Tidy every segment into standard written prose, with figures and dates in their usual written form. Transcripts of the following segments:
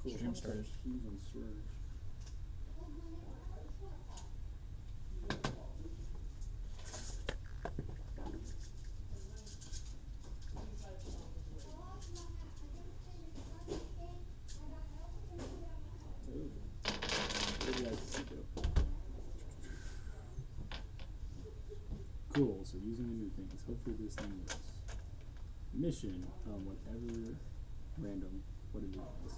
Cool. Stream started. Cool, so using the new things. Hopefully this thing works. Mission, whatever random, what it is.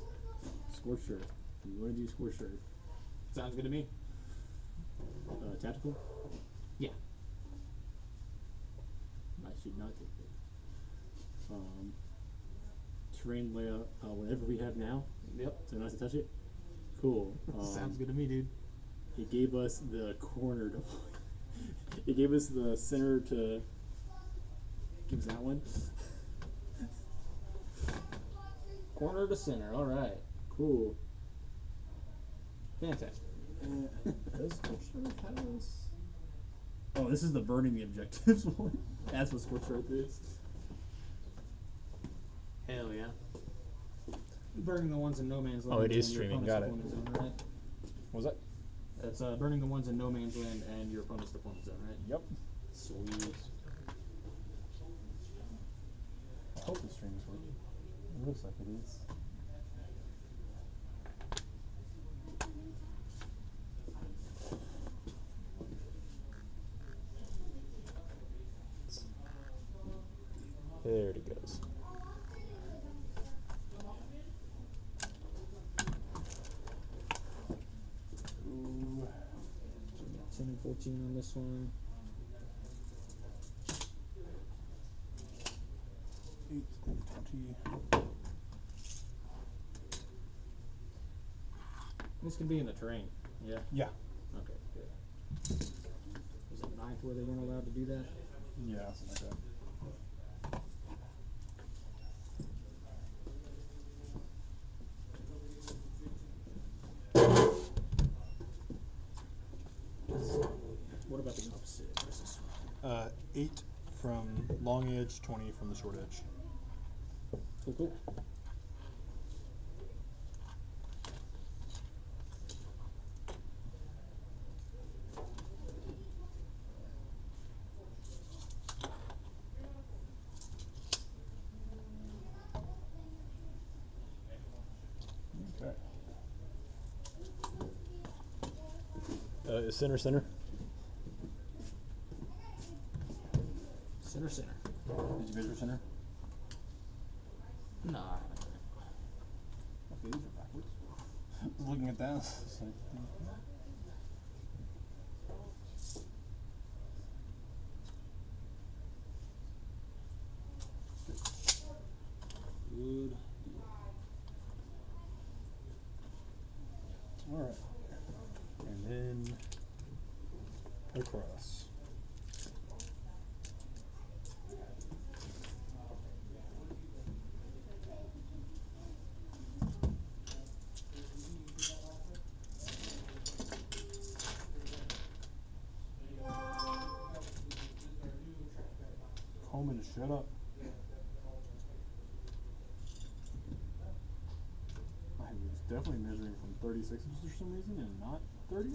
Scorched Earth. You want to do Scorched Earth. Sounds good to me. Tactical? Yeah. I should not take it. Terrain layout, whatever we have now. Yep. So not to touch it? Cool. Sounds good to me, dude. It gave us the corner to it gave us the center to give us that one. Corner to center, alright. Cool. Fantastic. Does Scorched Earth have this? Oh, this is the burning the objectives one. That's what Scorched Earth is. Hell yeah. Burning the ones in no man's land. Oh, it is and your streaming, opponent's got it. deployment zone, right? What was that? It's burning the ones in no man's land and your opponent's deployment zone, right? Yep. Sweet. I hope the stream is working. It looks like it is. There it goes. Ooh. So we got 10 and 14 on this one. 8 and 20. This can be in the terrain, yeah? Yeah. Okay, good. Was it 9th where they weren't allowed to do that? Yeah, something like that. What about the opposite? What's this one? 8 from long edge, 20 from the short edge. Cool, cool. Okay. Is center? Center, center. Did you measure center? Nah. Okay, these are backwards. I was looking at that. It's like, Good. alright. And then across. Coleman, shut up. I was definitely measuring from 36 inches for some reason and not 30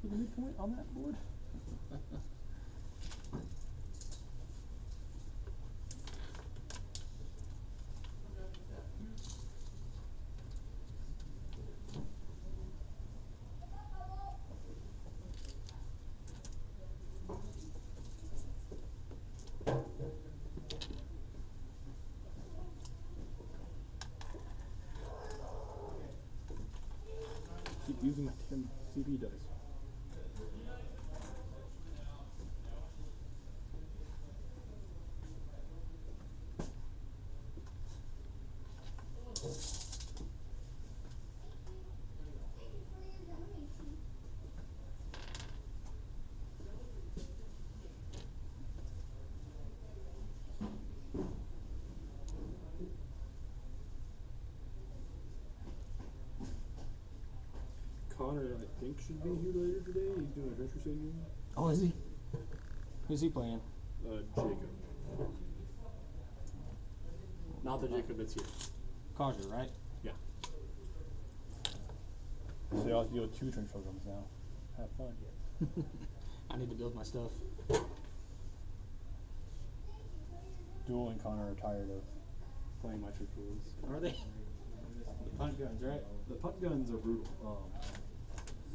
for the midpoint on that board. Keep using my 10 CP dice. Connor, I think, should be here later today. He's doing Adventure Stadium. Oh, is he? Who's he playing? Jacob. Not the Jacob that's here. Kaja, right? Yeah. So you all have to deal with 2 trench programs now. Have fun. I need to build my stuff. Duel and Connor are tired of Playing my trick rules. Are they? The punt guns, right? The punt guns are brutal.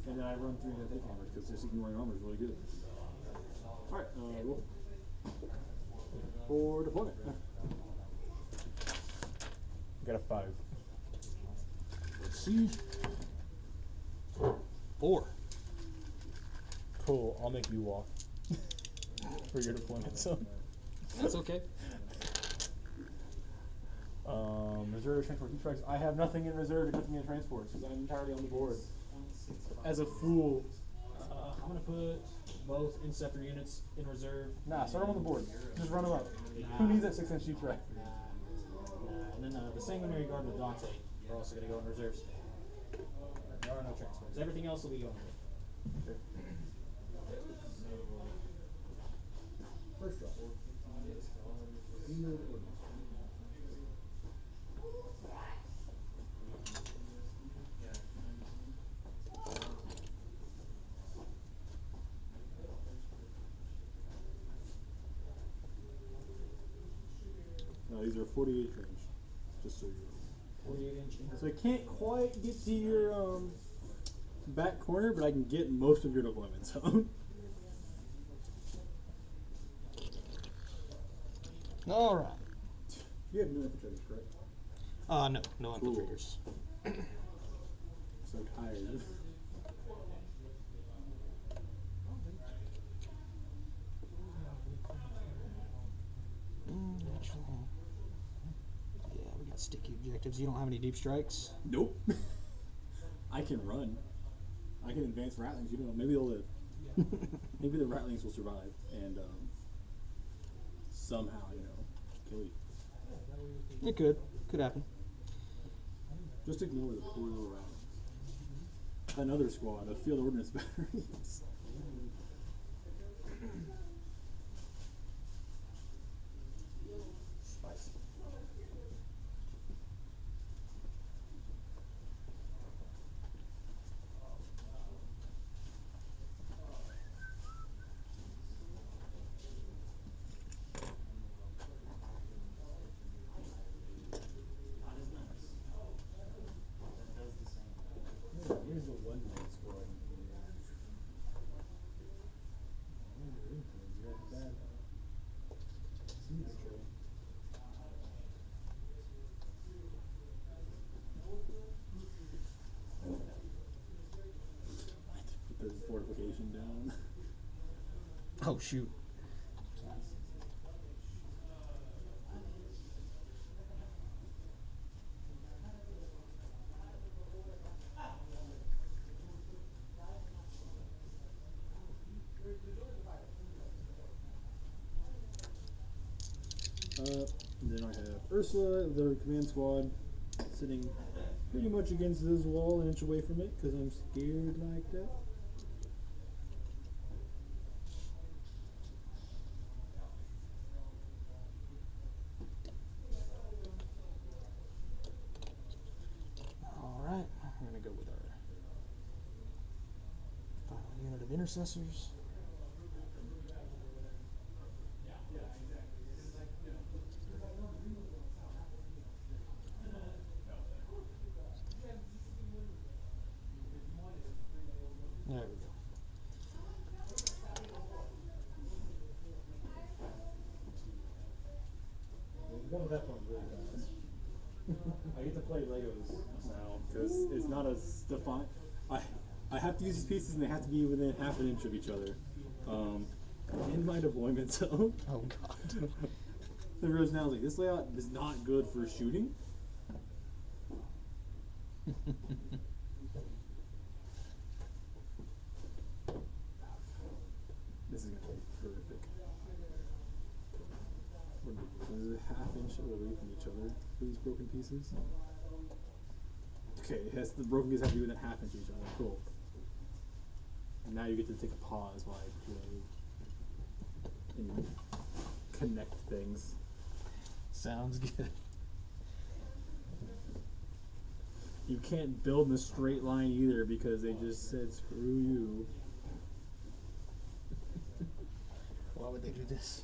And then I run 3 take hammers because just ignoring armor is really good. Alright, roll. For deployment. Got a 5. Let's see. 4. Cool, I'll make you walk. For your deployment zone. That's okay. Reserve transport deep strikes. I have nothing in reserve to put me in transports because I'm entirely on the board. As a fool. I'm gonna put both interceptor units in reserve. Nah, start them on the board. Just run them up. Nah. Who needs that 6-inch deep strike? And then the sanguinary guard with Dante are also gonna go in reserves. There are no transports. Everything else will be going. Okay. First draw. No, these are 48 range. Just so you know. 48-inch. So I can't quite get to your back corner, but I can get most of your deployment zone. All right. You have no infiltrators, correct? No Cool. infiltrators. So tired. Yeah, we got sticky objectives. You don't have any deep strikes? Nope. I can run. I can advance ratlings. You know, maybe they'll live. Maybe the ratlings will survive and somehow, kill you. It could. Could happen. Just ignore the poor little ratlings. Another squad of field ordnance batteries. Spicy. Here's the one-man squad. Put the fortification down. Oh, shoot. And then I have Ursula, the command squad, sitting pretty much against this wall, an inch away from it, because I'm scared like that. Alright, we're gonna go with our final unit of intercessors. There we go. We've gone to that point really fast. I get to play Legos now because it's not as defined. I have to use these pieces and they have to be within half an inch of each other. In my deployment zone. Oh god. The realize now like this layout is not good for shooting. This is gonna be horrific. What is it, half inch away from each other for these broken pieces? Okay, yes, the broken pieces have to be within half inch of each other. Cool. And now you get to take a pause while I play and connect things. Sounds good. You can't build in a straight line either because they just said screw you. Why would they do this?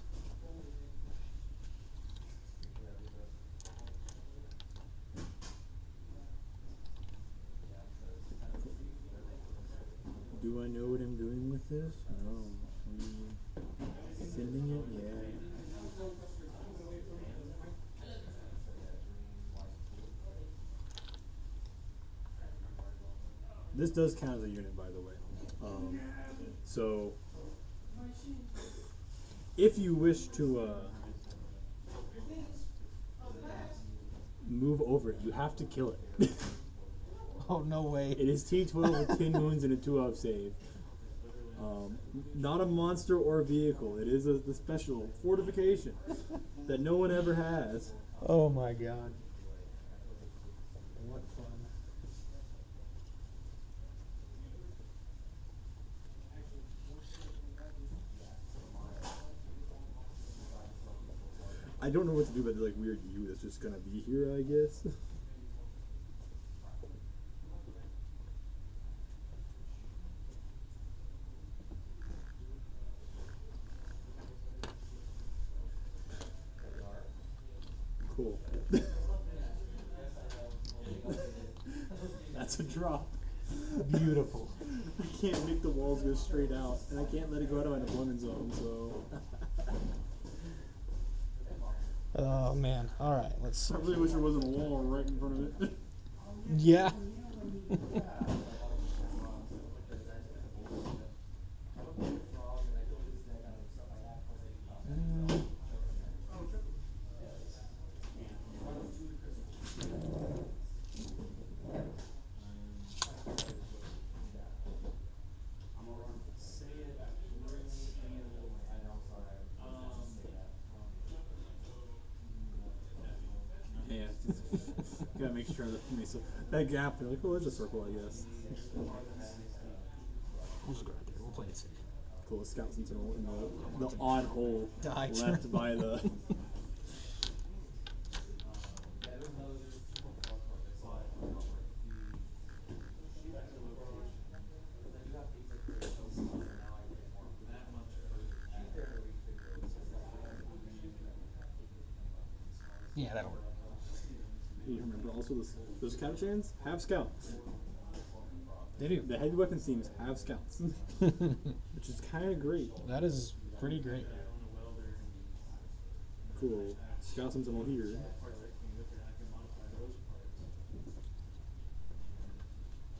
Do I know what I'm doing with this? No. Sending it? Yeah. This does count as a unit, by the way. So, if you wish to move over it, you have to kill it. Oh, no way. It is T12 with 10 wounds and a 2-up save. Not a monster or vehicle. It is the special fortification that no one ever has. Oh my god. What fun. I don't know what to do about the like weird U that's just gonna be here, I guess. Cool. That's a drop. Beautiful. I can't make the walls go straight out, and I can't let it go out of my deployment zone, so. Oh man. Alright, let's see. I really wish there wasn't a wall right in front of it. Yeah. Yeah. Gotta make sure that gap, they're like, oh, there's a circle, I guess. We'll just go right there. We'll play it safe. Cool, the scout sentinel in the odd hole Die left by the. Yeah, that'll work. You remember also those catachans have scouts. They do. The heavy weapons teams have scouts, which is kind of great. That is pretty great. Cool. Scout sentinel here.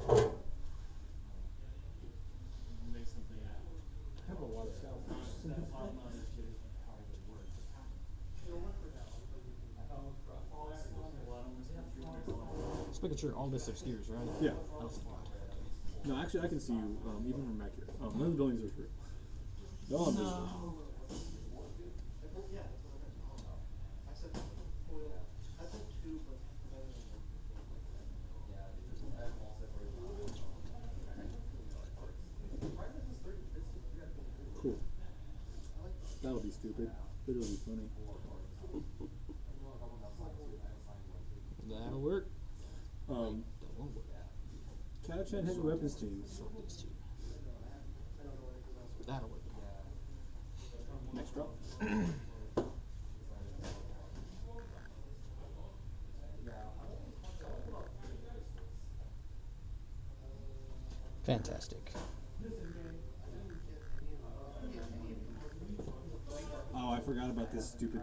I have a lot of scouts. Just making sure all this obscures, right? Yeah. Oh, thank God. No, actually, I can see you even from back here. None of the buildings are through. They're all invisible. Cool. That'll be stupid, but it'll be funny. That'll work. That won't work. Catachan heavy weapons teams. So these two. That'll work. Next drop. Fantastic. Oh, I forgot about this stupid.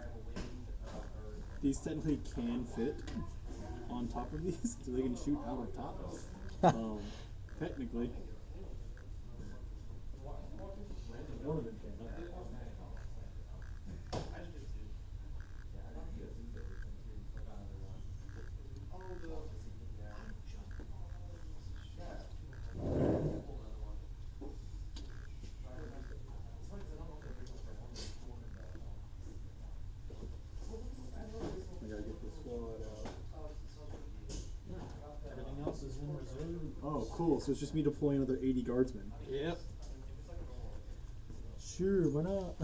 These technically can fit on top of these, so they can shoot out of top. Technically. One of them can. I gotta get this squad out. Everything else is in reserve. Oh, cool. So it's just me deploying another 80 guardsmen. Yep. Sure, why not?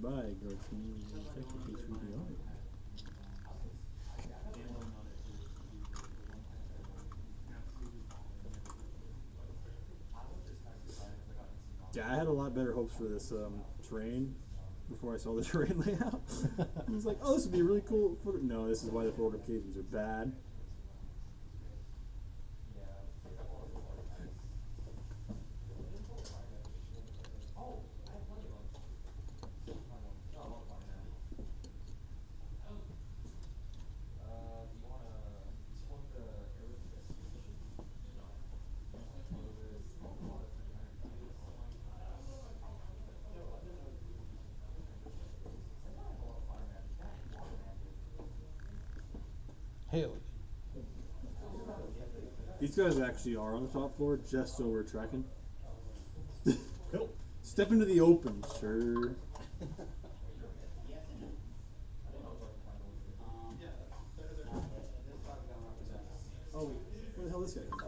by Gartini Detective HVDR. Yeah, I had a lot better hopes for this terrain before I saw the terrain layout. I was like, oh, this would be really cool. No, this is why the fortifications are bad. Hail. These guys actually are on the top floor, just so we're tracking. Cool. Step into the open, sure. Oh, where the hell is this guy?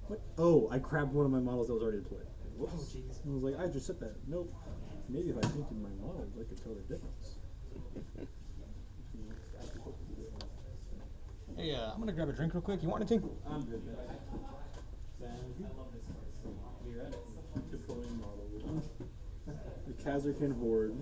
What? Oh, I grabbed one of my models that was already deployed. Whoops. Oh, jeez. I was like, I just said that. Nope. Maybe if I painted my models, I could tell the difference. Hey, I'm gonna grab a drink real quick. You want anything? I'm good. You're at it. Deploying model. The Kazarkin Horde.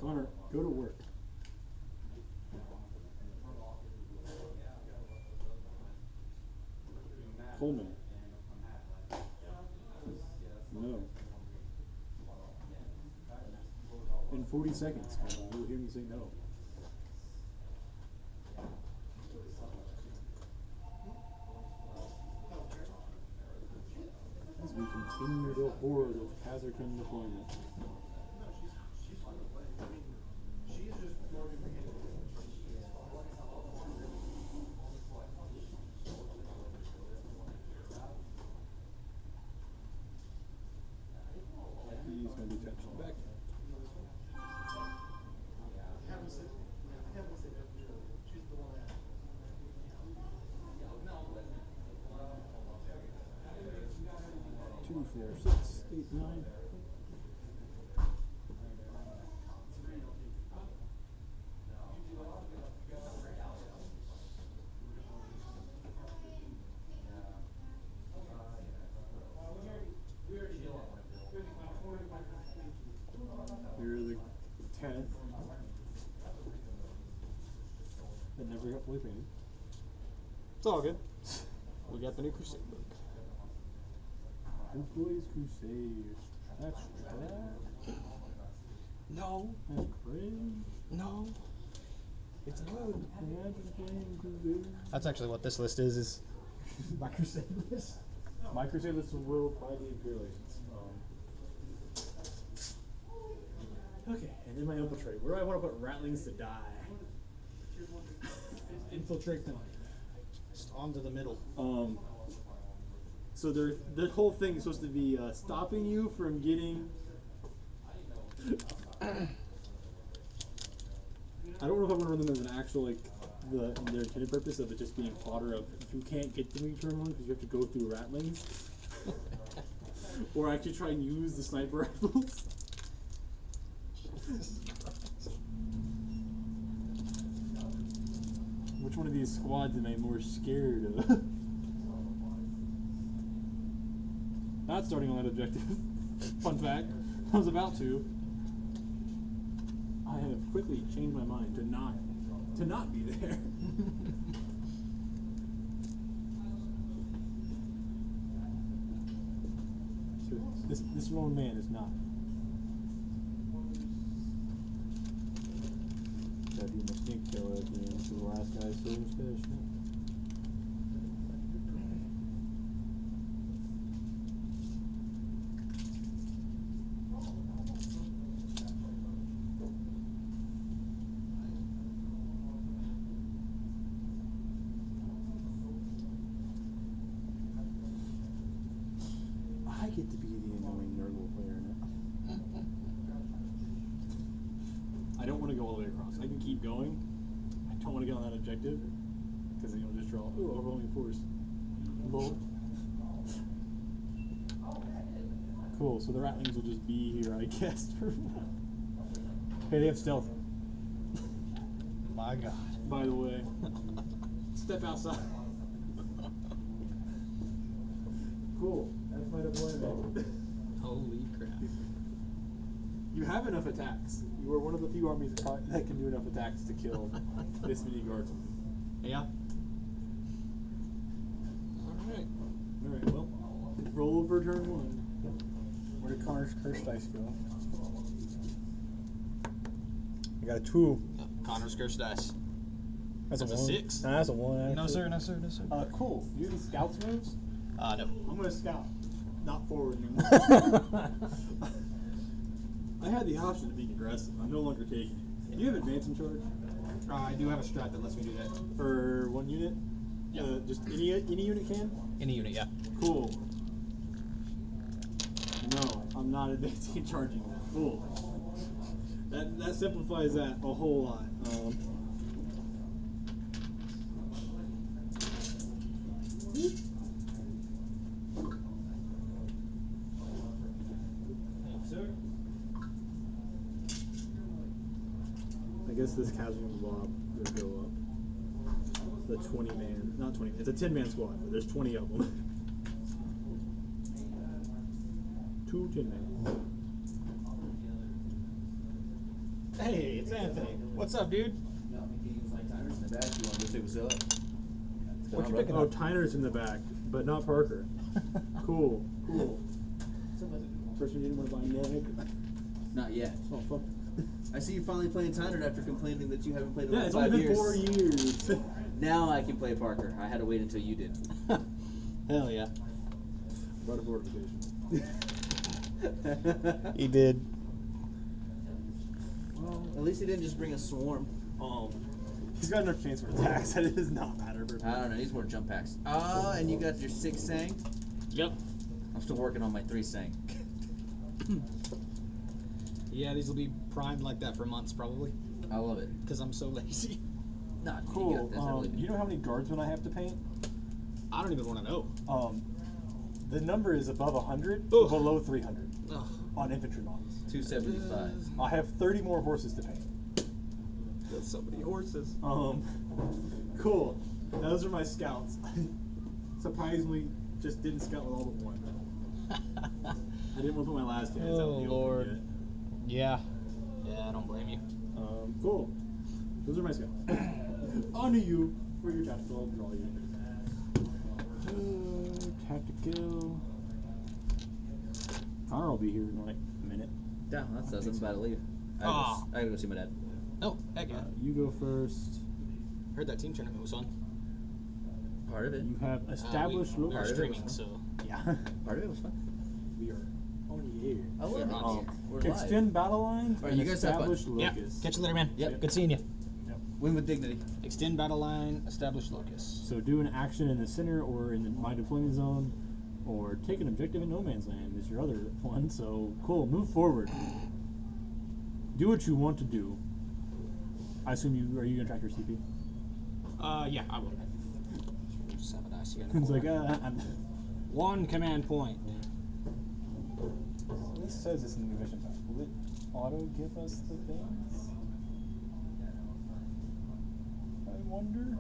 Connor, go to work. Coleman. No. In 40 seconds, Connor, you'll hear me say no. As we continue the horde of Kazarkin deployment. He's going to be touched back. Two, 4, 6, 8, 9. You're the 10th. That never got fully painted. It's all good. We got the new Crusade book. Good boys Crusade. That's trash. No, That's cringe. no. It's good. Imagine playing Crusade. That's actually what this list is my Crusade list. My Crusade list will apply the Imperialations. Okay, and then my infiltrate. Where do I want to put Ratlings to die? Infiltrate them. Just onto the middle. So the whole thing is supposed to be stopping you from getting. I don't know if I'm gonna run them as an actual their intended purpose of it just being fodder of you can't get them eternally because you have to go through Ratlings, or actually try and use the sniper rifles. Which one of these squads am I more scared of? not starting on that objective. Fun fact. I was about to. I have quickly changed my mind to not be there. So this lone man is not. Gotta do my sneak killer at the end, so the last guy's so fish. I get to be the annoying Nurgle player in it. I don't want to go all the way across. I can keep going. I don't want to get on that objective because then you'll just draw. Ooh, overwhelming force. Lol. Cool. So the ratlings will just be here, I guess. Hey, they have stealth. My God. By the way, step outside. Cool. That's my deployment. Holy crap. You have enough attacks. You are one of the few armies that can do enough attacks to kill this many guardsmen. Yeah. Alright. Alright, well, roll over turn one. Where did Connor's curse dice go? I got a 2. Connor's cursed dice. That's a a 1. 6. Nah, that's a 1. No actually. sir, no sir, no sir. Cool. You do scouts moves? No. I'm gonna scout. Not forward anymore. I had the option of being aggressive. I'm no longer taking it. Do you have advance in charge? I do have a strat that lets me do that. For one unit? Yeah. Just any unit can? Any unit, yeah. Cool. No, I'm not advancing and charging that. Cool. That simplifies that a whole lot. Sir? I guess this casual mob will go up. The 20-man, not 20, it's a 10-man squad, but there's 20 of them. 2 10-men. Hey, it's Anthony. What's up, dude? In the back, you want to say what's up? What you picking Oh, up? Tyner's in the back, but not Parker. Cool. Person you didn't want to buy Neg. Not yet. Oh, fuck. I see you finally playing Tyner after complaining that you haven't played in Yeah, like it's 5 only been years. 4 years. Now I can play Parker. I had to wait until you did. Hell yeah. Brought a fortification. He did. Well, at least he didn't just bring a swarm. He's got enough chance for attacks that it does not matter for me. I don't know. Needs more jump packs. And you got your 6 Sang. Yep. I'm still working on my 3 Sang. Yeah, these will be primed like that for months probably. I love it. Because I'm so lazy. Nah, dude, you Cool. got this. I believe in You know how many guardsmen I have to paint? I don't even want to know. The number is above 100, Ugh. below 300 Ugh. on infantry models. 275. I have 30 more horses to paint. That's so many horses. Cool. Those are my scouts. Surprisingly, just didn't scout with all but one. I didn't want to put my last guys out Oh, in the Lord. open Yeah. Yeah, I don't blame you. yet. Cool. Those are my scouts. On to you for your tactical draw unit. Tactical. Connor will be here in like a minute. Yeah, that says I'm about to leave. I gotta go see my dad. Oh, heck yeah. You go first. Heard that team tournament was fun. Part of it. You have established we were local- streaming, so. Yeah. Part of it was fun. We are on the air. I love Yeah, it. We're live. Extend battle lines Alright, and you guys have fun. establish Yeah. locus. Catch you later, man. Yep. Good seeing you. Win with dignity. Extend battle line, establish locus. So do an action in the center or in my deployment zone, or take an objective in no man's land is your other one. So cool, move forward. Do what you want to do. I assume are you gonna track your CP? Yeah, I will. Just have a dice here in the It's like corner. I'm. One command point. This says it's in the mission pack. Will it auto give us the things? I wonder.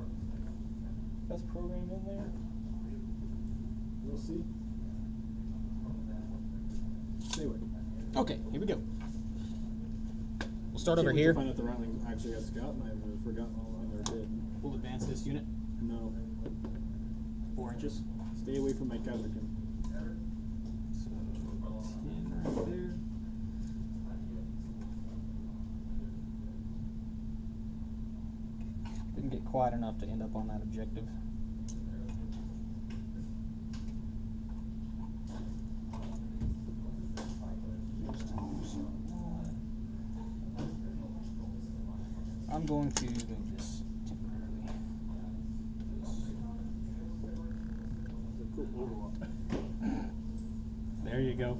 That's programmed in there. We'll see. Stay away. Okay, here we go. We'll start Can't over wait to here. find out the Ratling actually got scout, and I've forgotten all I never did. We'll advance this unit No. 4 inches. Stay away from my Capricorn. So 10 right there. Didn't get quiet enough to end up on that objective. I'm going to move this temporarily. There you go.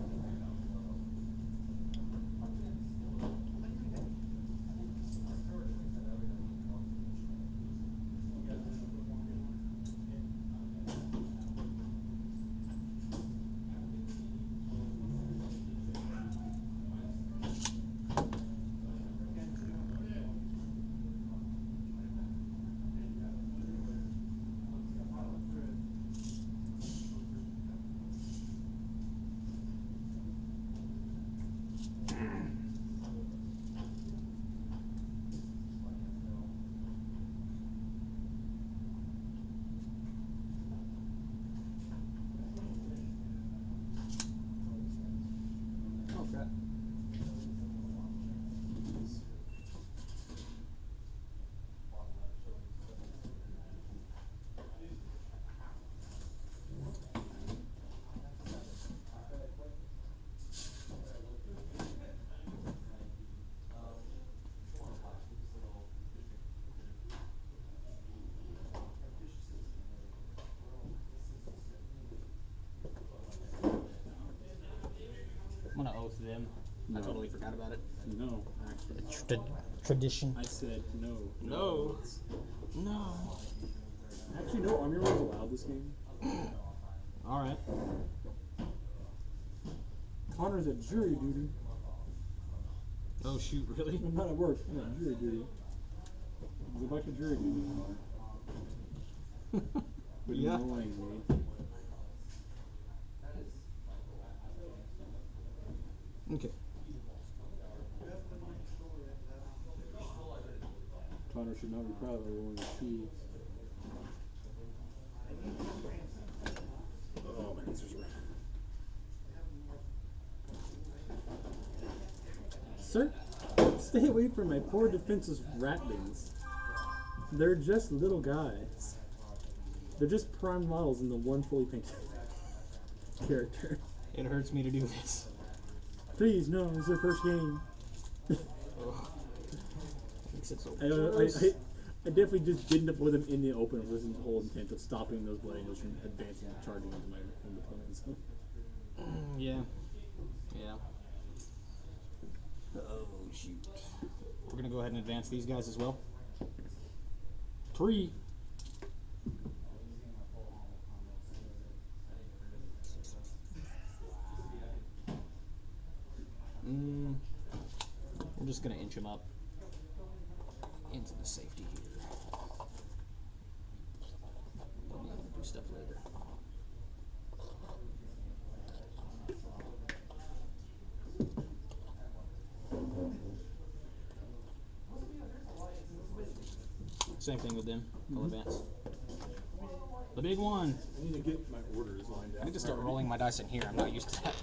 Okay. I'm gonna oath them. I No. totally forgot about it. No, actually. Tradition. I said no. No. No. Actually, no army rolls allowed this game. Alright. Connor's at jury duty. Oh shoot, really? I'm not at work. I'm at jury duty. Go back to jury duty. But Yeah. annoying me. Okay. Connor should not be proud of rolling a 2. Oh, my knees are sore. Sir, stay away from my poor defenseless ratlings. They're just little guys. They're just prime models in the one fully painted character. It hurts me to do this. Please, no, it's their first game. Makes it so I definitely just didn't avoid them in the open. It wasn't the whole intent of stopping those Blood Angels from advancing and charging into my deployment. So. Yeah. Yeah. Oh shoot. We're gonna go ahead and advance these guys as well. 3. We're just gonna inch them up into the safety here. We'll be able to do stuff later. Same thing with them. I'll advance. The big one. I need to get my orders lined I out. need to start rolling my dice in here. I'm not used to that.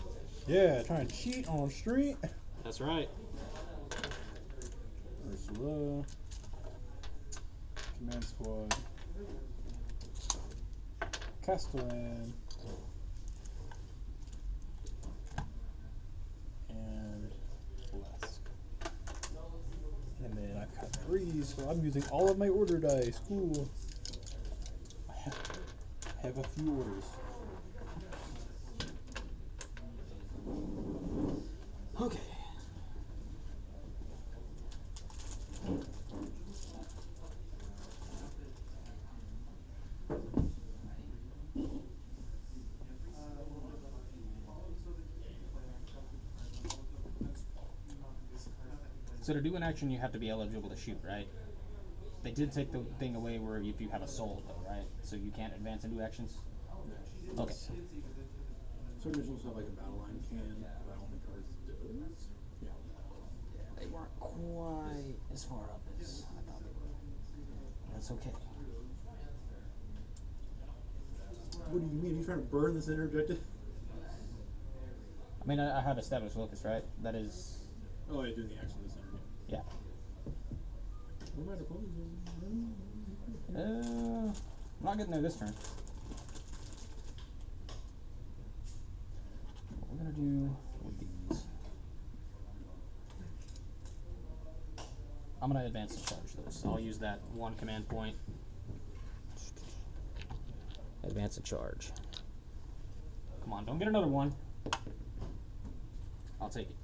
Yeah, trying to cheat on the street. That's right. Ursula. Command squad. Castellan. And Blesk. And then I've got 3, so I'm using all of my order dice. Cool. I have a few orders. Okay. So to do an action, you have to be eligible to shoot, right? They did take the thing away where if you have a soul, though, right? So you can't advance and do actions? Okay. Certain missions have like a battle line can, but I don't think is? Yeah. They weren't quite as far up as I thought they were. That's okay. What do you mean? Are you trying to burn this inner objective? I mean, I have established locus, right? That is, Oh, yeah, doing the action of the center. yeah. What am I proposing? I'm not getting there this turn. What we're gonna do with these. I'm gonna advance and charge those. I'll use that one command point. Advance and charge. Come on, don't get another one. I'll take it.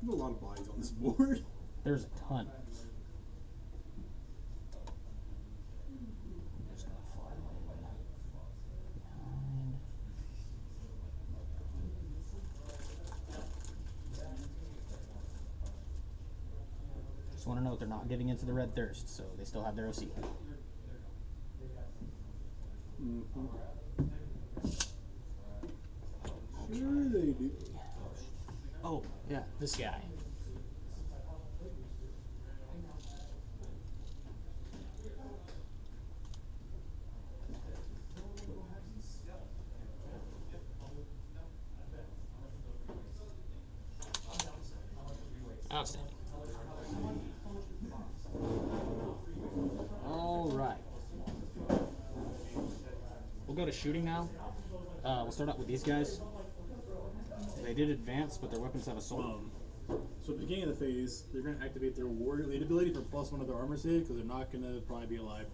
There's a lot of bodies on this board. There's a ton. Just gonna fly behind. Just want to note they're not giving into the red thirst, so they still have their OC. Sure they do. Oh, yeah, this guy. Outstanding. All right. We'll go to shooting now. We'll start out with these guys. They did advance, but their weapons have assault. So at the beginning of the phase, they're going to activate their warrior lead ability for +1 of their armor save because they're not going to probably be alive.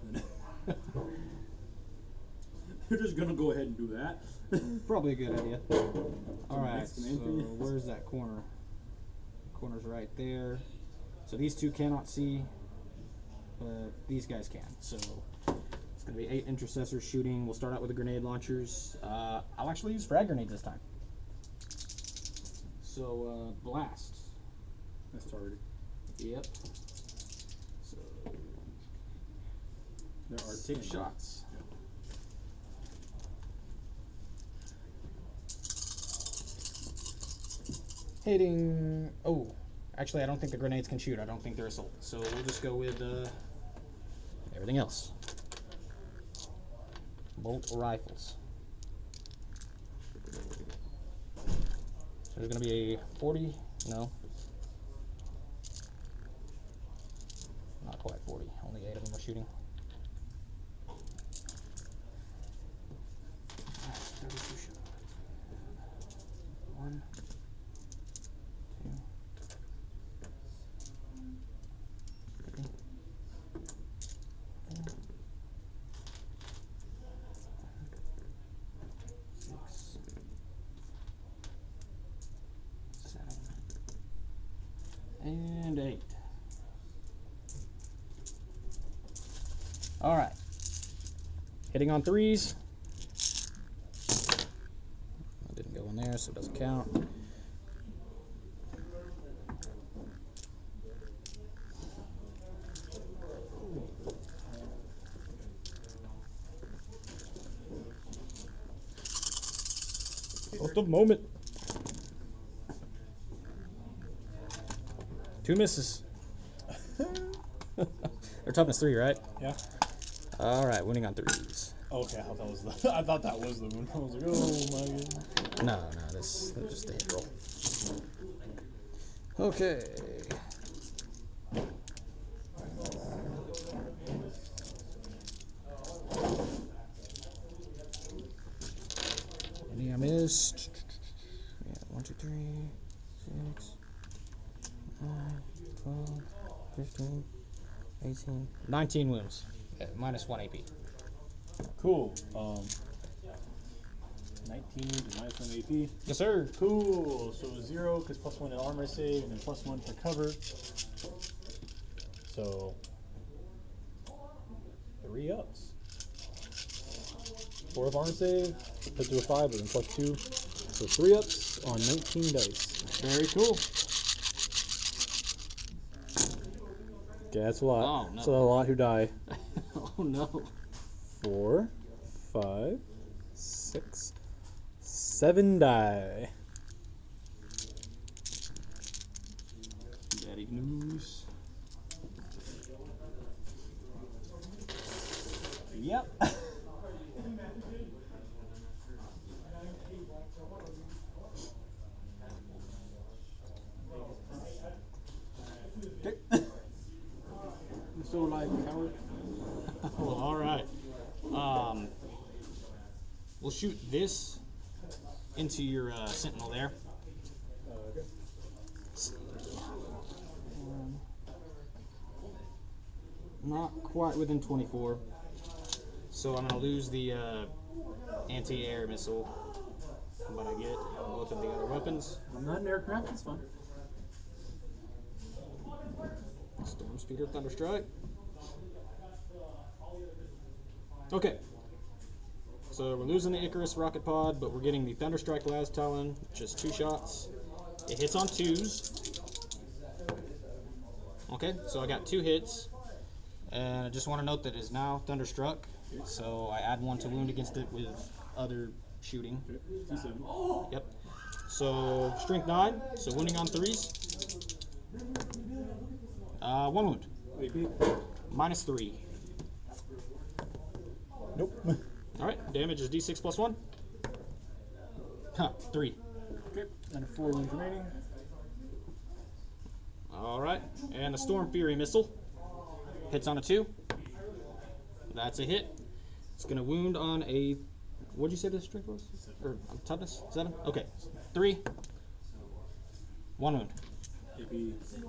They're just going to go ahead and do that. Probably a good idea. All right, next so command for you. where's that corner? Corner's right there. So these two cannot see, but these guys can. So it's going to be 8 intercessors shooting. We'll start out with the grenade launchers. I'll actually use frag grenades this time. So blast. That's targeted. Yep. So There are 6 10. shots. Hitting. Oh, actually, I don't think the grenades can shoot. I don't think they're assault. So we'll just go with everything else. Bolt rifles. So there's going to be a 40. No. Not quite 40. Only 8 of them are shooting. 32 shots. 1, 2, 3, 4, 6, 7, and 8. All right. Hitting on 3s. I didn't go in there, so it doesn't count. Just a moment. 2 misses. They're toughness 3, right? Yeah. All right, winning on 3s. Okay, I thought that was the. I thought that was the one. I was like, oh my god. No, this is just a hit roll. Okay. Any I missed? Yeah, 1, 2, 3, 6, 9, 12, 15, 18, 19 wounds. Minus 1 AP. Cool. 19 to minus 1 AP. Yes, sir. Cool. So 0 because +1 to armor save and then +1 for cover. So 3 ups. 4 of armor save, put to a 5, but then +2. So 3 ups on 19 dice. Very cool. Okay, that's a lot. Oh, no. That's a lot who die. Oh no. 4, 5, 6, 7 die. Daddy news. Yep. I'm still alive, coward. Well, all right. We'll shoot this into your sentinel there. Not quite within 24. So I'm going to lose the anti-air missile, but I get both of the other weapons. I'm not an aircraft, it's fun. Storm Speeder, Thunderstrike. Okay. So we're losing the Icarus rocket pod, but we're getting the Thunderstrike Las Talon, just 2 shots. It hits on 2s. Okay, so I got 2 hits. And I just want to note that it is now Thunderstruck. So I add 1 to wound against it with other shooting. T7. Yep. So strength 9, so wounding on 3s. 1 wound. Minus 3. Nope. Alright, damage is d6 plus 1. Huh, 3. Okay, and 4 wounds remaining. Alright, and the Storm Fury missile hits on a 2. That's a hit. It's going to wound on a. What'd you say the strength was? Or toughness? 7? Okay. 3. 1 wound.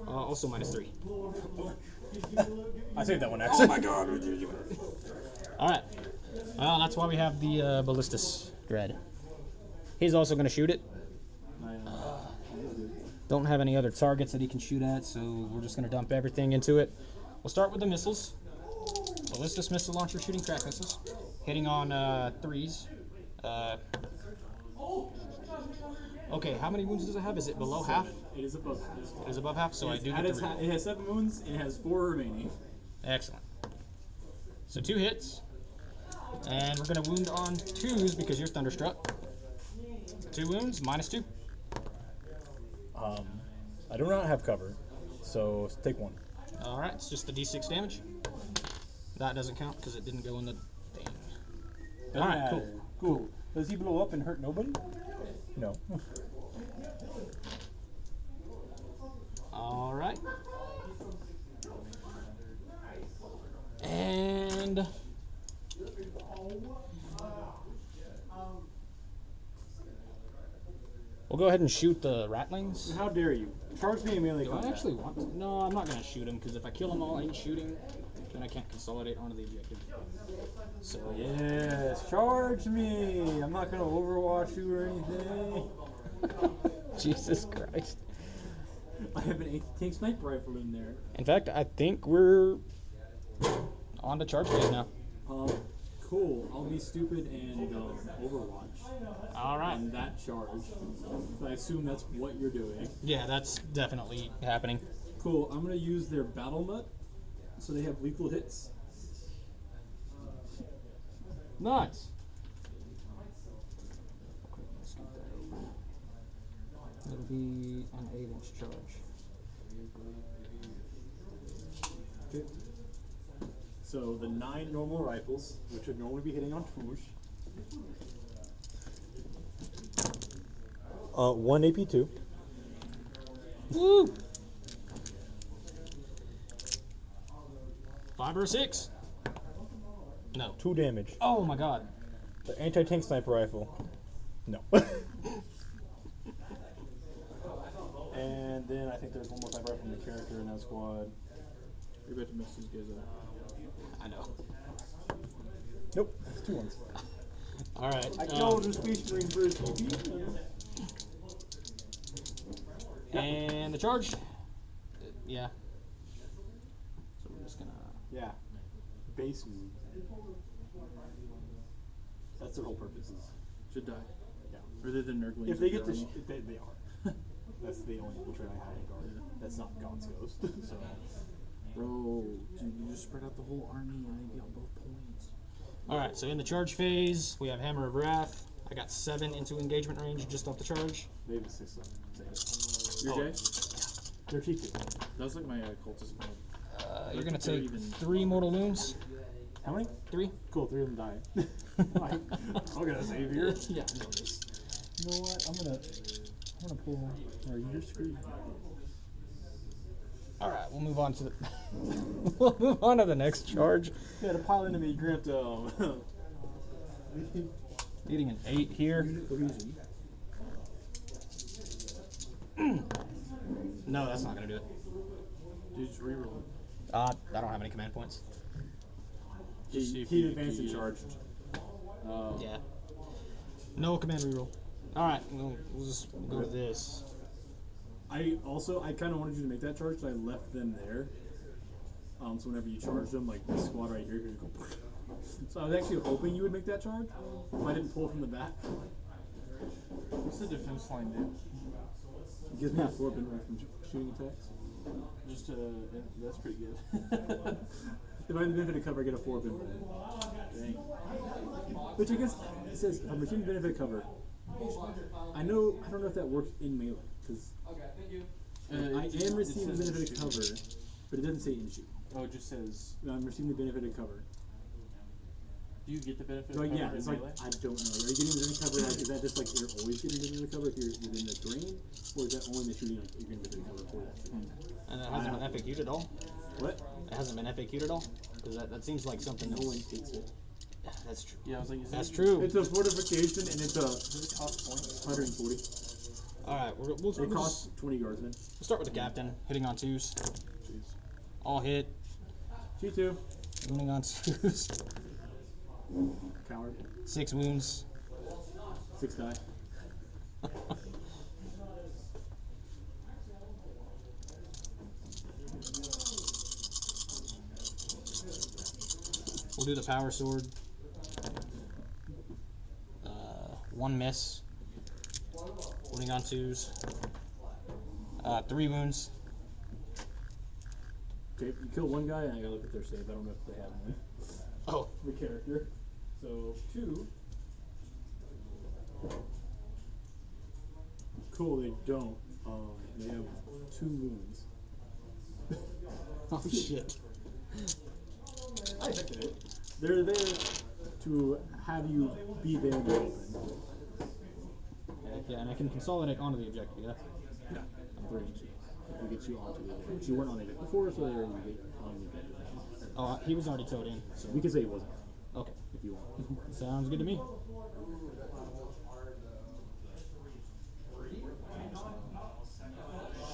Also minus 3. I saved that one, actually. Oh my god! Alright. Well, that's why we have the Ballistus Dread. He's also going to shoot it. Don't have any other targets that he can shoot at, so we're just going to dump everything into it. We'll start with the missiles. Ballistus missile launcher shooting track missiles. Hitting on 3s. Okay, how many wounds does it have? Is it below half? It is above half. It is above half, so I do get the re- It has 7 wounds and it has 4 remaining. Excellent. So 2 hits. And we're going to wound on 2s because you're Thunderstruck. 2 wounds, minus 2. I do not have cover, so take 1. Alright, it's just the d6 damage. That doesn't count because it didn't go in the thing. Alright, cool. Cool. Does he blow up and hurt nobody? No. Alright. And we'll go ahead and shoot the ratlings. How dare you? Charge me in melee Do I combat. actually want to? No, I'm not going to shoot them because if I kill them all in shooting, then I can't consolidate onto the objective. So Yes, charge me! I'm not gonna overwatch you or anything. Jesus Christ. I have an anti-tank sniper rifle in there. In fact, I think we're on to charge phase now. Cool. I'll be stupid and Overwatch. Alright. And that charge. I assume that's what you're doing. Yeah, that's definitely happening. Cool. I'm going to use their Battle Nut so they have lethal hits. Nice. It'll be an 8-inch charge. Okay. So the 9 normal rifles, which would normally be hitting on Touche. 1 AP2. Woo! 5 or 6? No. 2 damage. Oh my god. The anti-tank sniper rifle. No. And then I think there's one more sniper rifle from the character in that squad. You're about to mess these guys up. I know. Nope. It's 2 ones. Alright. I killed a Space Marine for his TP. And the charge? Yeah. So we're just gonna. Yeah. Base wound. That's their whole purpose. Should die. Yeah. Or they're the nerdlings. If they get to, they are. That's the only trait I have in guard. That's not God's Ghost. So. Bro, dude, you just spread out the whole army and they'd be on both points. Alright, so in the charge phase, we have Hammer of Wrath. I got 7 into engagement range just off the charge. They have a 6 left. You're Oh. Jay? They're T2. That's like my cultist mode. You're gonna They're take even- 3 mortal wounds. How many? 3. Cool, 3 of them die. I'll get a save here. Yeah, I know this. You know what? I'm gonna pull. Or you're screwed. Alright, we'll move on to the we'll move on to the next charge. Yeah, to pile into me, Grant. Needing an 8 here. No, that's not gonna do it. Dude, just reroll. I don't have any command points. Just see if He you- advanced and you- charged. Yeah. No command reroll. Alright, we'll just go with this. I kind of wanted you to make that charge, so I left them there. So whenever you charge them, like this squad right here, you're gonna go. So I was actually hoping you would make that charge. If I didn't pull from the back, What's the defense line do? it gives me a 4 bit from shooting attacks. Just that's pretty good. If I have the benefit of cover, I get a 4 bit. Dang. Which I guess it says if I'm receiving benefit of cover. I don't know if that works in melee because I am receiving the benefit of cover, but it doesn't say in shoot. Oh, it just says. I'm receiving the benefit of cover. Do you get the benefit So of cover yeah, in it's like melee? I don't know. Are you getting the benefit of cover? Like, is that just like you're always getting the benefit of cover if you're within the terrain, or is that only the shooting? Like you're getting the benefit of cover for that? And it hasn't been FAQ'd at all? What? It hasn't been FAQ'd at all? Because that seems like something No one that's... takes it. That's true. Yeah, I was like, is That's it, true. It's a fortification and it's a Does it cost points? 140. Alright, we'll It costs 20 guardsmen. start with the captain, hitting on 2s. Jeez. All hit, G2. wounding on 2s. Coward. 6 wounds. 6 die. We'll do the power sword. 1 miss. Wounding on 2s. 3 wounds. Okay, you kill one guy and I gotta look at their save. I don't know if they have one. Oh, The character. So 2. Cool, they don't. They have 2 wounds. oh shit. I affected it. They're there to have you be there in the open. Yeah, and I can consolidate onto the objective, yeah? Yeah, I'm bringing you. We get you onto the objective. You weren't on it before, so there you get on the objective. Oh, he was already towed in. So. We can say he wasn't, Okay, if you want. sounds good to me.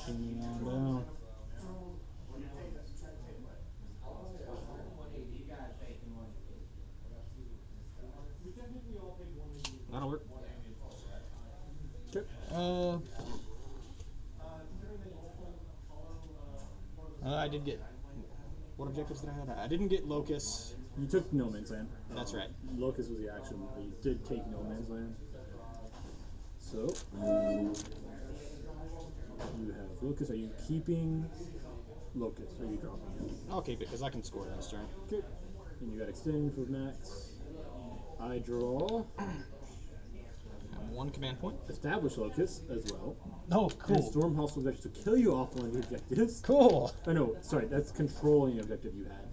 Shimmy on down. That'll work. Okay. I did get. What objectives did I have? I didn't get Locust. You took No Man's Land. That's right. Locust was the action, but you did take No Man's Land. So, you have Locust. Are you keeping Locust? Or are you dropping it? I'll keep it because I can score this turn. Okay. And you got Extend for Max. I draw And 1 command point. Establish Locust as well. Oh, And Storm Hostile Objectives to kill you off one of the objectives. Cool. Oh no, sorry, that's controlling the objective you had.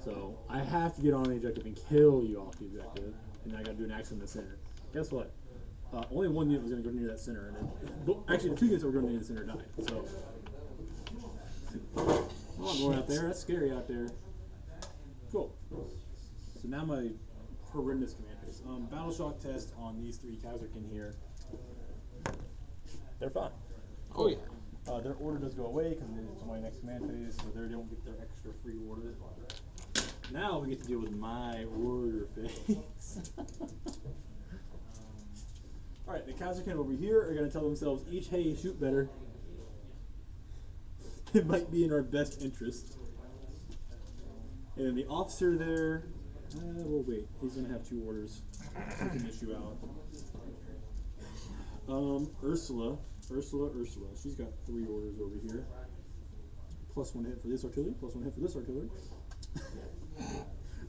So I have to get on the objective and kill you off the objective, and then I gotta do an action in the center. Guess what? Only 1 unit was gonna go near that center, and actually the 2 units that were going near the center died. So I'm not going out there. That's scary out there. Cool. So now my horrendous command phase. Battle shock test on these 3 Kazarkin here. They're fine. Oh yeah. Their order does go away because it's my next command phase, so they don't get their extra free order. Now we get to deal with my order phase. Alright, the Kazarkin over here are going to tell themselves each, hey, shoot better. It might be in our best interest. And then the officer there, well, wait, he's going to have 2 orders. He can issue out. Ursula. She's got 3 orders over here. +1 hit for this artillery, +1 hit for this artillery.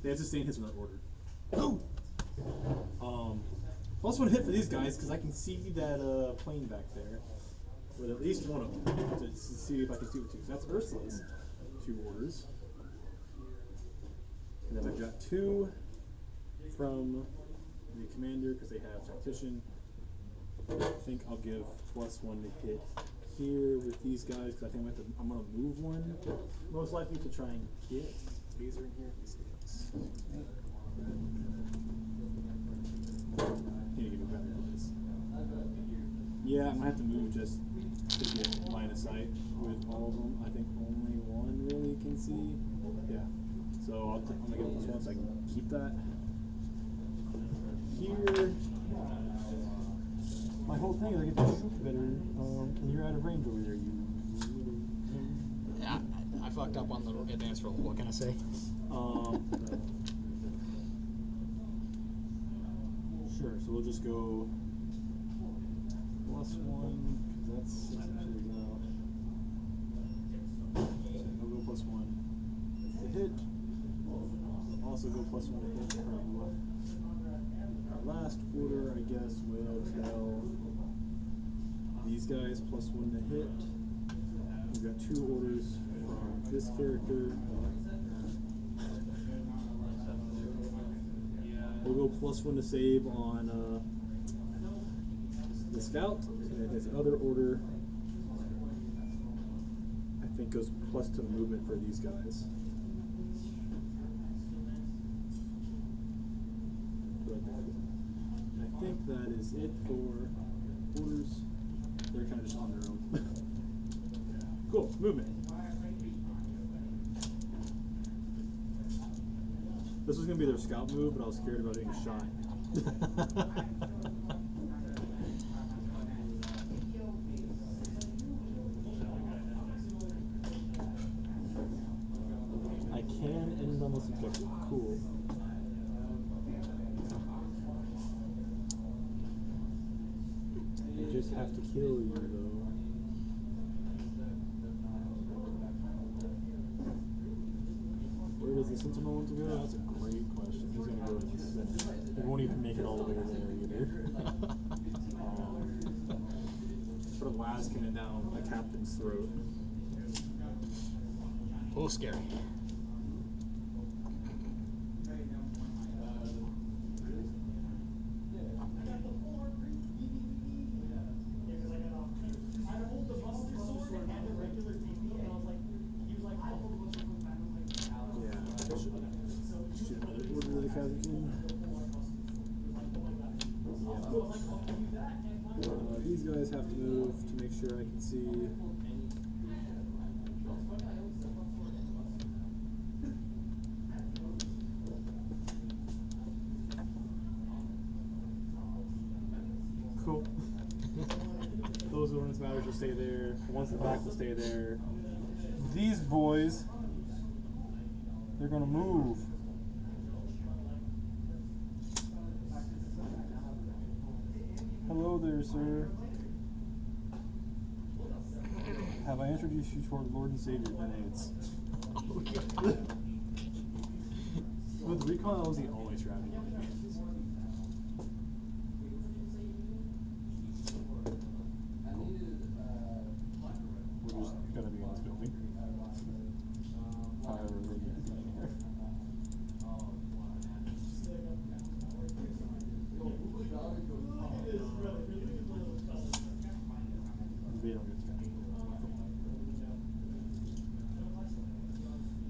They have sustained hits in that order. Plus one hit for these guys because I can see that plane back there with at least one of them to see if I can see what two. So that's Ursula's 2 orders, and then I've got 2 from the commander because they have tactician. I think I'll give +1 to hit here with these guys because I think I'm going to move one most likely to try and get laser in here. This is. Need to give me better at this. Yeah, I'm gonna have to move just to get line of sight with all of them. I think only one really can see. Yeah. So I'm gonna give this one so I can keep that. Here, my whole thing is I get to shoot better, and you're out of range over there. Yeah, I fucked up on the advanced roll. What can I say? Sure, so we'll just go +1, because that's 6 inches out. So I'll go +1 to hit. Also go +1 to hit from our last order, I guess, will tell these guys +1 to hit. We've got 2 orders from this character. We'll go +1 to save on the scout, and then his other order, I think, goes +2 movement for these guys. But I think that is it for orders. They're kind of just on their own. Cool, movement. This was going to be their scout move, but I was scared about getting shot. I can end on this objective. Cool. I just have to kill you, though. Where does the Sentinel want to go? That's a great question. He's going to go to the center. He won't even make it all the way there either. Put a Laskin down a captain's throat. Oh, scary. These guys have to move to make sure I can see. Cool. Those ordnance matters will stay there. The ones in the back will stay there. These boys, they're gonna move. Hello there, sir. Have I introduced you to our Lord and Savior grenades? With recon, that was the only strategy. We're just gonna be in this building. However, they get in here.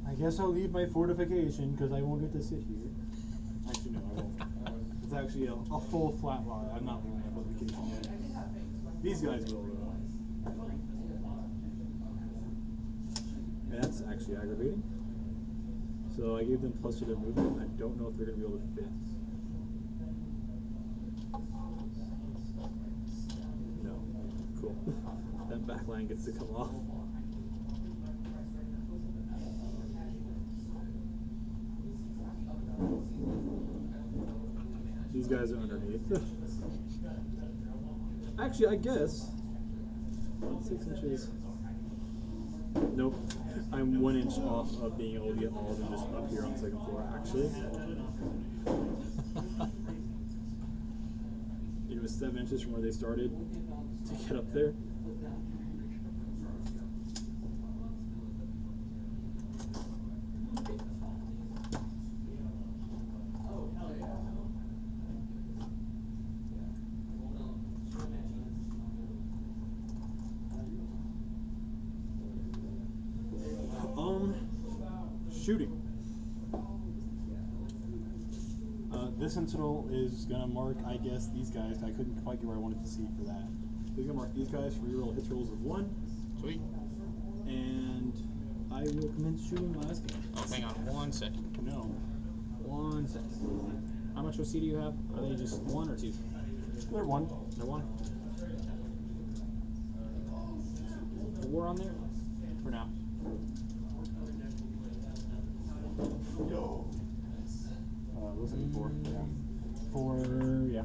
I guess I'll leave my fortification because I won't get to sit here. Actually, no, I won't. It's actually a full flat line. I'm not leaving my fortification yet. These guys will, though. And that's actually aggravating. So I gave them +2 to their movement. I don't know if they're going to be able to fit. No. Cool. That back line gets to come off. These guys are underneath. Actually, I guess 6 inches. Nope. I'm 1 inch off of being able to get all of them just up here on the 2nd floor, actually. 7 inches from where they started to get up there. Shooting. This sentinel is gonna mark, I guess, these guys. I couldn't quite get where I wanted to see for that. He's gonna mark these guys for reroll hit rolls of 1. Sweet. And I will commence shooting last game. Oh, hang on 1 second. No. 1 second. How much OC do you have? Are they just 1 or 2? They're 1. They're 1. 4 on there? For now. Looks like 4. Yeah. 4, yeah.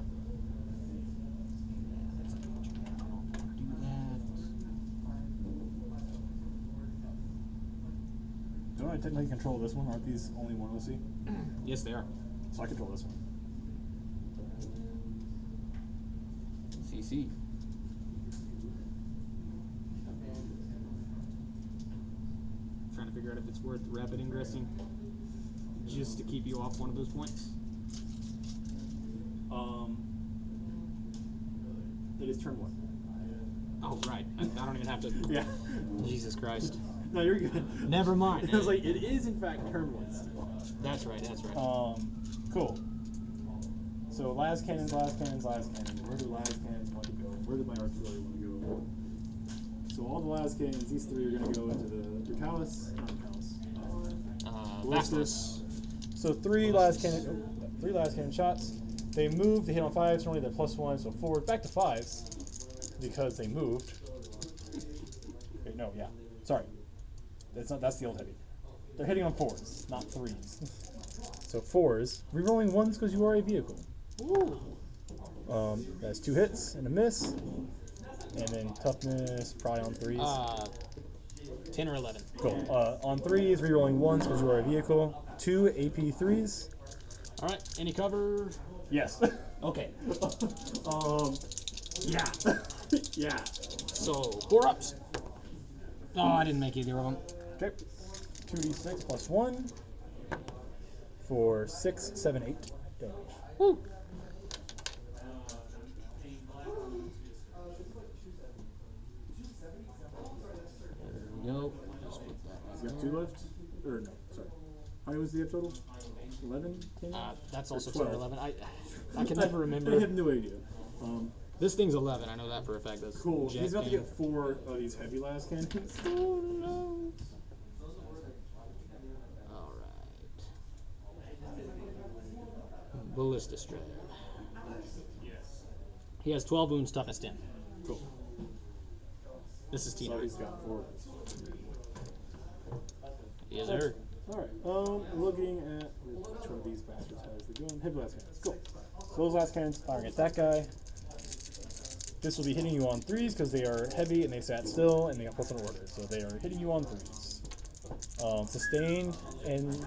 Don't I technically control this one? Aren't these only 1 OC? Yes, they are. So I control this one. CC. Trying to figure out if it's worth rapid ingressing just to keep you off one of those points. It is turn 1. Oh, right. I don't even have to. Yeah. Jesus Christ. No, you're good. Never mind. I was like, it is in fact turn 1 still. That's right, that's right. Cool. So last cannons. Where do last cannons want to go? Where did my artillery want to go? So all the last cannons, these 3 are going to go into your palace. Not palace. Ballistus. So 3 last cannon shots. They moved. They hit on 5s. Normally they're +1, so forward back to 5s because they moved. Wait, no, yeah. Sorry. That's the old heavy. They're hitting on 4s, not 3s. So 4s. Rerolling 1s because you are a vehicle. Ooh. That's 2 hits and a miss. And then toughness probably on 3s. 10 or 11. Cool. On 3s, rerolling 1s because you are a vehicle. 2 AP 3s. All right. Any cover? Yes. Okay. Yeah. Yeah. So 4 ups. Oh, I didn't make either of them. Okay. 2d6 plus 1 for 6, 7, 8 damage. Woo. There we go. Just put that right He's got there. 2 left? Or no, sorry. How many was the total? 11? 10? That's Or also 10 or 12. 11. I can never I remember. have no idea. This thing's 11. I know that for a fact. That's Cool. jet He's about to thing. get 4 of these heavy last cannons. Oh no. All right. Ballista strap. He has 12 wounds, toughness 10. Cool. This is So Tina. he's got 4. Yes, sir. Alright, looking at which one of these bastards has the gun. Heavy last cannons. Cool. So those last cannons firing at that guy. This will be hitting you on 3s because they are heavy and they sat still and they got +1 order. So they are hitting you on 3s. Sustained and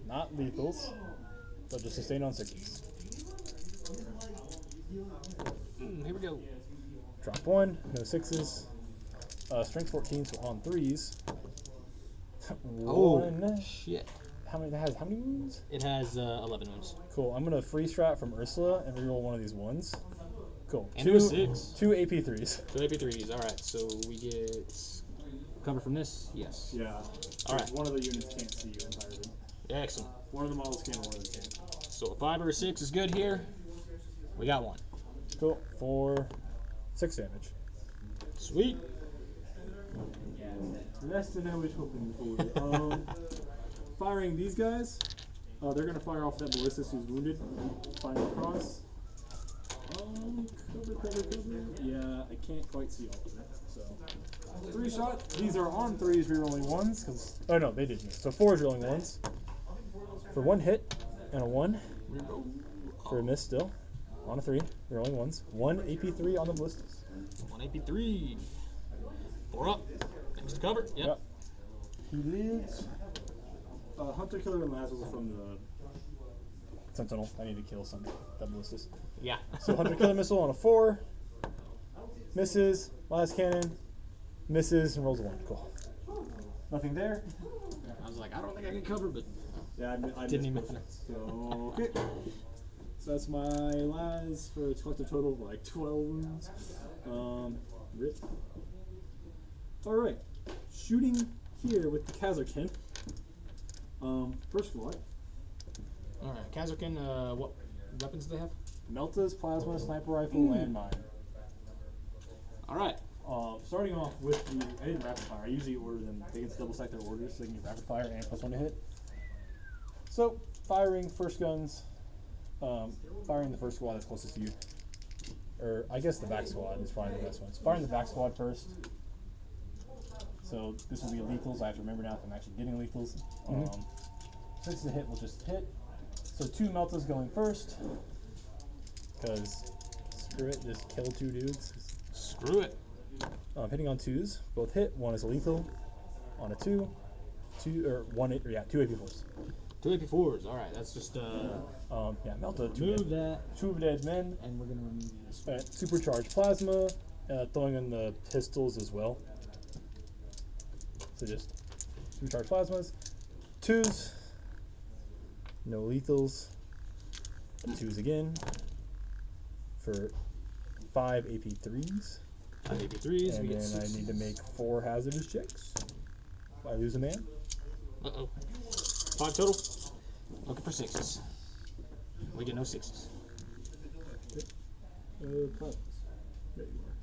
not lethals, but just sustained on 6s. Here we go. Drop 1, no 6s. Strength 14, so on 3s. Oh, 1. shit. How many wounds? It has 11 wounds. Cool. I'm gonna free strat from Ursula and reroll one of these 1s. Cool. And do a 6. 2 AP 3s. 2 AP3s. All right, so we get cover from this. Yes. Yeah. All right. One of the units can't see you entirely. Excellent. One of the models can, one of them can't. So a 5 or a 6 is good here. We got 1. Cool. For 6 damage. Sweet. Less than I was hoping for. Firing these guys. They're gonna fire off that ballistus who's wounded. Fire across. Cover. Yeah, I can't quite see all of it. So 3 shots. These are on 3s, rerolling 1s. Cause no, they did miss. So 4 is rerolling 1s. For 1 hit and a 1. For a miss still. On a 3, rerolling 1s. 1 AP3 on the ballistus. 1 AP3. 4 up. Next to cover. Yep. He lives. Hunter, Killer, and Lazarus from the Sentinel. I need to kill some that ballistus. Yeah. So 100 killer missile on a 4. Misses. Last cannon. Misses and rolls a 1. Cool. Nothing there. I was like, I don't think I can cover, but Yeah, I Didn't missed even- both. So, okay. So that's my last for a collective total of like 12 wounds. Rip. Alright. Shooting here with the Kazarkin. First squad. all right. Kazakin, what weapons do they have? Melta's plasma, sniper rifle, landmine. All right. Starting off with the, I didn't rapid fire. I usually order them. They get to double stack their orders so they can get rapid fire and +1 to hit. So firing first guns, firing the first squad that's closest to you, or I guess the back squad is probably the best one. So firing the back squad first. So this will be lethals. I have to remember now if I'm actually getting lethals. Since the hit will just hit. So 2 Meltas going first. Because screw it, just kill 2 dudes. Screw it. Hitting on 2s, both hit. 1 is a lethal. On a 2, 2 or 1, yeah, 2 AP4s. 2 AP4s. All right. That's just Yeah, Melta, 2 move dead, that, 2 dead men. and we're gonna remove this. Supercharged plasma, throwing in the pistols as well. So just supercharged plasmas. 2s, no lethals. 2s again for 5 AP3s. 5 AP3s. And We get then I 6. need to make 4 hazardous checks. If I lose a man. Uh-oh. 5 total. Looking for 6s. We get no 6s. Plasmas. There you are.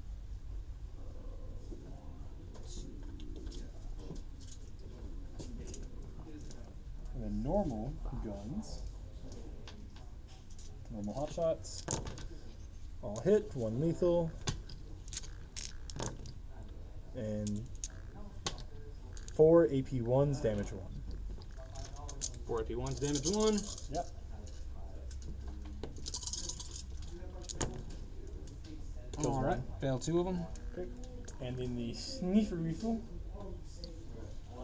And then normal guns. Normal hot shots. All hit, 1 lethal. And 4 AP1s, damage 1. 4 AP1s, damage 1. Yep. All right. Fail 2 of them. Okay. And in the sneaker rifle.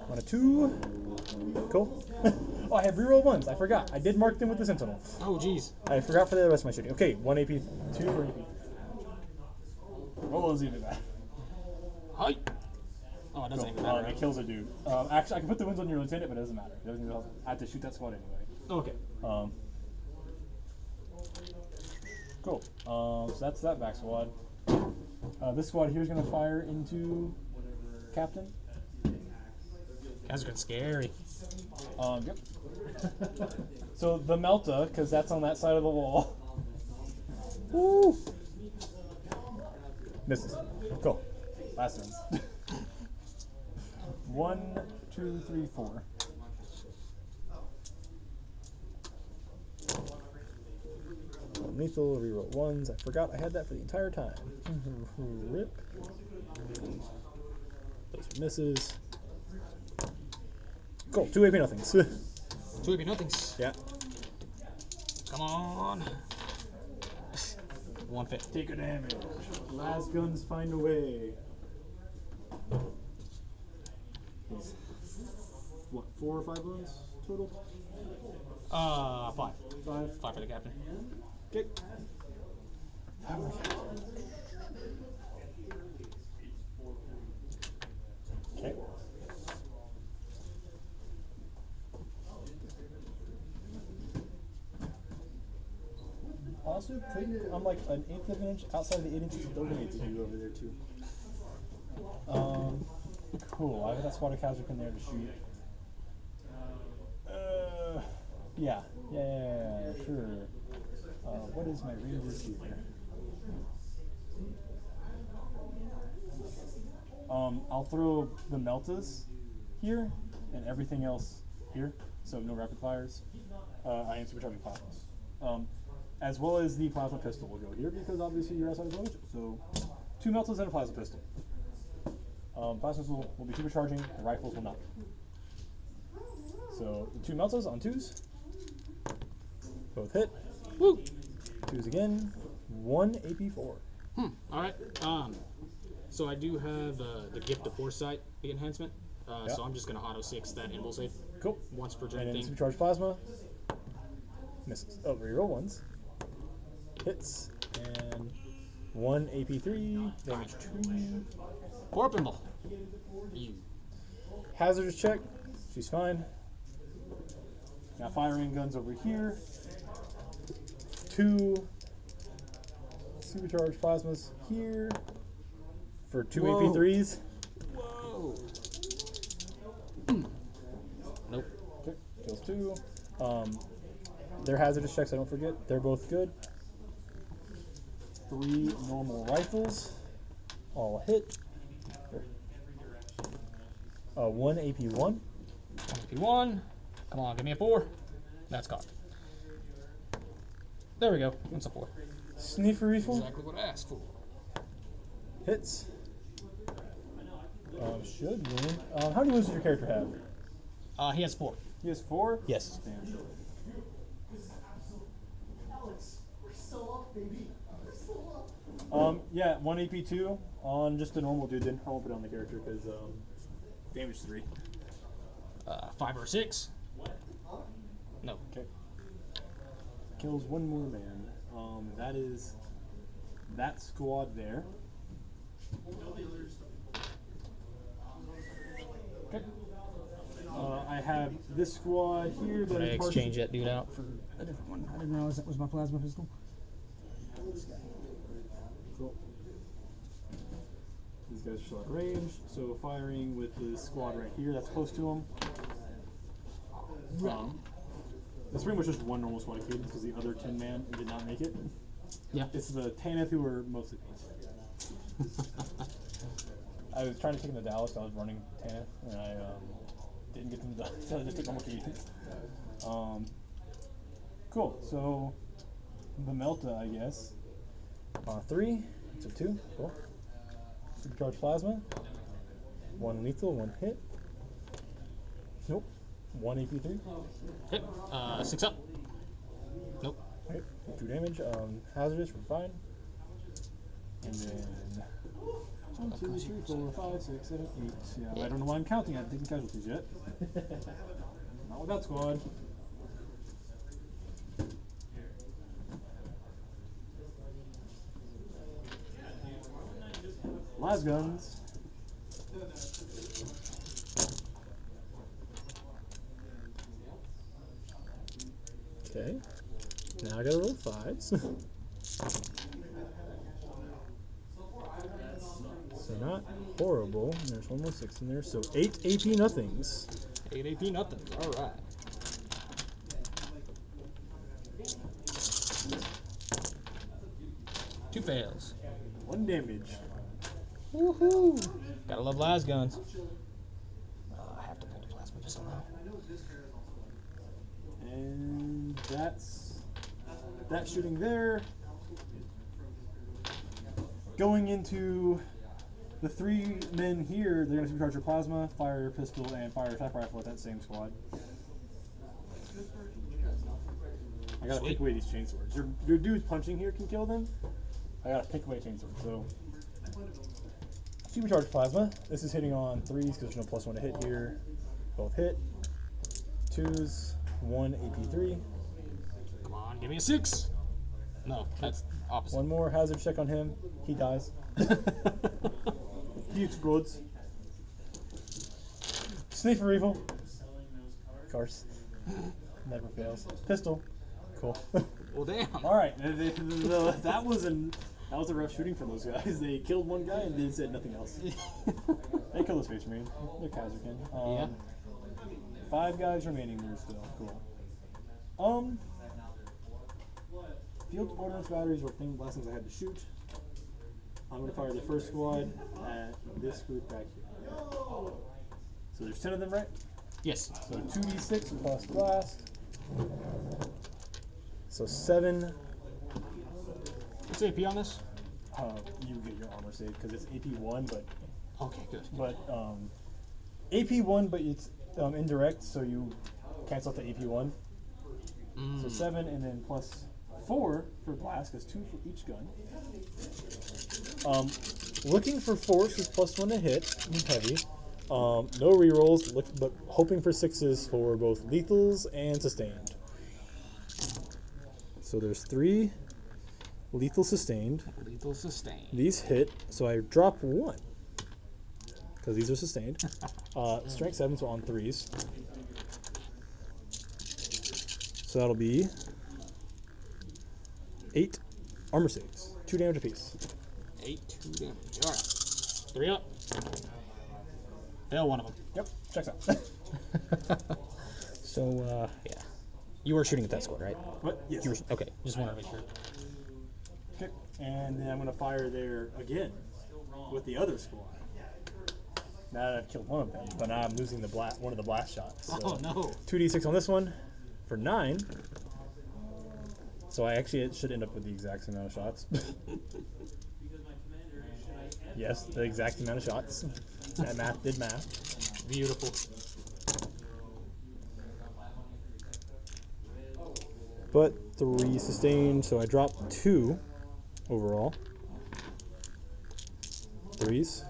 On a 2. Cool. Oh, I have reroll 1s. I forgot. I did mark them with the sentinel. Oh, jeez. I forgot for the rest of my shooting. Okay, 1 AP2 or AP. What was even that? Hi. Oh, it doesn't even matter. It kills a dude. Actually, I can put the wounds on your lieutenant, but it doesn't matter. It doesn't help. I have to shoot that squad anyway. Okay. Cool. So that's that back squad. This squad here is going to fire into Captain. Guys are getting scary. Yep. So the Melta, because that's on that side of the wall. Woo! Misses. Cool. Last ones. 1, 2, 3, 4. Lethal, reroll 1s. I forgot I had that for the entire time. Rip. Those are misses. Cool. 2 AP nothings. 2 AP nothings. Yeah. Come on. 1 fit. Take a damage. Last guns find a way. What, 4 or 5 wounds total? 5. 5. 5 for the captain. Okay. Okay. Also, I'm like an 1/8 of an inch outside the 8 inches of overlay to do over there too. Cool. I have that squad of Kazakh in there to shoot. Yeah, sure. What is my ranges here? I'll throw the Meltas here and everything else here, so no rapid fires. I am supercharging plasmas. As well as the plasma pistol will go here because obviously you're outside of the range. So 2 Meltas and a plasma pistol. Plasmas will be supercharging, the rifles will not. So the 2 Meltas on 2s. Both hit. Woo! 2s again. 1 AP4. All right. So I do have the gift of foresight, the enhancement. So I'm just gonna auto 6 that invul save Cool. once per And turn then thing. supercharged plasma. Misses. Oh, reroll 1s. Hits. And 1 AP3, damage 2. Poor pinball. Hazardous check. She's fine. Now firing guns over here. 2 supercharged plasmas here for 2 Whoa. AP3s. Whoa. Nope. Okay, kills 2. Their hazardous checks, I don't forget. They're both good. 3 normal rifles. All hit. 1 AP1. P1. Come on, give me a 4. That's caught. There we go. That's a 4. Sniffer rifle. Exactly what I asked for. Hits. Should win. How many moves does your character have? He has 4. He has 4? Yes. Damn. Yeah, 1 AP2 on just a normal dude. Then I won't put it on the character because damage 3. 5 or 6. No. Okay. Kills 1 more man. That is that squad there. Okay. I have this squad here that I is exchange that dude out for a different one. I didn't realize that was my plasma pistol. Cool. These guys are still at range, so firing with the squad right here that's close to them. It's pretty much just one normal squad of kids because the other 10 man did not make it. Yeah. It's the Tanith who were mostly beats. I was trying to take him to Dallas, I was running Tanith, and I didn't get them done, so I just took almost 8. Cool, so the Melta, I guess. 3, it's a 2, cool. Supercharged plasma. 1 lethal, 1 hit. Nope. 1 AP3. Hit. 6 up. Nope. Okay, 2 damage. Hazardous, we're fine. And then 1, 2, 3, 4, 5, 6, 7, 8. Yeah, I don't know why I'm counting. I haven't taken casualties yet. Not with that squad. Las guns. Okay. Now I gotta roll 5s. So not horrible. There's one more 6 in there. So 8 AP nothings. 8 AP nothing. Alright. Two fails. 1 damage. Woohoo! Gotta love las guns. I have to pull the plasma pistol now. And that's that shooting there. Going into the 3 men here, they're going to supercharge your plasma, fire pistol, and fire attack rifle at that same squad. I gotta pick away these chainswords. Your dudes punching here can kill them. I gotta pick away chainswords. So supercharged plasma. This is hitting on 3s because there's no +1 to hit here. Both hit. 2s. 1 AP3. Come on, give me a 6. No, that's opposite. 1 more hazard check on him. He dies. He explodes. Sniffer rifle. Of course. Never fails. Pistol. Cool. Well, damn. All right. That was a rough shooting for those guys. They killed 1 guy and then said nothing else. They killed the Space Marine. They're Kazakh. Yeah. 5 guys remaining there still. Cool. Field ordnance batteries were last things I had to shoot. I'm going to fire the first squad at this group back here. So there's 10 of them, right? Yes. So 2d6 plus blast. So 7. What's AP on this? You get your armor save because it's AP1, Okay, good. but AP1, but it's indirect, so you cancel out the AP1. So 7 and then plus 4 for blast, because 2 for each gun. Looking for force is +1 to hit, heavy. No rerolls, but hoping for 6s for both lethals and sustained. So there's 3 Lethal sustained. Lethal sustain. These hit, so I drop 1. Because these are sustained. Strength 7, so on 3s. So that'll be 8 armor saves. 2 damage apiece. 8, 2 damage. Alright. 3 up. Fail one of them. Yep, checks out. So, yeah. You were shooting at that squad, right? What? Yes. You were, okay, just wanted to make sure. Okay. And then I'm going to fire there again with the other squad. Now that I've killed one of them, but now I'm losing the one of the blast shots. So Oh, no. 2d6 on this one for 9. So it should end up with the exact same amount of shots. Yes, the exact amount of shots. That math did math. Beautiful. But 3 sustained, so I dropped 2 overall. 3s.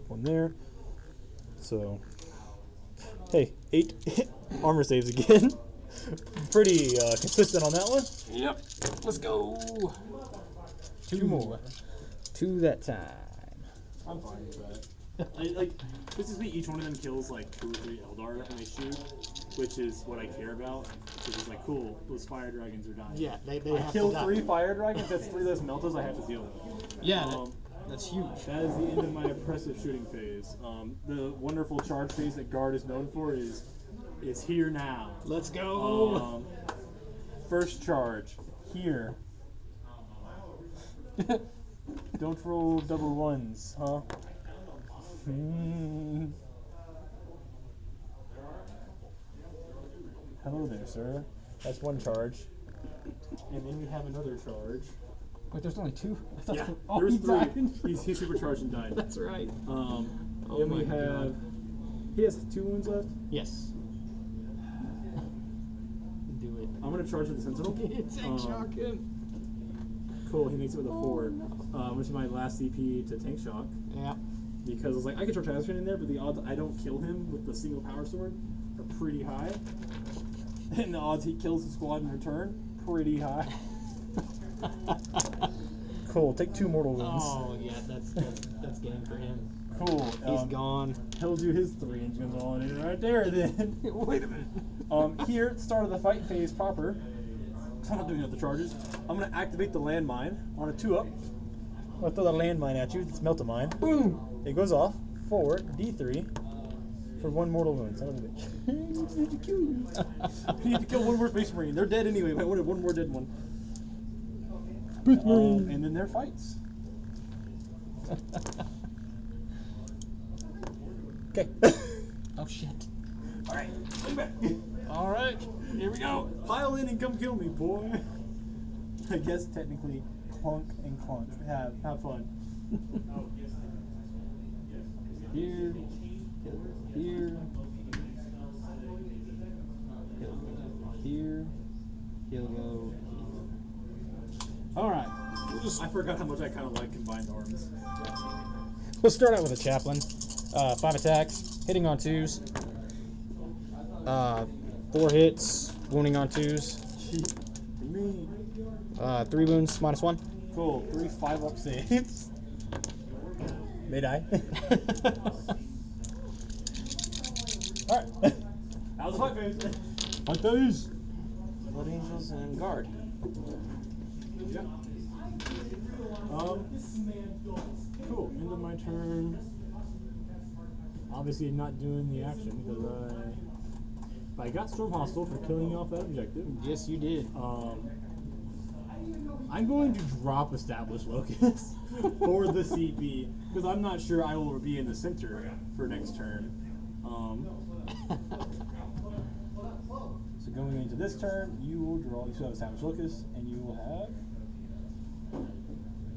1 there. So, hey, 8 armor saves again. Pretty consistent on that one. Yep. Let's go. 2 more. 2 that time. I'm fine with that. This is me. Each one of them kills like 2 or 3 Eldar when they shoot, which is what I care about. Because it's like, cool, those fire dragons are dying. Yeah, they I have kill to die. 3 fire dragons. That's 3 less meltas I have to deal with. Yeah, that's huge. That is the end of my oppressive shooting phase. The wonderful charge phase that Guard is known for is here now. Let's go. First charge here. Don't roll double 1s, huh? Hello there, sir. That's 1 charge. And then we have another charge. Wait, there's only 2? I thought Yeah, oh, there's he 3. died. He's supercharged and died. That's right. Then we my have. He has 2 wounds left. Yes. Do it. I'm gonna charge with the sentinel. Tank shock him. Cool. He makes it with a 4, which is my last CP to tank shock. Yeah. Because I was like, I could charge Astra in there, but the odds I don't kill him with the single power sword are pretty high. And the odds he kills the squad in return, pretty high. Cool, take 2 mortal wounds. Oh yeah, that's game for him. Cool. He's gone. He'll do his 3 engines on it right there then. Wait a minute. Here, at the start of the fight phase proper, 'cause I'm not doing other charges, I'm going to activate the landmine on a 2-up. I'm going to throw the landmine at you. It's melt a mine. Boom. It goes off. Forward, D3, for 1 mortal wound. Son of a bitch. I need to kill you. I need to kill 1 more Space Marine. They're dead anyway, but I wanted 1 more dead one. And then there fights. Okay. Oh shit. Alright, come back. All right. Here we go. Pile in and come kill me, boy. I guess technically clunk and clunk. Have fun. Here. Here. Here. He'll go. All right. I forgot how much I kind of like combined arms. We'll start out with a chaplain. 5 attacks, hitting on 2s. 4 hits, wounding on 2s. 3 wounds, -1. Cool. 3 5-up saves. May die. Alright. That was a fight phase. Fight those. Blood Angels and Guard. Yeah. Cool. End of my turn. Obviously not doing the action because I got Storm Hostile for killing you off that objective. Yes, you did. I'm going to drop Established Locus for the CP because I'm not sure I will be in the center for next turn. So going into this turn, you will draw. You still have Established Locus, and you will have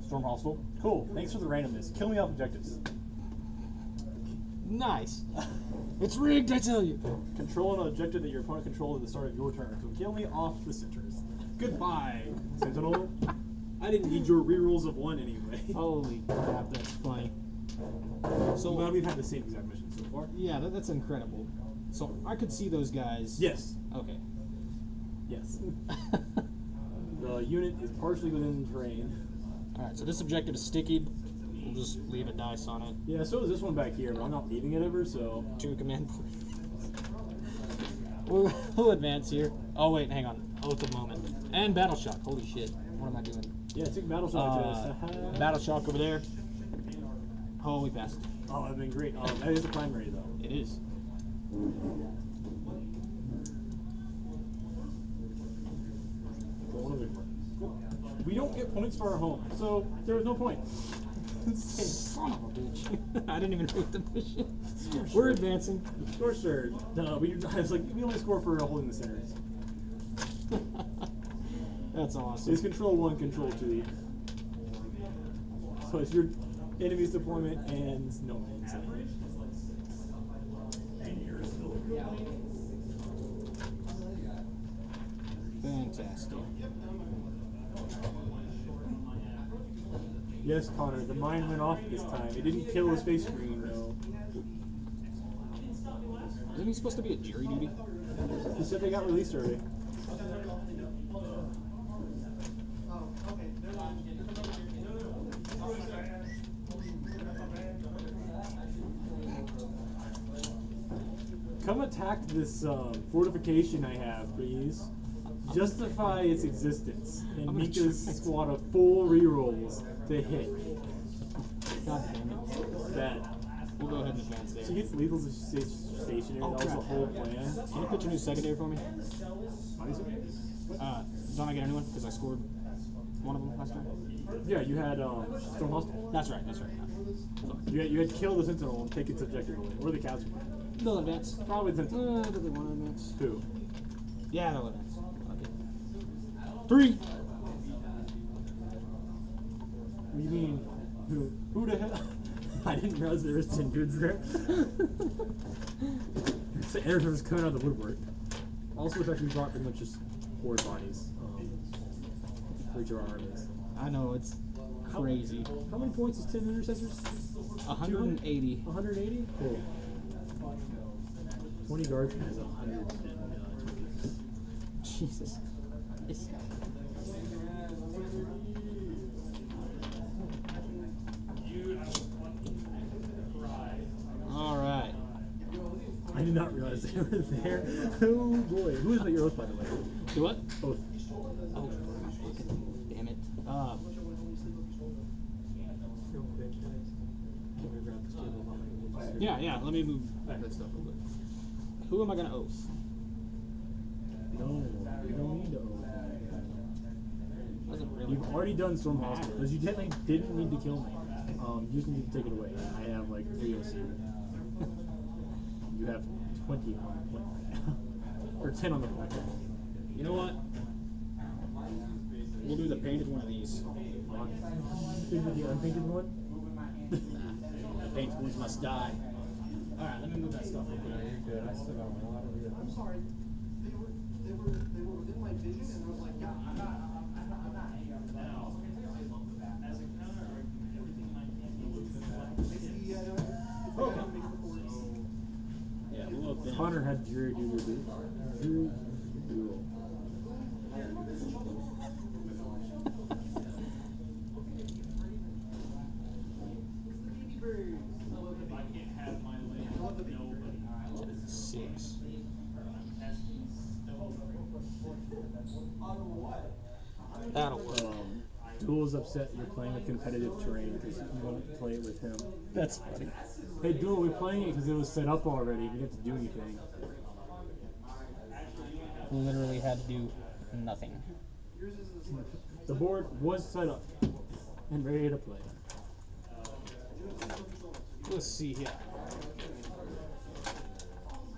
Storm Hostile. Cool. Thanks for the randomness. Kill me off objectives. Nice. It's rigged, I tell you. Control an objective that your opponent controlled at the start of your turn. So kill me off the centers. Goodbye, Sentinel. I didn't need your rerolls of 1 anyway. Holy crap, that's funny. So, Well, we've had the same exact mission so far. yeah, that's incredible. So, I could see those guys. Yes. Okay. Yes. unit is partially within the terrain. Alright, so this objective is sticky. We'll just leave a dice on it. Yeah, so is this one back here, but I'm not leaving it ever, so. 2 command points. We'll advance here. Oh, wait, hang on. Oath of Moment. And Battle Shock. Holy shit. What am I doing? Yeah, take battle shock to this. Battle Shock over there. Oh, we passed. Oh, that'd been great. Oh, that is the primary though. It is. We don't get points for our home, so there was no point. Son of a bitch. I didn't even read the mission. We're advancing. Score sure. No, we do. It's like we only score for holding the centers. That's awesome. It's control 1, control 2. So it's your enemy's deployment and no man's land. Fantastic. Yes, Connor, the mine went off this time. It didn't kill the space marine though. Isn't he supposed to be at jury duty? He said they got released already. Come attack this fortification I have, please. Justify its existence. And I'm gonna Mika's try. squad of full rerolls to hit. God damn it. That. We'll go ahead and advance there. She gets lethal stationary. Oh, That was the crap. whole plan. Can you pitch a new secondary for me? What? Don't I get a new one? Because I scored one of them last time. Yeah, you had Storm Hostile. That's right, that's right. You had killed the Sentinel and take its objective away. Or the Council. They'll advance. Probably the Sentinel. Do they want to advance? Who? Yeah, they'll advance. Okay. 3! What do you mean? Who? Who the hell? I didn't realize there was 10 dudes there. So Energy was coming out of the woodwork. Also, the fact we brought pretty much just horde bodies for each of our armies. I know, it's crazy. How many points is 10 intercessors? 180. 180? Cool. 20 guardsmen is 120. Jesus. It's Alright. I did not realize they were there. Oh boy. Who is that your oath, by the way? Do what? Oath. Oh, damn it. Yeah, let me move that stuff real quick. Who am I going to oath? No, you don't need to oath. Doesn't really You've already done Storm Hospital, because you technically didn't need to kill me. You just need to take it away. I have like 3 OC. You have 20 on the point right now. Or 10 on the point. You know what? We'll do the painted one of these. The unpainted one? The painted ones must die. Alright, let me move that stuff real quick. I'm sorry. They were within my vision, and I was like, yeah, I'm not. Yeah, we'll oath them. Connor had jury duty. Jury duel. Six. That'll work. Duel is upset you're playing with competitive terrain because you won't play it with him. That's funny. Hey, Duel, we're playing it because it was set up already. We didn't have to do anything. Literally had to do nothing. The board was set up and ready to play. Let's see here.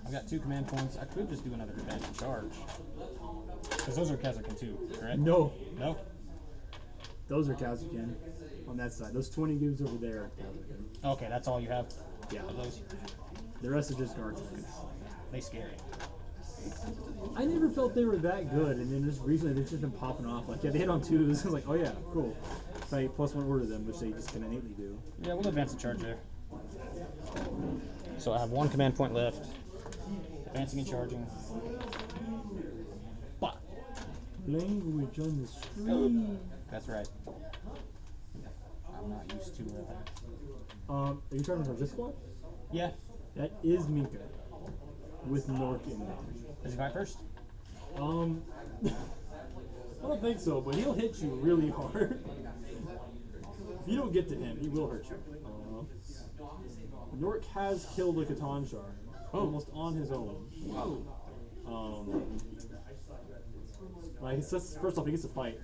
I've got 2 command points. I could just do another advance and charge. Because those are Kazakhstan too, correct? No, No? those are Kazakhstan on that side. Those 20 dudes over there are Kazakhstan. Okay, that's all you have? Yeah. Of those? The rest are just guardsmen. They scare you. I never felt they were that good, and then just recently they've just been popping off. Like, yeah, they hit on 2s. I was like, oh yeah, cool. So I +1 order them, which they just kind of innately do. Yeah, we'll advance and charge there. So I have 1 command point left. Advancing and charging. But Language on the screen. That's right. I'm not used to Are you trying to this squad? Yeah. That is Minka. With Nork in there. Does he fight first? I don't think so, but he'll hit you really hard. If you don't get to him, he will hurt you. Nork has killed a Catan Shard almost on his own. Like, first off, he gets to fight.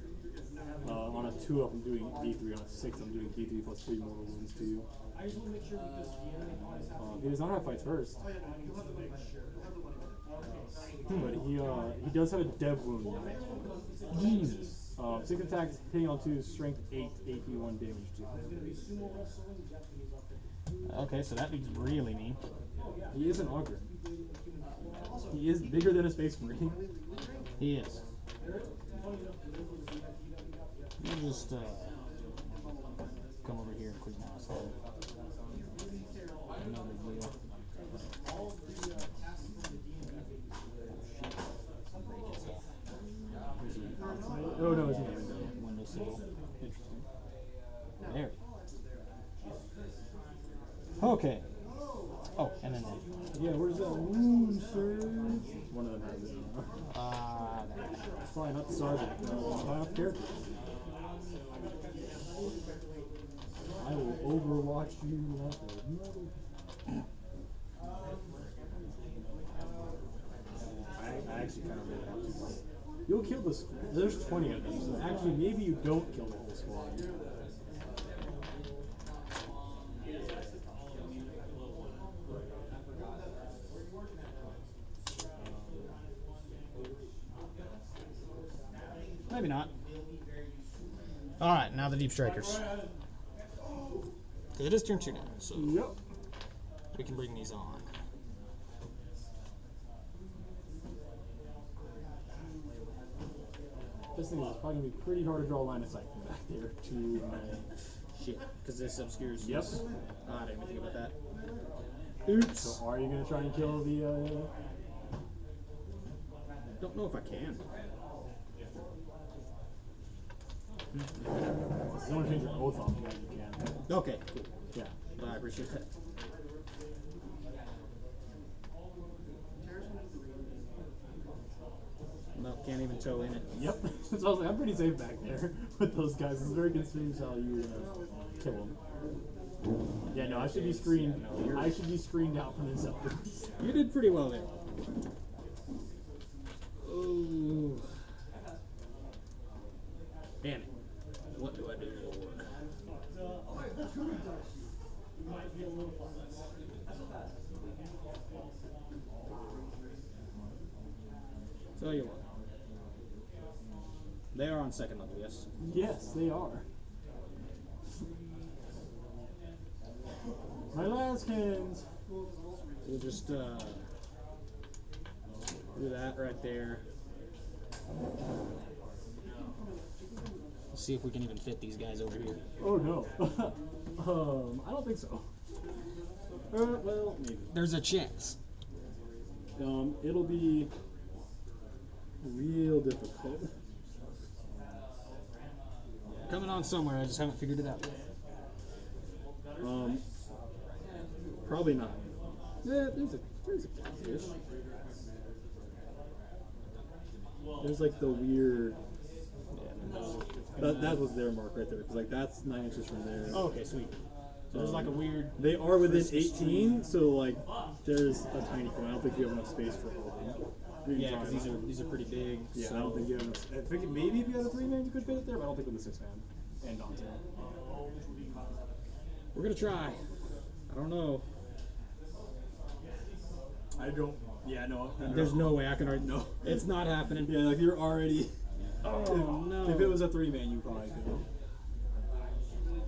On a 2 up, I'm doing D3. On a 6, I'm doing D3 plus 3 mortal wounds to you. He does not have fights first. But he does have a dev wound. Jesus. 6 attacks, hitting on 2, strength 8, AP 1, damage 2. Okay, so that dude's really mean. He is an augur. He is bigger than a space marine. He is. Let me just come over here and clean my house. No big deal. Oh no, it's in the window. Windowsill. Interesting. There. Okay. Oh, and then Yeah, where's that wound, sir? One of them has it. It's probably not the sergeant. High off character. I will overwatch you like a mother. I actually kind of really have to. You'll kill the squad. There's 20 of them, so actually maybe you don't kill the whole squad. maybe not. All right, now the deep strikers. It is turn 2 now, so Yep. we can bring these on. This thing is probably going to be pretty hard to draw a line of sight from back there to Shit, because this obscures. Yep. This. Oh, I didn't even think about that. Oops. So are you going to try and kill the... Don't know if I can. If you want to change your oath off, you can. Okay, cool. Yeah. I appreciate that. No, can't even toe in it. Yep. So I was like, I'm pretty safe back there with those guys. It's very confused how you kill them. Yeah, no, I should be screened. I should be screened out from the Zeppelins. You did pretty well there. Oh. Damn it. What do I do? Tell you what. They are on second level, yes? Yes, they are. My last cannons. We'll just do that right there. Let's see if we can even fit these guys over here. Oh no. I don't think so. Well, maybe. There's a chance. It'll be real difficult. Coming on somewhere, I just haven't figured it out. Probably not. Yeah, there's a fish. There's like the weird. That was their mark right there, because like that's 9 inches from there. Oh, okay, sweet. So there's like a weird. They are within 18, so like there's a tiny point. I don't think you have enough space for all of them. Yeah, because these are pretty big. Yeah, so. I don't think you have enough. I think maybe if you had a 3-man, you could fit it there, but I don't think with a 6-man and Dante. We're gonna try. I don't know. I don't. Yeah, no. There's no way I can. No. It's not happening. Yeah, like you're already. Oh no. If it was a 3-man, you probably could.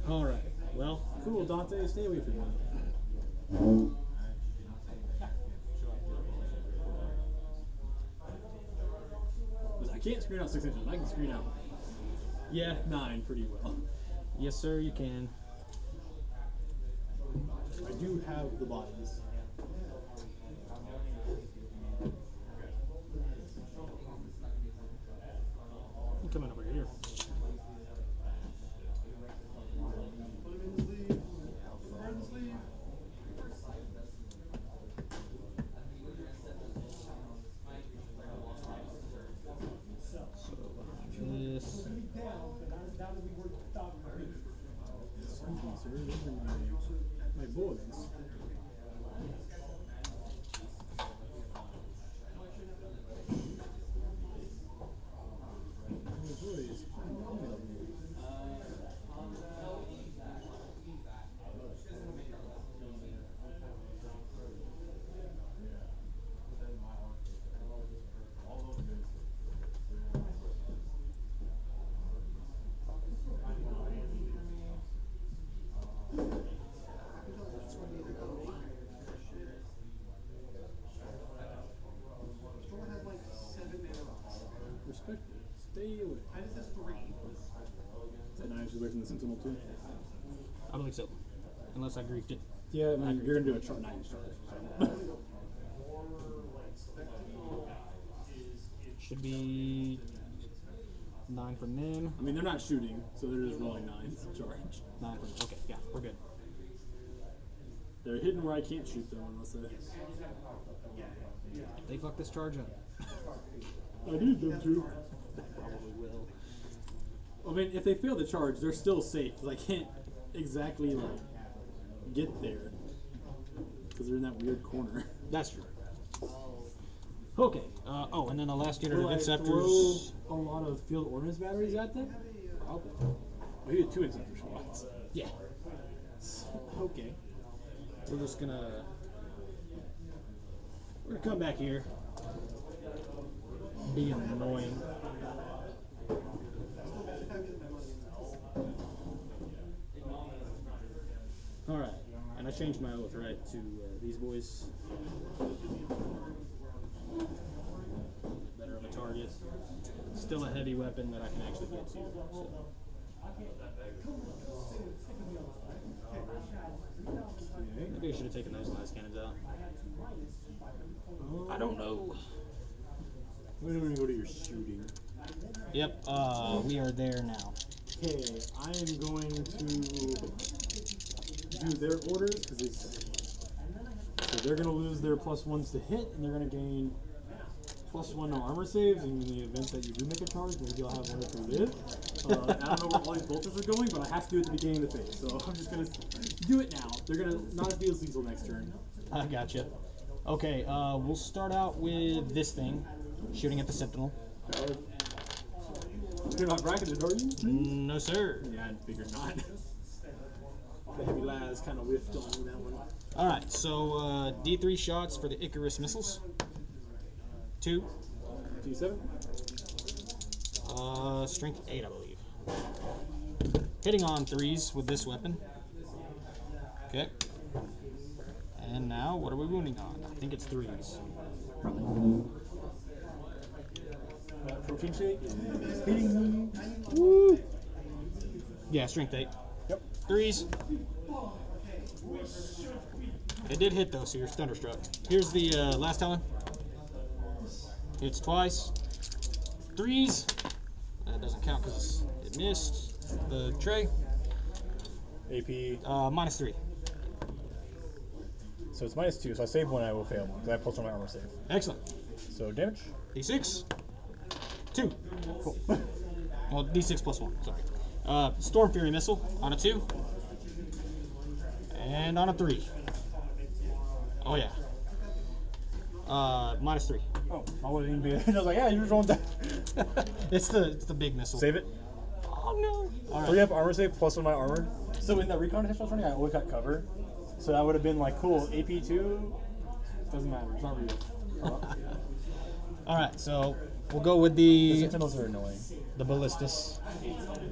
All right. Well. Cool, Dante. Stay away from me. I can't screen out 6 inches. I can screen out Yeah. 9 pretty well. Yes, sir. You can. I do have the bodies. inches away from the Sentinel too. I believe so. Unless I griefed it. Yeah, I mean, you're gonna do a 9-inch charge. So. Should be 9 from them. I mean, they're not shooting, so they're just rolling 9s charge. 9 from them. Okay, yeah, we're good. They're hidden where I can't shoot them unless They fuck this charge up. I need them to. Probably will. I mean, if they fail the charge, they're still safe. 'Cause I can't exactly like get there because they're in that weird corner. That's true. Okay. Oh, and then the last unit Will of I Inceptors. throw a lot of field ordnance batteries at them? Probably. Well, he had 2 Inceptor squads. Yeah. Okay. We're just gonna. We're gonna come back here. Be annoying. Alright. And I changed my oath, right, to these boys. Better of a target. Still a heavy weapon that I can actually get to. So. Maybe I should have taken those last cannons out. I don't know. We're going to go to your shooting. Yep, we are there now. Okay, I am going to do their orders because so they're going to lose their +1s to hit, and they're going to gain +1 no armor saves. And in the event that you do make a charge, maybe I'll have 1 or 2 live. I don't know where all these bolters are going, but I have to do it at the beginning of the phase, so I'm just going to do it now. They're going to not be as lethal next turn. I gotcha. Okay, we'll start out with this thing, shooting at the Sentinel. You're not bracketed, are you? No, sir. Yeah, I figured not. The heavy las kind of whiffed on that one. Alright, so D3 shots for the Icarus missiles. 2. D7? Strength 8, I believe. Hitting on 3s with this weapon. Okay. And now, what are we wounding on? I think it's 3s. Protein shake is hitting me. Woo! Yeah, strength 8. Yep. 3s. It did hit though, so you're thunderstruck. Here's the last Talon. Hits twice. 3s. That doesn't count because it missed the tray. AP. -3. So it's -2, so I save 1, I will fail 1, because I plus 1 my armor save. Excellent. So damage? D6. 2. Cool. Well, D6 +1, sorry. Storm Fury missile on a 2. And on a 3. Oh yeah. -3. Oh, I wouldn't even be. I was like, yeah, you're just rolling that. It's the big missile. Save it. Oh no. All So you right. have armor save plus 1 my armor. So in that recon test I was running, I always got cover. So that would have been like, cool, AP2, doesn't matter, it's not real. All right. So we'll go with The the Sentinels are annoying. ballistas.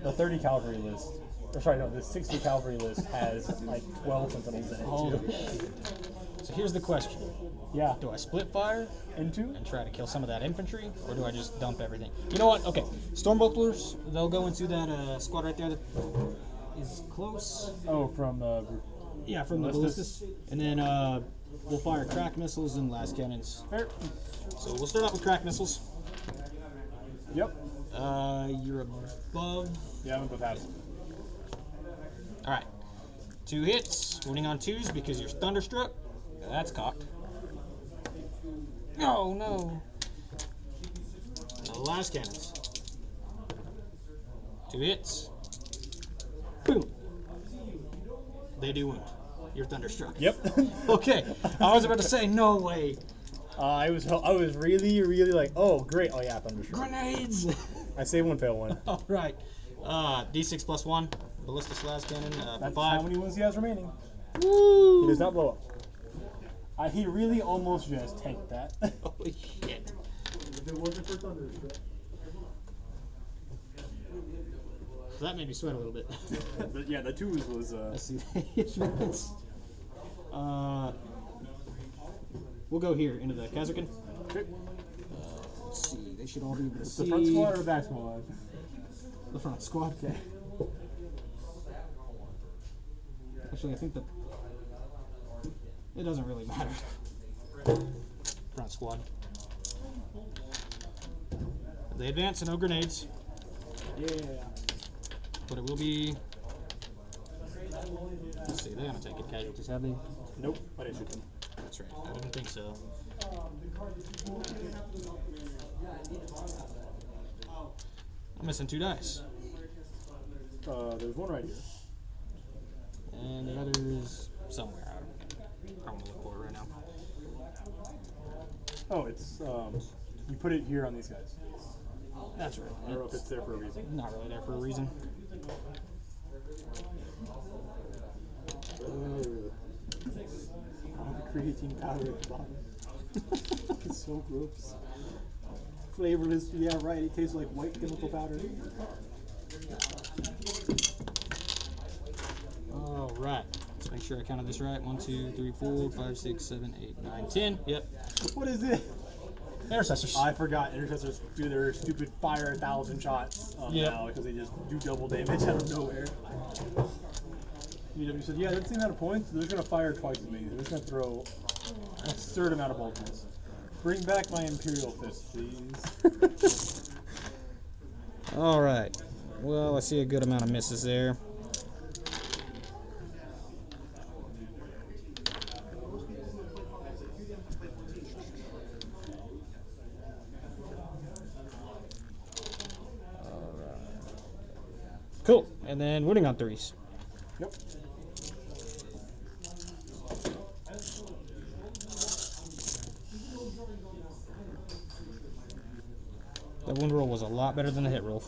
The 30 cavalry list, or sorry, no, the 60 cavalry list has like 12 Sentinels in it Holy too. shit. So here's the question: Yeah. do I split fire Into? and try to kill some of that infantry, or do I just dump everything? You know what? Okay, Stormbolters, they'll go into that squad right there that is close. Oh, from Yeah, from the ballistas. And then we'll fire crack missiles and las cannons. Fair. So we'll start out with crack missiles. Yep. You're above. Yeah, I'm above half. All right. 2 hits, wounding on 2s because you're thunderstruck. That's cocked. Oh no. Now the last cannons. 2 hits. Boom. They do wound. You're thunderstruck. Yep. Okay. I was about to say no way. I was really like, oh great, oh yeah, thunderstruck. Grenades. I save 1, fail 1. All right. D6 +1. Ballista slash cannon for That's 5. how many wounds he has remaining. Woo! He does not blow up. He really almost just tanked that. Holy shit. If it wasn't for thunderstruck. So that made me sweat a little bit. But yeah, the 2s was Let's see. We'll go here into the Kazakin. Let's see. They should all be able to see the front squad or the back squad? the front squad. Okay. Actually, I think that it doesn't really matter. Front squad. They advance and no grenades, Yeah. but it will be. Let's see, they're gonna take it casualties, have they? Nope, I didn't shoot them. That's right. I didn't think so. I'm missing 2 dice, There's one right here. and the other is somewhere. I don't want to look for it right now. Oh, it's you put it here on these guys. That's right. I don't know if it's there for a reason. Not really there for a reason. The creatine powder at the bottom. It's so gross. Flavorless, yeah, right. It tastes like white chemical powder. All right. Let's make sure I counted this right. 1, 2, 3, 4, 5, 6, 7, 8, 9, 10. Yep. What is it? Intercessors. I forgot. Intercessors do their stupid fire 1,000 shots Yep. now because they just do double damage out of nowhere. UW said, yeah, that thing out of points, they're just going to fire twice as many. They're just going to throw an absurd amount of bolts. Bring back my Imperial Fist, please. All right. Well, I see a good amount of misses there. Cool. And then winning on 3s. Yep. The wound roll was a lot better than the hit roll.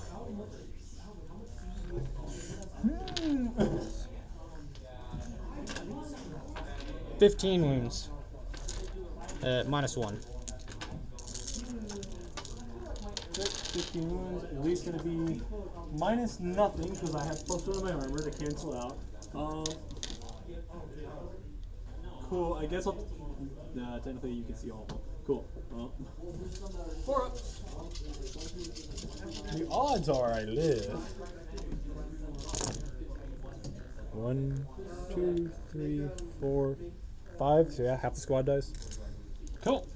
Hmm. 15 wounds. -1. 15 wounds, at least going to be minus nothing because I have +1 on my armor to cancel out. Cool, I guess I'll. Technically you can see all of them. Cool. Well, 4 up. The odds are I live. 1, 2, 3, 4, 5. So yeah, half the squad dies. Cool.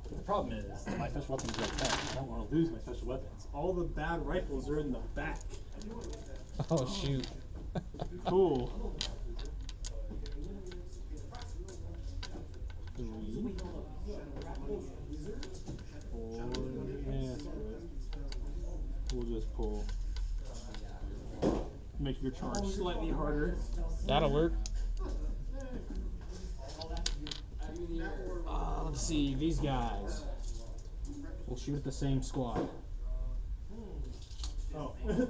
The problem is my special weapons are at 10. I don't want to lose my special weapons. All the bad rifles are in the back. Oh, shoot. Cool. 3, 4, yeah, screw it. We'll just pull. Make your charge slightly harder. That'll work. Let's see, these guys. We'll shoot at the same squad. Oh. Me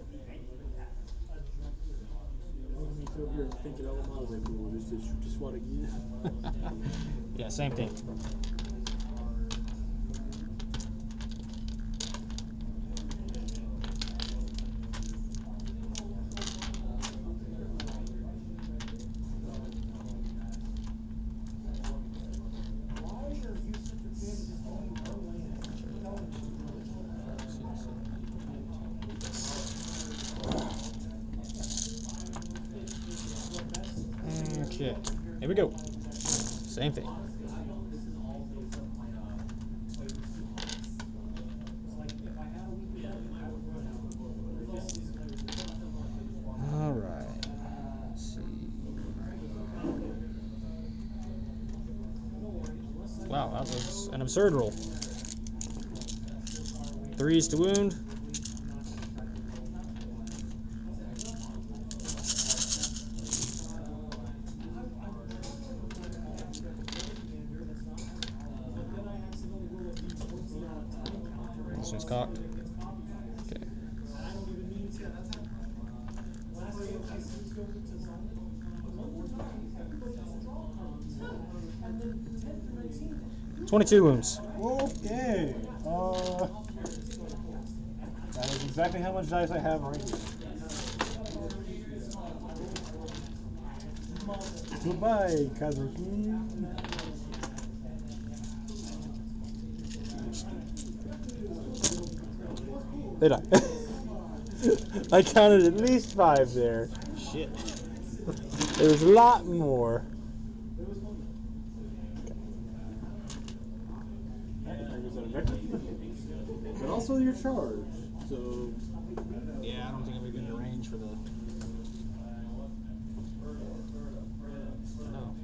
over here thinking out loud like we'll just shoot the SWAT again. Yeah, same thing. Okay, here we go. Same thing. All right. Let's see. Wow, that was an absurd roll. 3s to wound. This one's cocked. Okay. $22 wounds. Okay. That is exactly how much dice I have right here. Goodbye, Kazuki. They die. I counted at least 5 there. Shit. There's a lot more. But also your charge. So Yeah, I don't think I'm even in range for the. No.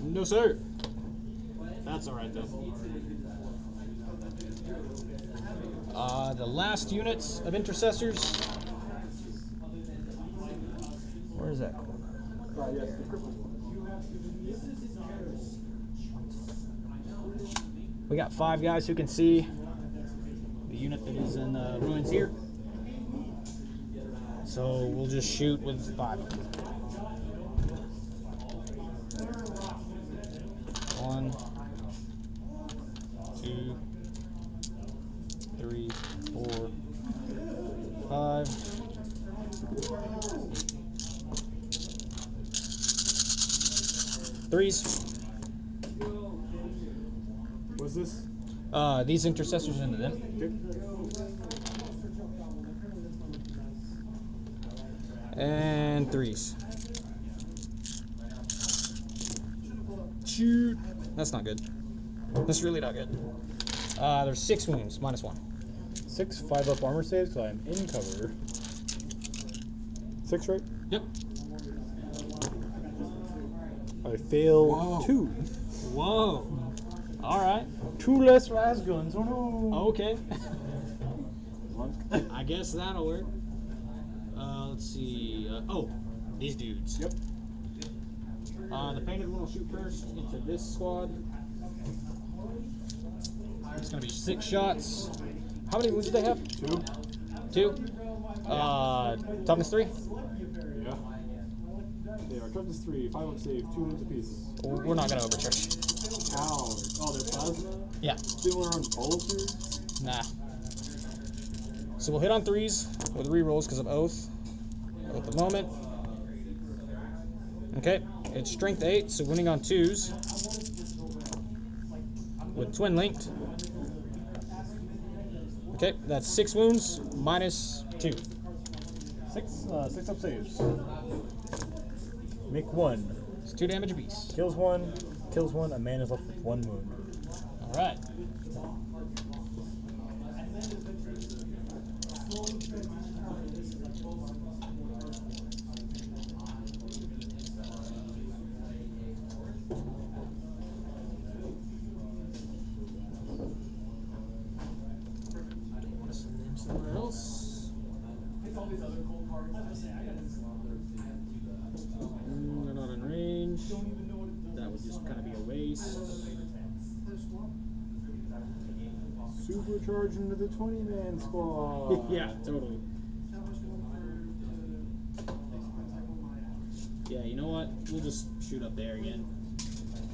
No, sir. That's alright, though. The last units of intercessors. Where is that? We got 5 guys who can see the unit that is in ruins here. So we'll just shoot with 5. 1, 2, 3, 4, 5. Threes. what's this? These intercessors into them. And 3s. Shoot. That's not good. That's really not good. There's 6 wounds, -1. 6 5-up armor saves, so I'm in cover. 6, right? Yep. I fail Whoa. 2. Whoa. All right. 2 less las guns. Oh no. Okay. I guess that'll work. Let's see. Oh, these dudes. Yep. The painted one will shoot first into this squad. It's gonna be 6 shots. How many wounds do they have? 2. 2. Toughness 3. Yeah. They are toughness 3, 5-up save, 2 wounds apiece. We're not gonna overcharge. Cowards. Oh, they're plasma? Yeah. Similar on bolters? Nah. So we'll hit on 3s with rerolls because of oath. At the moment. Okay, it's strength 8, so winning on 2s with twin linked. Okay, that's 6 wounds -2. 6 up saves. Make 1. It's 2 damage apiece. Kills 1. Kills 1. A man is left with 1 wound. All right. Want to send them somewhere else? They're not in range. That would just kind of be a waste. Supercharge into the 20-man squad. Yeah, totally. Yeah, you know what? We'll just shoot up there again.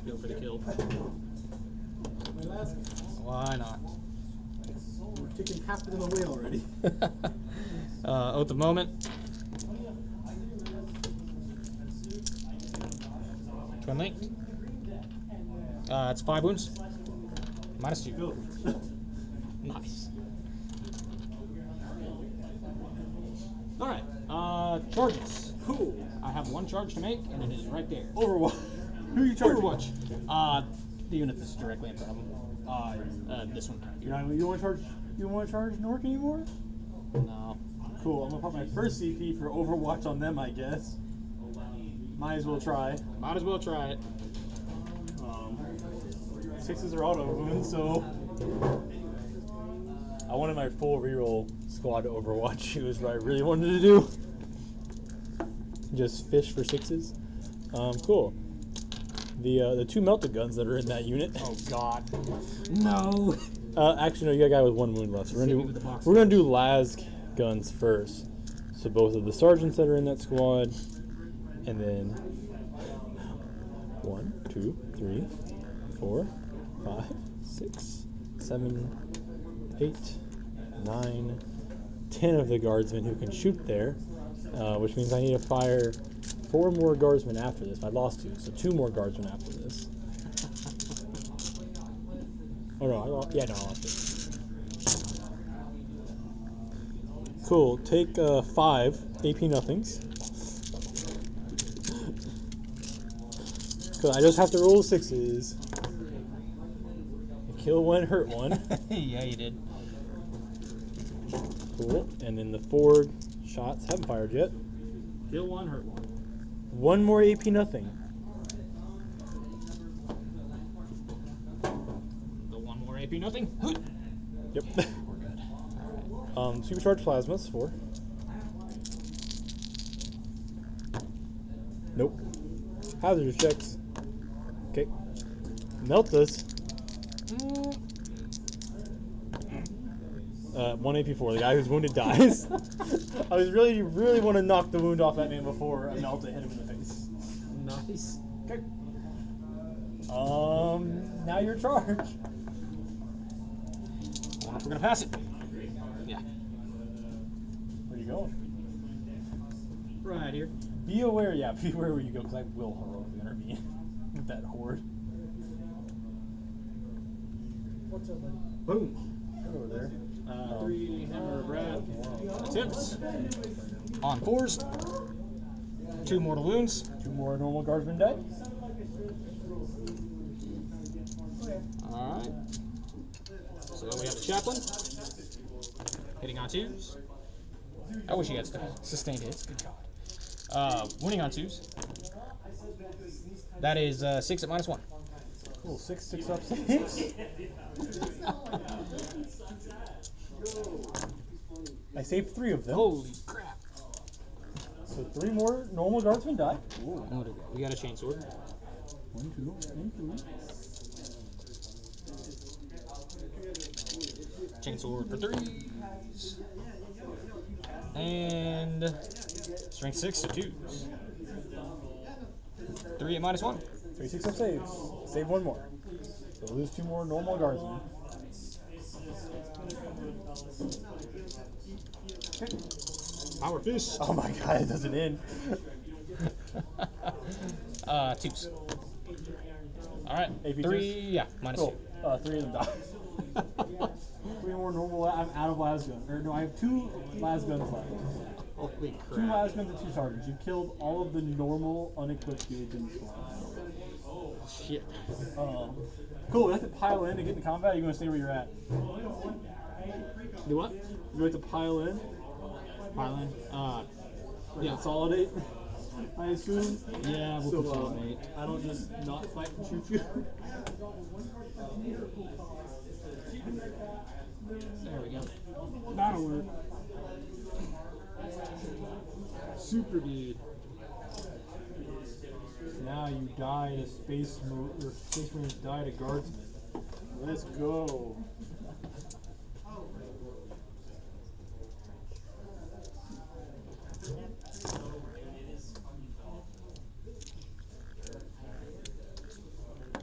Go for the kill. Why not? We've taken half of them away already. Oath of Moment. Twin linked. It's 5 wounds. -2. Nice. Alright, charges. Cool. I have 1 charge to make, and it is right there. Overwatch. Who are you charging? Overwatch. The unit that's directly in front of him. This one. You don't want to charge? You don't want to charge Nork anymore? No. Cool. I'm gonna pop my first CP for Overwatch on them, I guess. Might as well try. Might as well try it. 6s are auto wounds, so I wanted my full reroll squad to Overwatch. It was what I really wanted to do. Just fish for 6s. Cool. The 2 melted guns that are in that unit. Oh God. No. Actually, no, you got a guy with 1 wound left. So we're gonna do las guns first. So both of the sergeants that are in that squad, and then 1, 2, 3, 4, 5, 6, 7, 8, 9, 10 of the guardsmen who can shoot there, which means I need to fire 4 more guardsmen after this. I lost 2, so 2 more guardsmen after this. Oh no, I lost. Yeah, no, I lost 2. Cool. Take 5 AP nothings. Cause I just have to roll 6s. Kill one, hurt one. Yeah, you did. Cool. And then the 4 shots haven't fired yet. Kill one, hurt one. 1 more AP nothing. The 1 more AP, nothing. Yep. We're good. Supercharged plasmas 4. Nope. Hazardous checks. Okay. Melt this. 1 AP4. The guy who's wounded dies. I was really want to knock the wound off that man before I melt it, hit him in the face. Nice. Okay. Now you're charged. I wonder if we're gonna pass it. Yeah. Where you going? Right here. Be aware, yeah, be aware where you go, because I will heroically intervene with that horde. What's up, buddy? Boom. Over there. 3 hammer grab. Attempts. On 4s. 2 mortal wounds. 2 more normal guardsmen die. Alright. So we have the chaplain. Hitting on 2s. I wish he had sustained hits. Good God. Winning on 2s. That is 6 at -1. Cool, 6 up 6. I saved 3 of them. Holy crap. So 3 more normal guardsmen die. What do we got? We got a chainsword. 1, 2, and 3. Chainsword for 3s. And strength 6 to 2s. 3 at -1. 3 6 up saves. Save 1 more. So lose 2 more normal guardsmen. Power fist. Oh my god, it doesn't end. 2s. Alright. AP 3, yeah, -2. Cool. 3 of them die. 3 more normal. I'm out of las guns. Or no, I have 2 las guns left. Holy 2 crap. las guns and 2 sergeants. You killed all of the normal unequipped dudes in the squad. Shit. Cool. We have to pile in to get into combat. You're gonna stay where you're at. Do what? You have to pile in. Pylon. Yeah. Consolidate. I assume. Yeah, we'll So consolidate. I don't just not fight and shoot you. There we go. That'll work. Super dude. Now you die to space or space marines die to guardsmen. Let's go.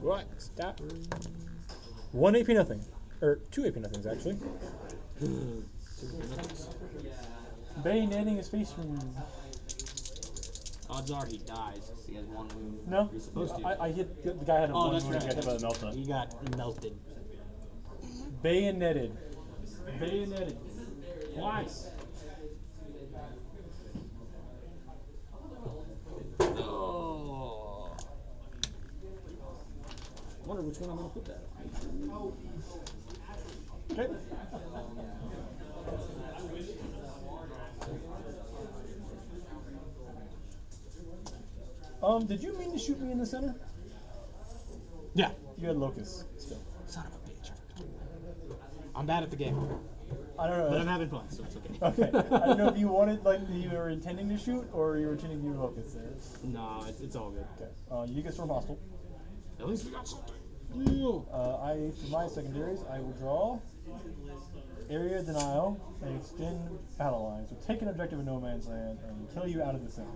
Right, stop. 1 AP nothing. Or 2 AP nothings actually. Bayoneting a space marine. Odds are he dies. He has 1 wound. No, He's supposed to. I hit the guy had a Oh, one that's wound. He right. got hit by the melta. He got melted. Bayoneted. Bayoneted. Twice. Oh. I wonder which one I'm gonna put that on. Okay. Did you mean to shoot me in the center? Yeah. You had locust still. Son of a bitch. I'm bad at the game, I don't know. but I'm having fun, so it's okay. Okay. I don't know if you wanted, like, you were intending to shoot or you were intending to use locust there. No, it's all good. Okay. You get storm hostile. At least we got something. For my secondaries, I will draw area denial and extend battle lines. So take an objective in no man's land and kill you out of the center.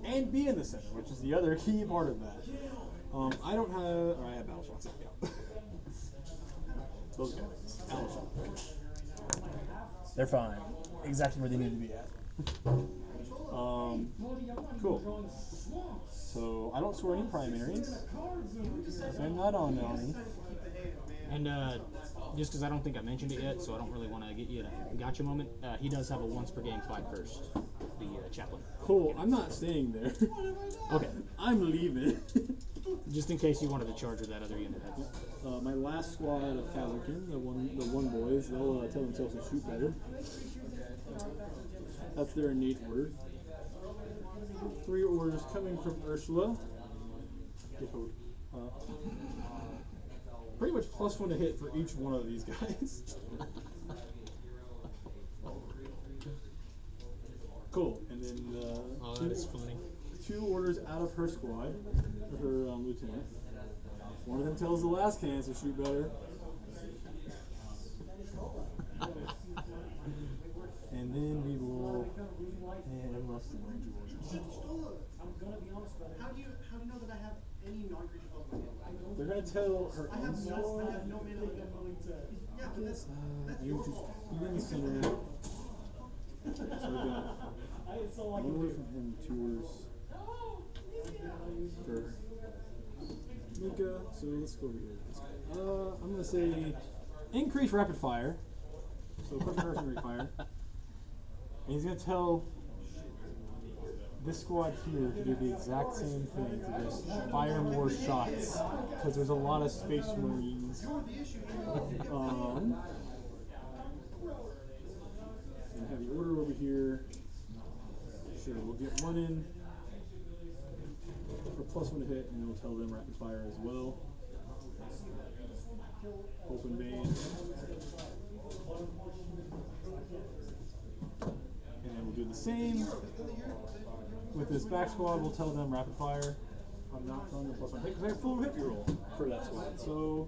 And be in the center, which is the other key part of that. I don't have. Or I have battle shots. Yeah. Those guys. Battle shots. They're fine. Exactly where they need to be at. Cool. So I don't score any primaries. So I'm not on any. And just because I don't think I mentioned it yet, so I don't really want to get you a gotcha moment, he does have a once per game fight first, the chaplain. Cool. I'm not staying there. Okay. I'm leaving. Just in case you wanted to charge with that other unit. My last squad of Kazakhin, the one boys, they'll tell themselves to shoot better. That's their innate order. 3 orders coming from Ursula. Pretty much +1 to hit for each one of these guys. Cool. And then Oh, that is funny. 2 orders out of her squad, or her lieutenant. One of them tells the last cans to shoot better. And then we will. And less than range orders. I'm gonna be honest about it. How do you know that I have any non-creature spells in my hand? They're gonna tell her I own have squad. no mana. Yeah, but that's You your just fault. be in the center. So we got 1 order from him, 2 orders for Mika. So let's go over here. This guy. I'm gonna say increase rapid fire. So person rate fire. And he's gonna tell this squad here to do the exact same thing, to just fire more shots, because there's a lot of space marines. And have the order over here. Sure, we'll get 1 in for +1 to hit, and then we'll tell them rapid fire as well. Open vein. And then we'll do the same with this back squad. We'll tell them rapid fire. I'm not throwing the +1 hit because I have full hit roll for that squad. So,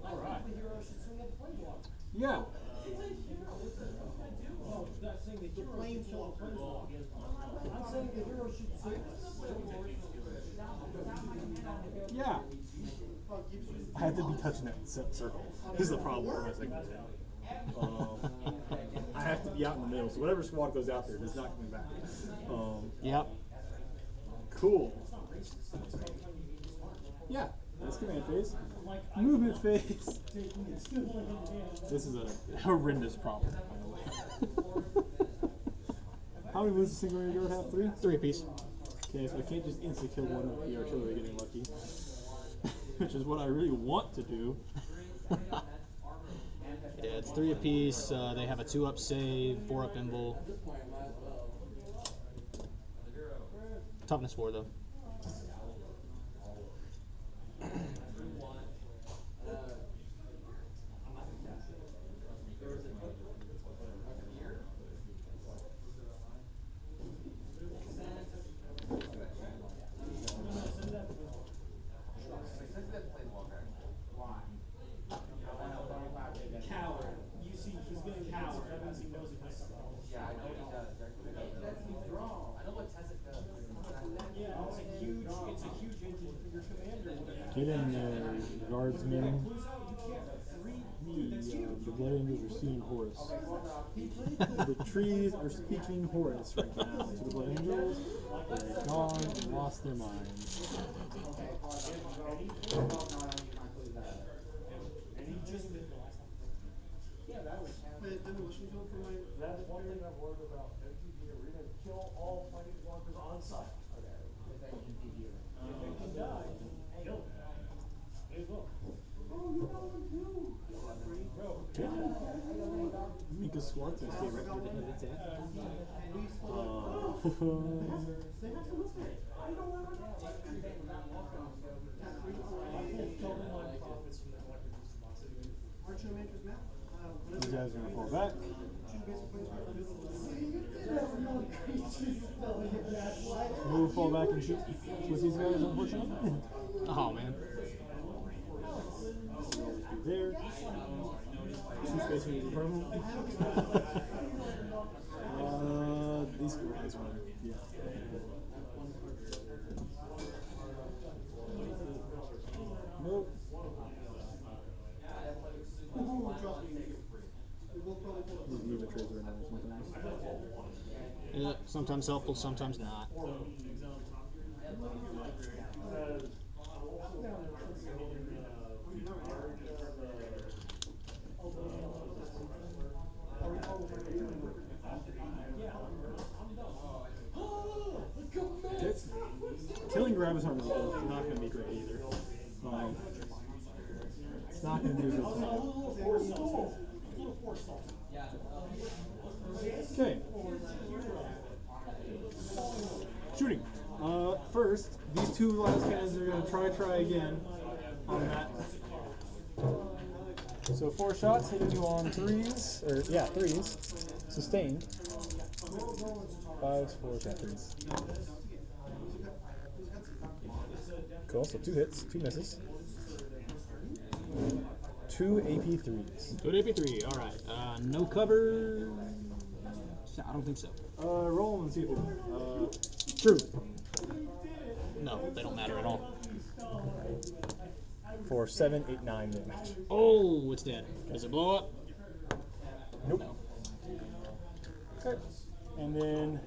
yeah. Yeah. I have to be touching that circle. This is the problem with my segment. I have to be out in the middle, so whatever squad goes out there is not coming back. Yep. Cool. Yeah, that's command phase. Movement phase. This is a horrendous problem, by the way. How many moves does a single unit guard have? 3? 3 apiece. Okay, so I can't just instantly kill one with the artillery getting lucky. Which is what I really want to do. Yeah, it's 3 apiece. They have a 2-up save, 4-up invul. Toughness 4 though. Get in there, guardsmen. The Blood Angels are seeing Horus. The trees are speaking Horus right now to the Blood Angels. They're gone and lost their minds. That's one thing I've learned about MTG Arena. Kill all planeswalkers on site. If they can die, kill them. May as well. Mika's squad's gonna stay right where the hell it's at. These guys are gonna fall back. We'll fall back and shoot with these guys, unfortunately. Oh man. There. Two space marines are permanent. These guys one. Yeah. Nope. These movement trades are annoying sometimes. Yeah, sometimes helpful, sometimes not. killing Graviton is not going to be great either. It's not going to do a good job. Okay. Shooting. First, these two last cannons are going to try again on that. So 4 shots hitting you on 3s, or yeah, 3s, sustained. 5s, 4s, yeah, 3s. Cool, so 2 hits, 2 misses. 2 AP3s. Good AP3. All right. No cover. I don't think so. Roll and see if it. True. No, they don't matter at all. For 7, 8, 9 damage. Oh, it's dead. Does it blow up? Nope. No. Okay. And then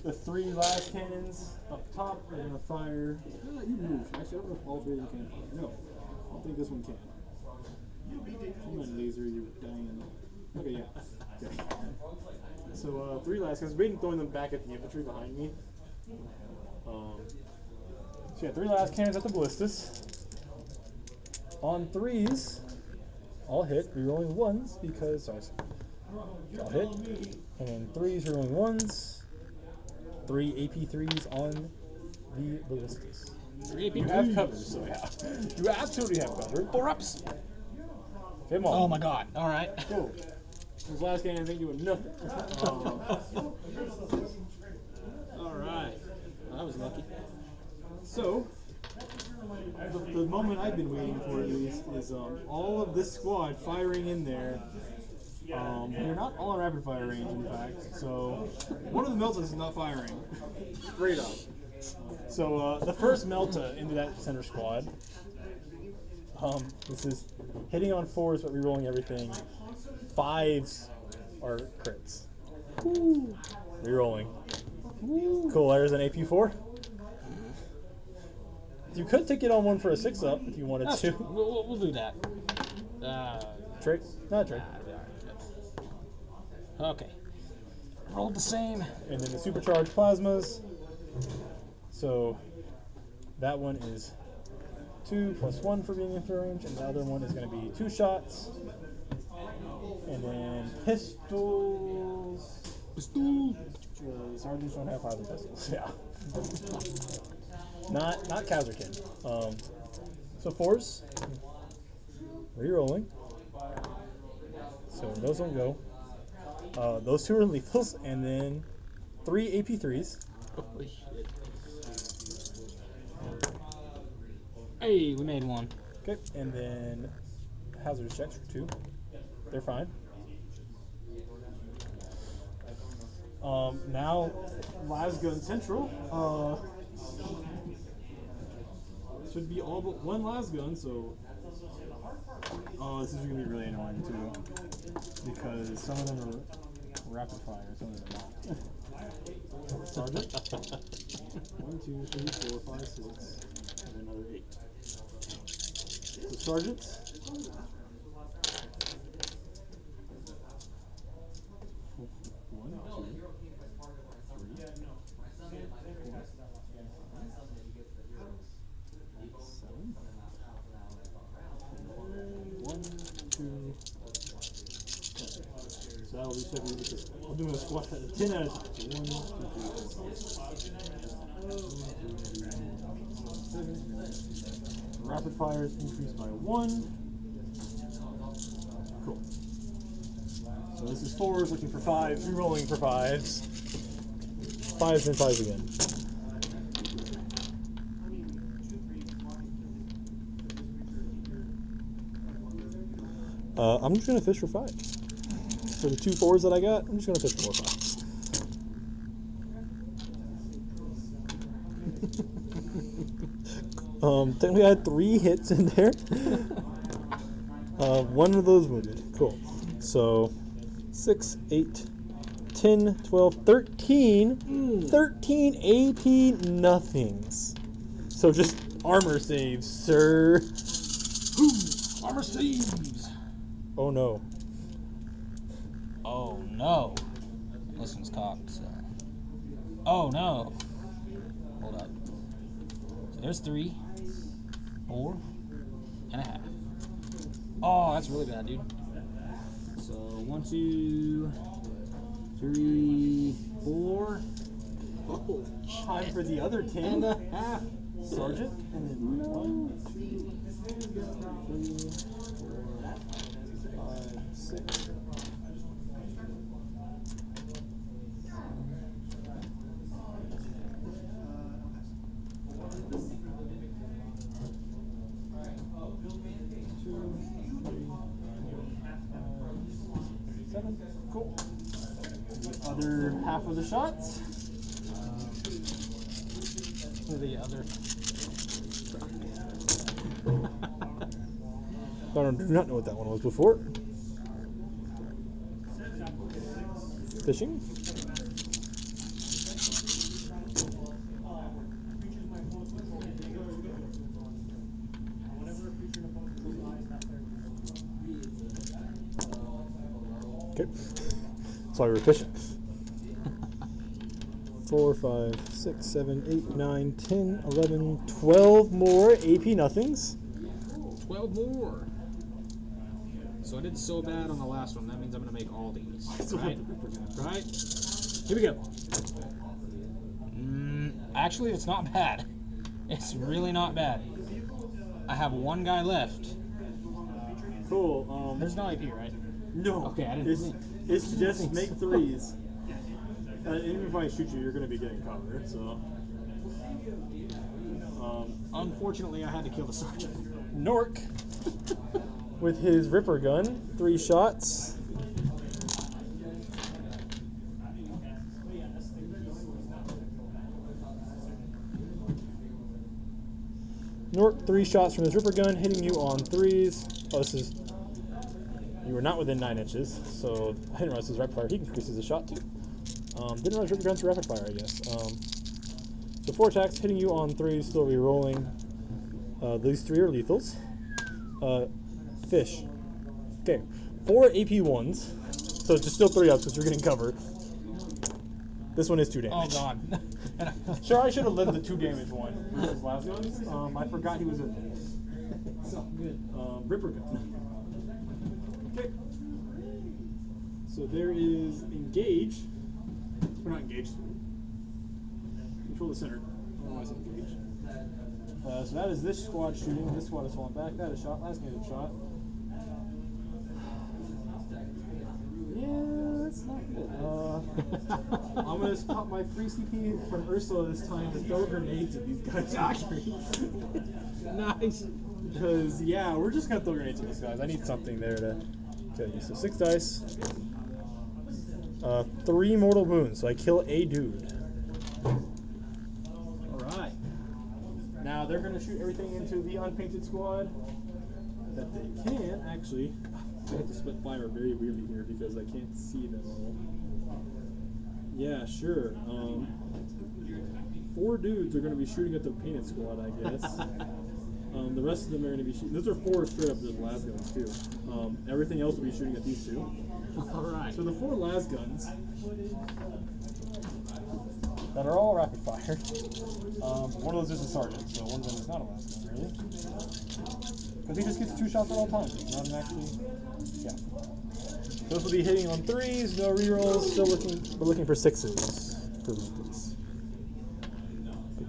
the 3 last cannons up top are going to fire. You move. Actually, I don't know if all 3 of them can fire. No. I don't think this one can. Come on, laser, you're dying. Okay, yeah. Okay. So 3 last cannons. Waiting throwing them back at the infantry behind me. So yeah, 3 last cannons at the ballistas. On 3s, all hit, rerolling 1s because sorry, all hit. And then 3s rerolling 1s. 3 AP3s on the ballistas. 3 AP3. You have cover, so yeah. You absolutely have cover. 4 ups. Come on. Oh my god. All right. Cool. Those last cannons ain't doing nothing. All right. I was lucky. So, the moment I've been waiting for at least is all of this squad firing in there. They're not all in rapid fire range, in fact. So, one of the Meltas is not firing. Straight up. So, the first Melta into that center squad. This is hitting on 4s but rerolling everything. 5s are crits. Rerolling. Cool, there's an AP4. You could take it on 1 for a 6-up if you wanted to. We'll do that. Trick? Not a trick. Okay. Rolled the same. And then the supercharged plasmas. So that one is 2 plus 1 for being in range, and the other one is going to be 2 shots. And then pistols. The sergeants don't have plasma pistols. Yeah. Not Kazerkin. So 4s. Rerolling. So those don't go. Those 2 are lethals, and then 3 AP3s. Holy shit. Hey, we made 1. Okay, and then hazardous checks for 2. They're fine. Now, Lasgun Central. Should be all but 1 Lasgun, so. This is going to be really annoying too. Because some of them are rapid fire, some of them are not. Sergeant. 1, 2, 3, 4, 5, 6, and another 8. So sergeants. 1, 2, 3, 4, 7. 1, 2. So that'll be 7. I'll do a squad 10 out of 1, 2, 3, 4, 5, 6, 7. Rapid fire is increased by 1. Cool. So this is 4s looking for 5s, rerolling for 5s. 5s and 5s again. I'm just going to fish for 5. For the 2 4s that I got, I'm just going to fish for more 5s. Technically I had 3 hits in there. 1 of those wounded. Cool. So 6, 8, 10, 12, 13. 13 AP nothings. So just armor saves, sir. Armor saves. Oh no. Oh no. This one's cocked. So. Oh no. Hold up. There's 3, 4 and a half. Oh, that's really bad, dude. So 1, 2, 3, 4. Oh, Time for the other 10. and a half. Sergeant. And then 1, 2, 3, 4, 5, 6. Cool. The other half of the shots. The other. I do not know what that one was before. Fishing. Okay. That's why we were fishing. 4, 5, 6, 7, 8, 9, 10, 11, 12 more AP nothings. 12 more. So I did so bad on the last one. That means I'm going to make all these. Right? Right? Here we go. Actually, it's not bad. It's really not bad. I have 1 guy left. Cool. There's no AP, right? No. Okay, I didn't It's just make 3s. Even if I shoot you, you're going to be getting covered. So. Unfortunately, I had to kill the sergeant. Nork with his Ripper gun, 3 shots. Nork, 3 shots from his Ripper gun, hitting you on 3s. Oh, this is. You were not within 9 inches, so I didn't realize this is rapid fire. He increases the shot too. Didn't realize Ripper guns were rapid fire, I guess. So 4 attacks, hitting you on 3s, still re-rolling. These 3 are lethals. Fish. Okay, 4 AP ones. So it's just still 3 ups because you're getting covered. This one is 2 damage. Oh, God. Sure, I should have led the 2 damage one with his last guns. I forgot he was in there. It's all good. Ripper gun. Okay. So there is engage. We're not engaged. Control the center. Otherwise engaged. So that is this squad shooting. This squad is falling back. That is shot. Last game shot. Yeah, that's not good. I'm gonna pop my free CP from Ursula this time to throw grenades at these guys. Nice. Because yeah, we're just gonna throw grenades at these guys. I need something there to kill you. So 6 dice. 3 mortal wounds. So I kill a dude. Alright. Now they're gonna shoot everything into the unpainted squad that they can. Actually, I have to split fire very weirdly here because I can't see them all. Yeah, sure. 4 dudes are gonna be shooting at the painted squad, I guess. The rest of them are gonna be shooting. Those are 4 straight up just las guns too. Everything else will be shooting at these 2. Alright. So the 4 las guns that are all rapid fire. One of those is a sergeant, so one of them is not a las gun, really. Because he just gets 2 shots at all times. It's not an actually. Yeah. Those will be hitting on 3s, no rerolls. Still looking. We're looking for 6s for weeklies.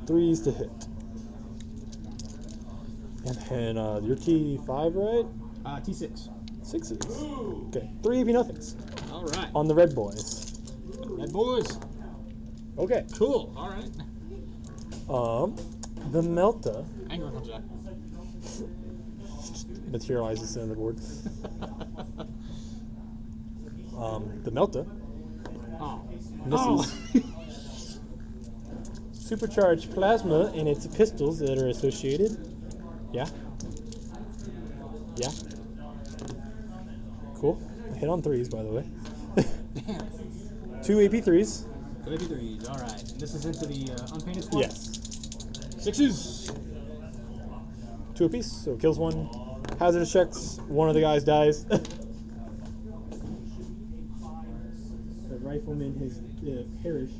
3s to hit. And then your T5, right? T6. 6s. Okay. 3 AP nothings. Alright. On the red boys. Red boys. Okay. Cool. Alright. The Melta Anger comes back. materializes in the board. The Melta Oh. misses. Supercharged plasma in its pistols that are associated. Yeah. Yeah. Cool. Hit on 3s, by the way. 2 AP3s. 2 AP3s. Alright. This is into the unpainted squad? Yes. 6s. 2 apiece, so kills 1. Hazardous checks. One of the guys dies. The rifleman has perished.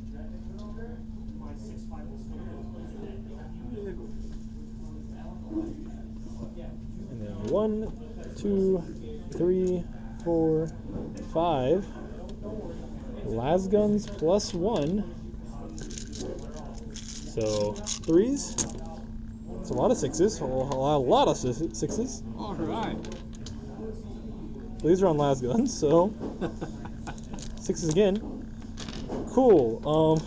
1, 2, 3, 4, 5. Lasguns plus 1. So 3s. It's a lot of 6s. A lot of 6s. All right. These are on lasguns, so 6s again. Cool.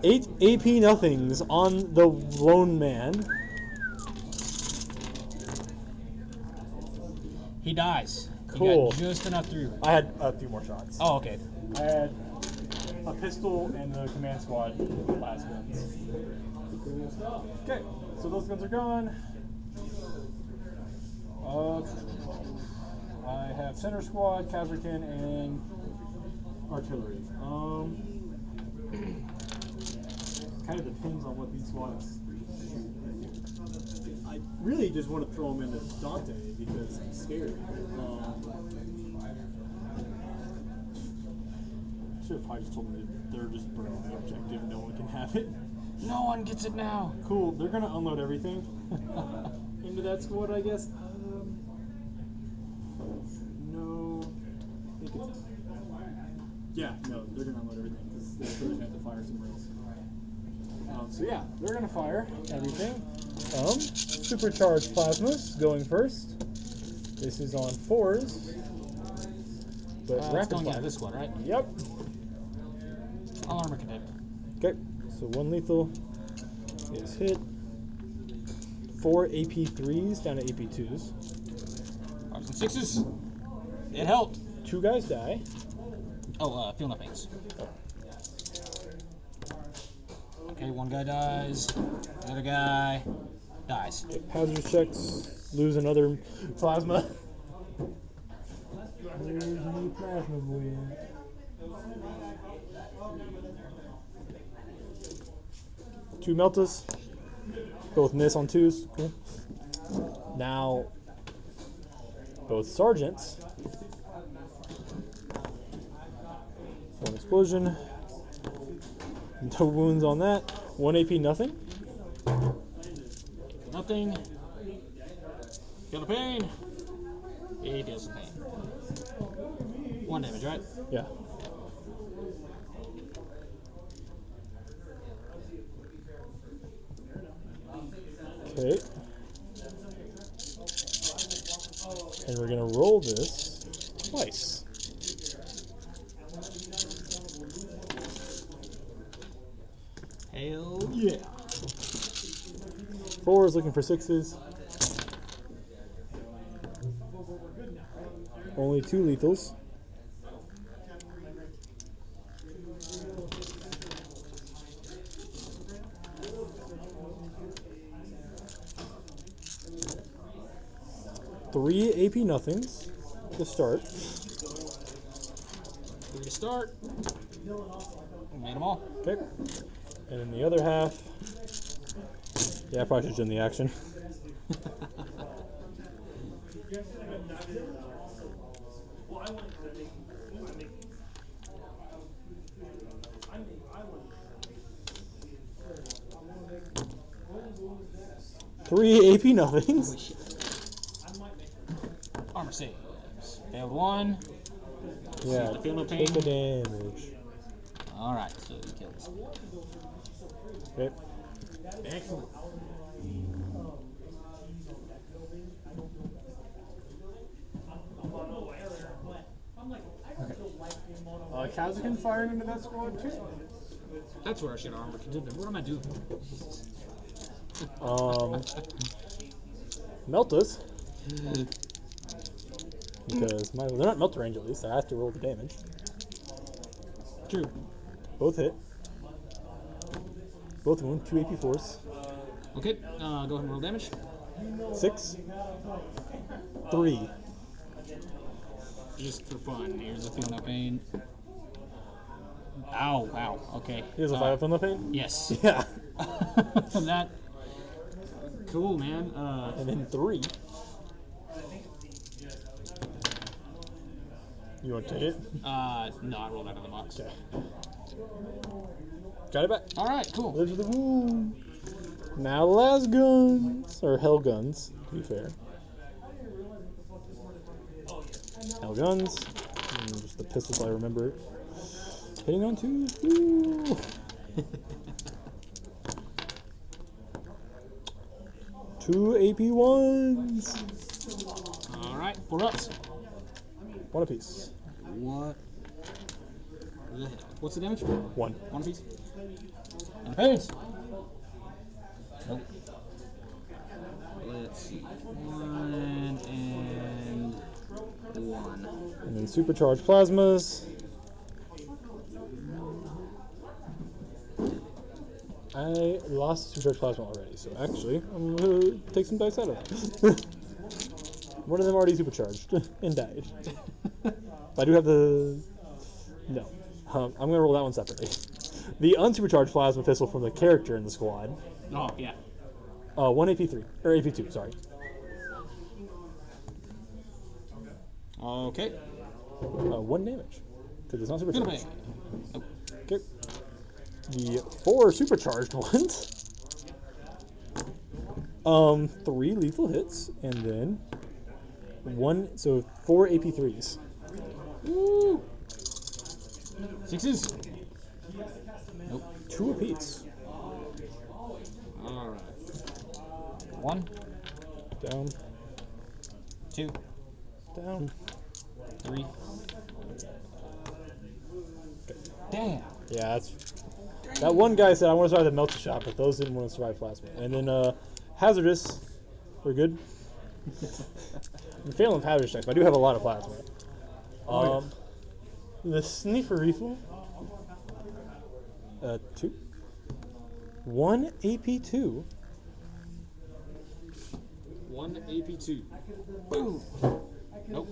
8 AP nothings on the lone man. He dies. Cool. You got just enough through. I had a few more shots. Oh, okay. I had a pistol and the command squad lasguns. Okay, so those guns are gone. I have center squad, Kazrakin, and artillery. Kind of depends on what these squads shoot. I really just want to throw them into Dante because I'm scared. Should have probably just told them that they're just burning the objective. No one can have it. No one gets it now. Cool. They're gonna unload everything into that squad, I guess. No. I think it's. Yeah, no, they're gonna unload everything because they're going to have to fire somewhere else. So yeah, they're gonna fire everything. Supercharged plasmas going first. This is on 4s. But It's rapid going fire. into this one, right? Yep. All armor cadet. Okay, so 1 lethal is hit. 4 AP3s down to AP2s. 5s and 6s. It helped. 2 guys die. Oh, feeling up 8s. Okay, 1 guy dies. The other guy dies. Hazard checks, lose another plasma. Where's the plasma boy at? Two Meltas, both miss on 2s. Cool. Now, both sergeants. 1 explosion. No wounds on that. 1 AP nothing. Nothing. Feel the pain. He feels the pain. 1 damage, right? Yeah. Okay. And we're gonna roll this twice. Hell yeah. 4 is looking for 6s. Only 2 lethals. Three AP nothings to start. 3 to start. Made them all. Okay. And in the other half, yeah, I probably should have done the action. Three AP nothings. Armor saves. Failed 1. Yeah, the feel no take the pain. damage. Alright, so he kills. Okay. Excellent. Kazakin firing into that squad too. That's where I should armor cadet. What am I doing? Meltas. Because they're not melt range at least, so I have to roll the damage. True. Both hit. Both wound, 2 AP4s. Okay, go ahead and roll damage. 6. 3. Just for fun. Here's the feel no pain. Ow, wow, okay. Here's a 5 on the pain? Yes. Yeah. That. Cool, man. And then 3. You want to take it? No, I rolled out of the box. Okay. Got it back. Alright, cool. Lives with the wound. Now the last guns, or hell guns. to be fair. L guns. And just the pistols I remember. Hitting on 2. Woo! 2 AP1s. All right, 4 ups. 1 apiece. What? The hell? What's the damage? 1. 1 apiece. And a pains. Nope. Let's see. 1 and 1. And then supercharged plasmas. I lost supercharged plasma already, so actually, I'm gonna take some dice out of it. One of them already supercharged and died. I do have the. No. I'm gonna roll that one separately. The unsupercharged plasma pistol from the character in the squad. Oh, yeah. 1 AP3. Or AP2, sorry. Okay. 1 damage. Because it's not Gonna supercharged. pay. Nope. Okay. The 4 supercharged ones. 3 lethal hits, and then 1, so 4 AP3s. Woo! 6s. Nope. 2 apiece. All right. 1, Down, 2, down. 3. Damn. Yeah, that's. That one guy said, I want to survive the melty shot, but those didn't want to survive plasma. And then, hazardous. We're good. I'm failing hazardous checks, but I do have a lot of plasma. The sniffer rifle. 2. 1 AP2. 1 AP2. Boom. Nope.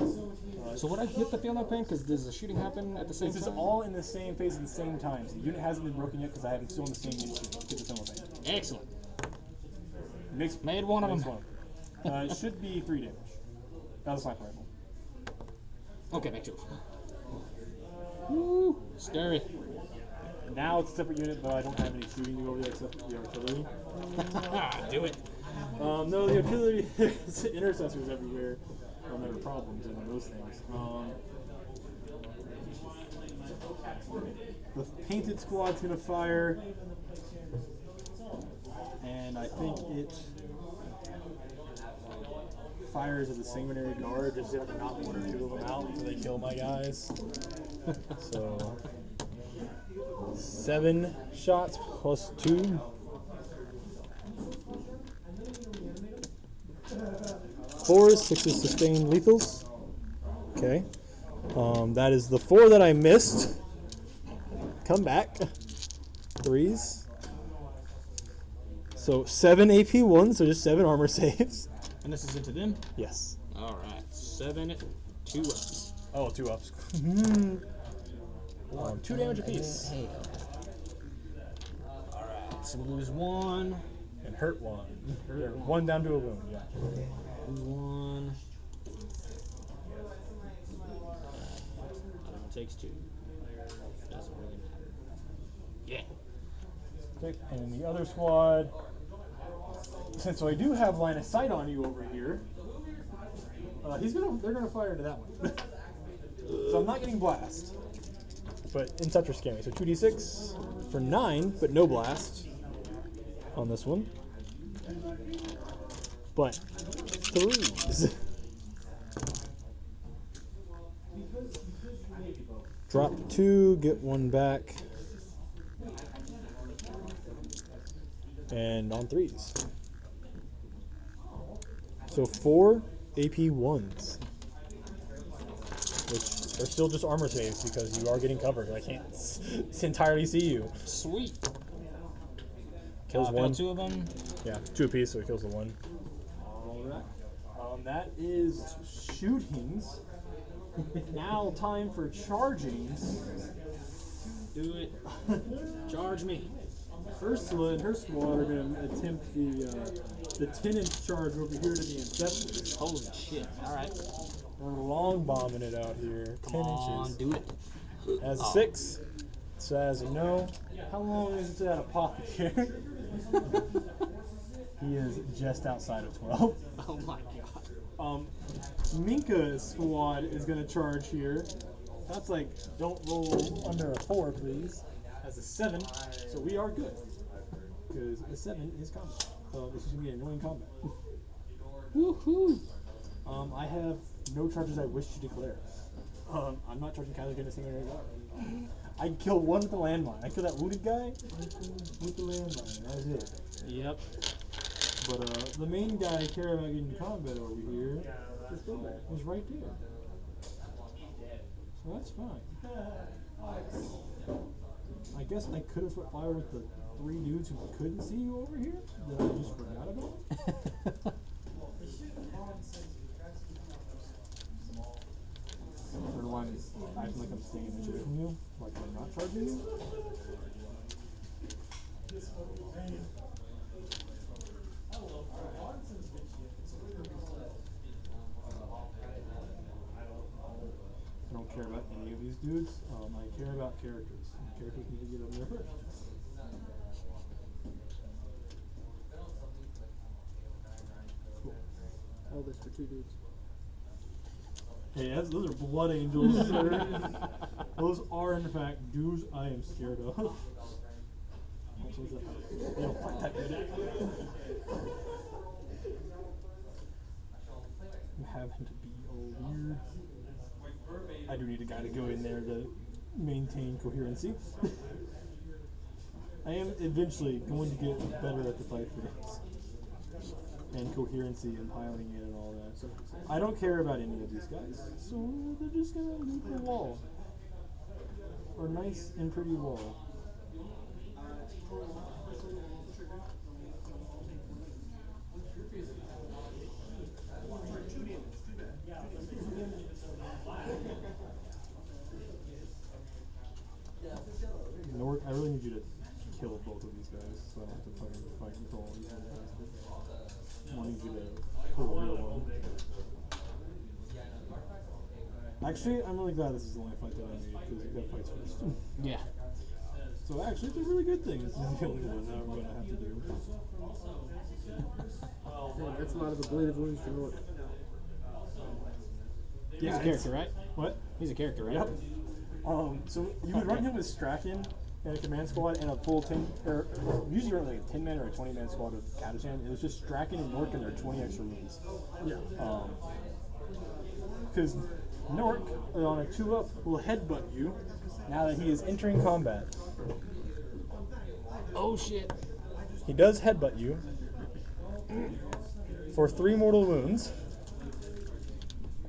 So would I hit the fail no pain? Because does the shooting happen at the same This is time? all in the same phase at the same time. So the unit hasn't been broken yet because I have it still in the same unit. Get the similar thing. Excellent. Makes Made one of makes them. one. It should be 3 damage. That was a sniper rifle. Okay, back to it. Woo! Scary. Now it's a separate unit, but I don't have any shooting to go over there except for the artillery. Do it. No, the artillery, there's intercessors everywhere. There are problems in those things. The painted squad's gonna fire, and I think it fires at the sanguinary guard just to have to knock 1 or 2 of them out until they kill my guys. So 7 shots plus 2. 4s, 6s sustained lethals. Okay. That is the 4 that I missed. Come back. 3s. So 7 AP1s, so just 7 armor saves. And this is into them? Yes. All right. 7, 2 ups. Oh, 2 ups. 2 damage apiece. All right. So we'll lose 1. And hurt 1. Or 1 down to a wound, yeah. 1. Takes 2. Doesn't really matter. Yeah. Okay, and the other squad. Since I do have line of sight on you over here, they're gonna fire into that one. So I'm not getting blast. But insects are scary. So 2d6 for 9, but no blast on this one. But 3s. Drop 2, get 1 back. And on 3s. So 4 AP1s. Which are still just armor saves because you are getting covered. I can't entirely see you. Sweet. Kills Fail 1. 2 of them. Yeah, 2 apiece, so it kills the 1. Alright. That is shootings. Now time for chargings. Do it. Charge me. Ursula and her squad are going to attempt the 10-inch charge over here to the Ancestors. Holy shit. All right. We're long bombing it out here. 10 On, inches. do it. As a 6. So as you know, How long is it to that apothecary? He is just outside of 12. Oh my god. Minka's squad is going to charge here. That's like, don't roll under a 4, please. That's a 7, so we are good. Because a 7 is combat. So this is going to be annoying combat. Woohoo! I have no charges I wish to declare. I'm not charging Kyler against anything right now. I killed one with the landmine. I killed that wounded guy with the landmine. That was it. Yep. But the main guy I care about getting to combat over here was right there. So that's fine. I guess I could have swept fire with the 3 dudes who couldn't see you over here that I just forgot about. Third one is acting like I'm staying away from you, like I'm not charging you. I don't care about any of these dudes. I care about characters. And characters need to get over there first. Cool. All this for 2 dudes. Hey, those are blood angels, sir. Those are, in fact, dudes I am scared of. They don't fight that good. I'm having to be all weird. I do need a guy to go in there to maintain coherency. I am eventually going to get better at the fight for this. And coherency and piling in and all that. So I don't care about any of these guys, so they're just gonna loot the wall. Or nice and pretty wall. Nork, I really need you to kill both of these guys so I don't have to fucking fight with all these other guys. I need you to pull a real one. Actually, I'm really glad this is the only fight that I made because you got fights first. Yeah. So actually, it's a really good thing. This is the only one that I'm going to have to do. Man, that's a lot of ablative wounds for Nork. He's a character, right? What? He's a character, right? Yep. So you would run him with Strachan and a command squad and a full 10, or usually run like a 10-man or a 20-man squad of Katashan. It was just Strachan and Nork and their 20 extra wounds. Yeah. Because Nork, on a 2-up, will headbutt you now that he is entering combat. Oh shit. He does headbutt you for 3 mortal wounds.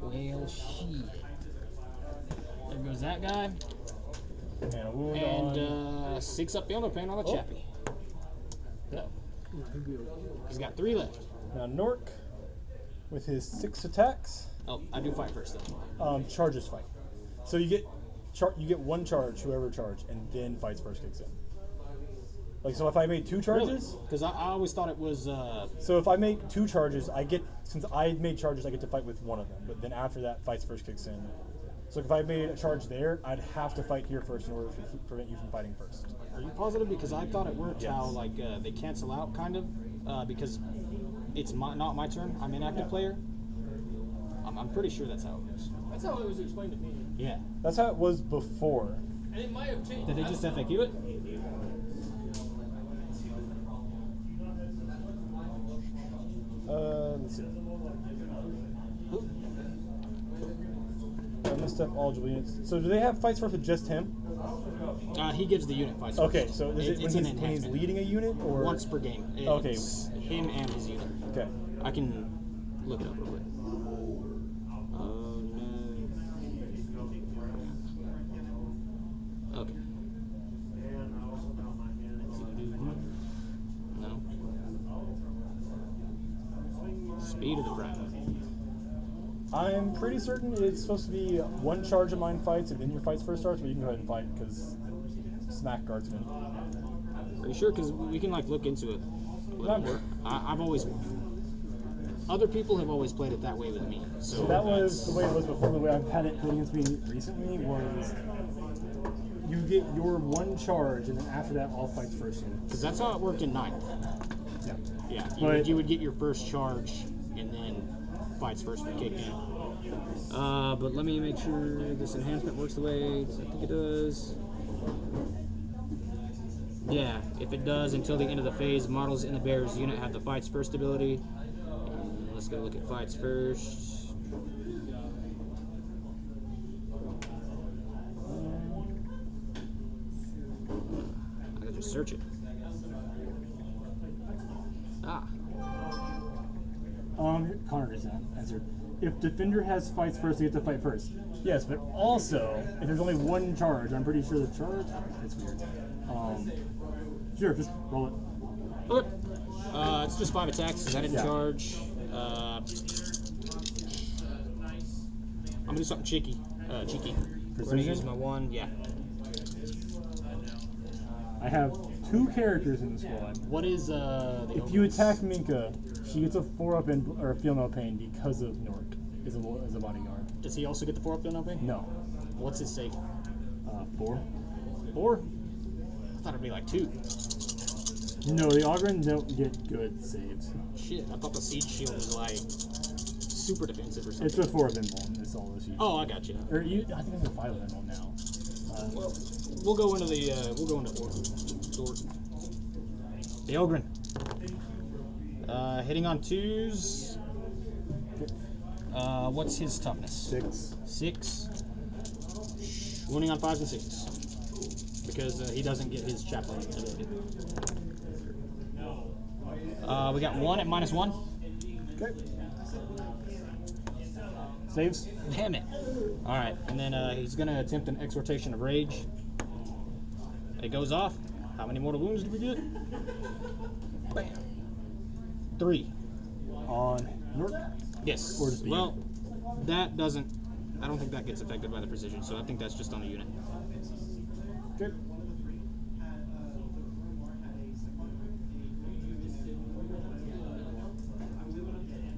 Well, shit. There goes that guy. And a wound And on... 6 up the underpain on the chappie. No. He's got 3 left. Now Nork, with his 6 attacks, Oh, I do fight first though. charges fight. So you get 1 charge, whoever charged, and then fights first kicks in. Like, so if I made 2 charges... Because I always thought it was... So if I make 2 charges, since I made charges, I get to fight with 1 of them. But then after that, fights first kicks in. So if I made a charge there, I'd have to fight here first in order to prevent you from fighting first. Are you positive? Because I thought it worked Yes. how like they cancel out kind of because it's not my turn. I'm inactive player. I'm pretty sure that's how it works. That's how it was explained to me. Yeah. That's how it was before. And it might have changed. Did they just FAQ it? Let's see. I messed up all dual units. So do they have fights first with just him? He gives the unit fights. Okay, first. so is it it's when an he's enhancement. leading a unit or Once per game. Okay. It's him and his unit. Okay. I can look it up real quick. Oh no. Okay. No. Speed of the Prime. I'm pretty certain it's supposed to be 1 charge of mine fights and then your fights first starts, but you can go ahead and fight because smack guardsman. Are you sure? Because we can like look into it. Remember. I've always. Other people have always played it that way with me. So, So that was the way it was before. The way I've had it played against me recently was you get your 1 charge and then after that all fights first. Because that's how it worked in 9. Yeah. Yeah, But- you would get your first charge, and then fights first would kick in. But let me make sure this enhancement works the way I think it does. Yeah, if it does, until the end of the phase, models in the bearer's unit have the fights first ability. And let's go look at fights first. I gotta just search it. Ah, Connor just answered. If defender has fights first, they get to fight first. Yes, but also, if there's only one charge, I'm pretty sure the charge. It's weird. Sure, just roll it. okay. It's just 5 attacks because I didn't Yeah. charge. I'm gonna do something cheeky. We're gonna Precision? use my 1. Yeah. I have 2 characters in the squad. What is the? If you attack Minka, she gets a 4-up or feel no pain because of Nork as a bodyguard. Does he also get the 4-up feel no pain? No. What's his save? 4. 4? I thought it'd be like 2. No, the Ogren don't get good saves. Shit, I thought the siege shield was like super defensive or something. It's a 4-up invuln. That's all this. Oh, I got you. Or I think it's a 5-up invuln now. Well, we'll go into the the Ogren. Hitting on 2s. What's his toughness? 6. 6. Wounding on 5s and 6s. Because he doesn't get his chaplain ability. We got 1 at -1. Okay. Saves. Damn it. Alright, and then he's going to attempt an exhortation of rage. It goes off. How many mortal wounds did we get? Bam. 3. On Nork. Yes. Or just the well, that doesn't. I don't think that gets affected by the precision, so I think that's just on a unit. Okay.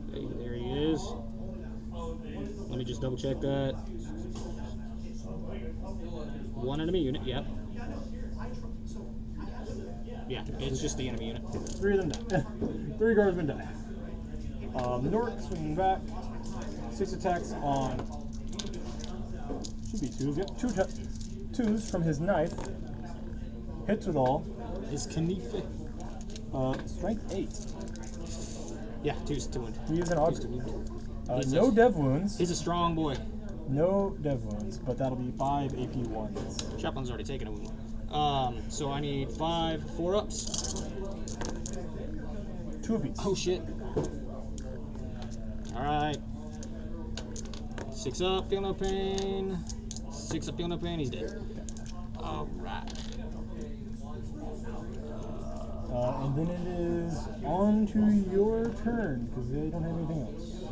Okay, there he is. Let me just double check that. 1 enemy unit, yep. Yeah, it's just the enemy unit. 3 of them die. 3 guardsmen die. Nork swinging back. 6 attacks on. Should be 2s. Yep, 2s from his knife. Hits with all. His Kanife. Strength 8. Yeah, 2's to wound. He is an Two's to Ogre. wound. No dev wounds. He's a strong boy. No dev wounds, but that'll be 5 AP 1s. Chaplain's already taken a wound. So I need 5 4-ups. 2 apiece. Oh shit. Alright. 6 up, feel no pain. 6 up, feel no pain, he's dead. Alright. And then it is on to your turn, because they don't have anything else.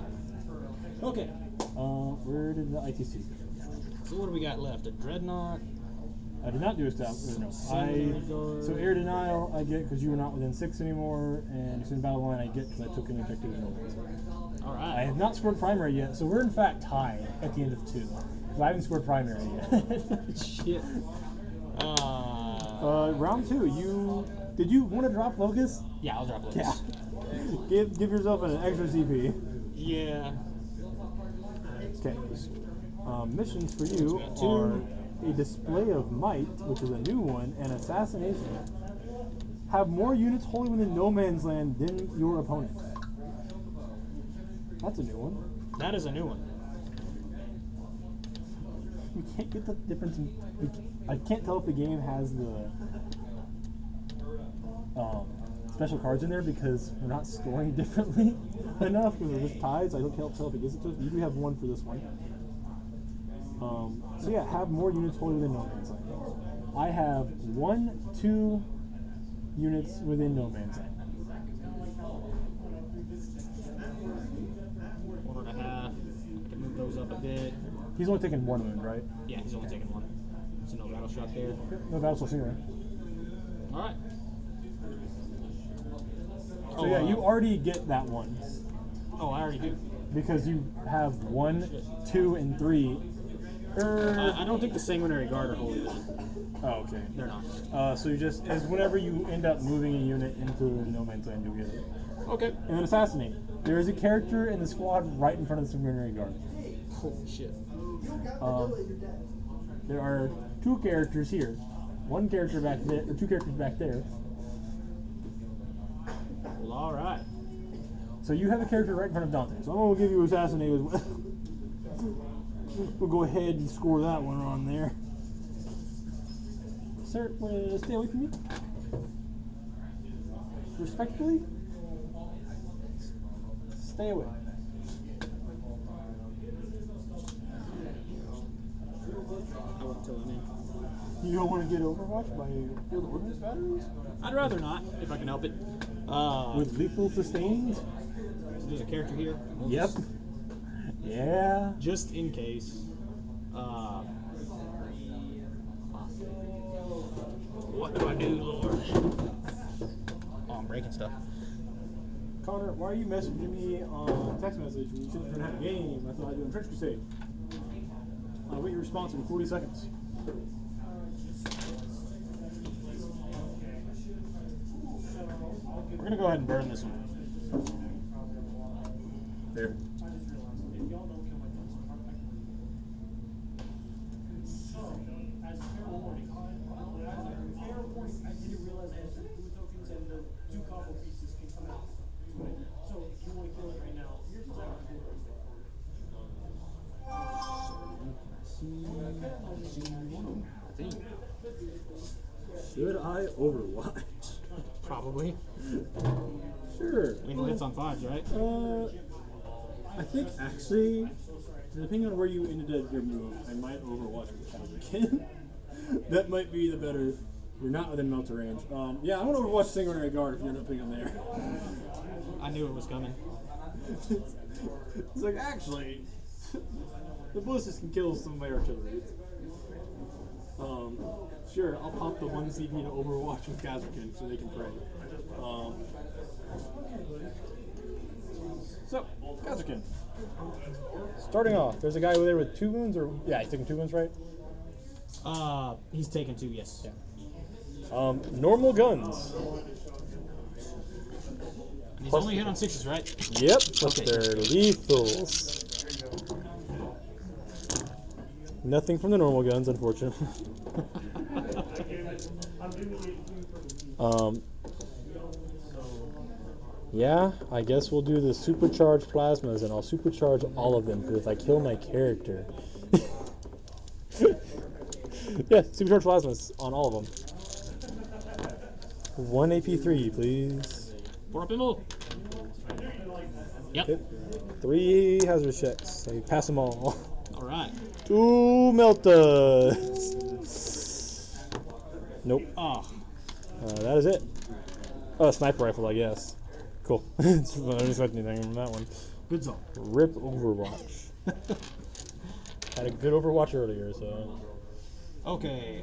Okay. Where did the ITC go? So what do we got left? A dreadnought. I did not do a stab. No. So air denial I get because you were not within 6 anymore, and it's in battle line I get because I took an objective in Norman's. I Alright. have not scored primary yet, so we're in fact tied at the end of 2. Because I haven't scored primary yet. Shit. Round 2, did you want to drop Locust? Yeah, I'll drop those. Yeah. Give yourself an extra CP. Yeah. Okay. Missions for you got 2. are a display of might, which is a new one, and assassination. Have more units wholly within no man's land than your opponent. That's a new one. That is a new one. You can't get the difference in. I can't tell if the game has the special cards in there because we're not scoring differently enough because we're just tied, so I can't tell if it gives it to us. You do have 1 for this one. So yeah, have more units wholly within no man's land. I have 2 units within no man's land. 1.5. I can move those up a bit. He's only taking 1 wound, right? Yeah, he's only taking 1. So no battle shot there. No battle source anyway. Alright. So yeah, you already get that 1 Oh, I already do. because you have 1, 2, and 3 I don't think the Sanguinary Guard are holy vision. Oh, okay. They're not. So you just is whenever you end up moving a unit into no man's land, you'll get it. Okay. And then assassinate. There is a character in the squad right in front of the Sanguinary Guard. Holy shit. There are 2 characters here. 1 character back there, or 2 characters back there. Well, alright. So you have a character right in front of Dante. So I'm going to give you assassinate as well. We'll go ahead and score that one on there. Sir, stay away from me. Respectfully, stay away. I won't tell him in. You don't want to get overwatched by field ordnance batteries? I'd rather not, if I can help it. With lethal sustained? There's a character here. We'll Yep. just- Yeah. Just in case. What do I do, Lord? Oh, I'm breaking stuff. Connor, why are you messaging me on text message when you said you were going to have a game? I thought I'd do a Trench Crusade. I'll wait your response in 40 seconds. We're gonna go ahead and burn this one. There. Should I Overwatch? Probably. Sure. Lethal hits on 5s, right? I think actually, depending on where you ended your move, I might Overwatch with Kazakhin. That might be the better. You're not within melter range. Yeah, I'm gonna Overwatch Sanguinary Guard if you're not putting him there. I knew it was coming. It's like actually, the ballistics can kill some of my artillery. Sure, I'll pop the 1 CP to Overwatch with Kazakhin so they can pray. So, Kazakhin. Starting off, there's a guy over there with 2 wounds, or yeah, he's taking 2 wounds, right? He's taken 2, yes. Yeah. Normal guns. And he's only hit on 6s, right? Yep, but Okay. they're lethals. Nothing from the normal guns, unfortunately. Yeah, I guess we'll do the supercharged plasmas, and I'll supercharge all of them, because if I kill my character... yeah, supercharged plasmas on all of them. 1 AP3, please. 4 up and move. Yep. Yep. 3 hazard checks, so you pass them all. Alright. 2 meltas. Nope. Oh. That is it. Oh, a sniper rifle, I guess. Cool. I didn't expect anything from that one. Good zone. Rip Overwatch. Had a good Overwatch earlier, so. Okay,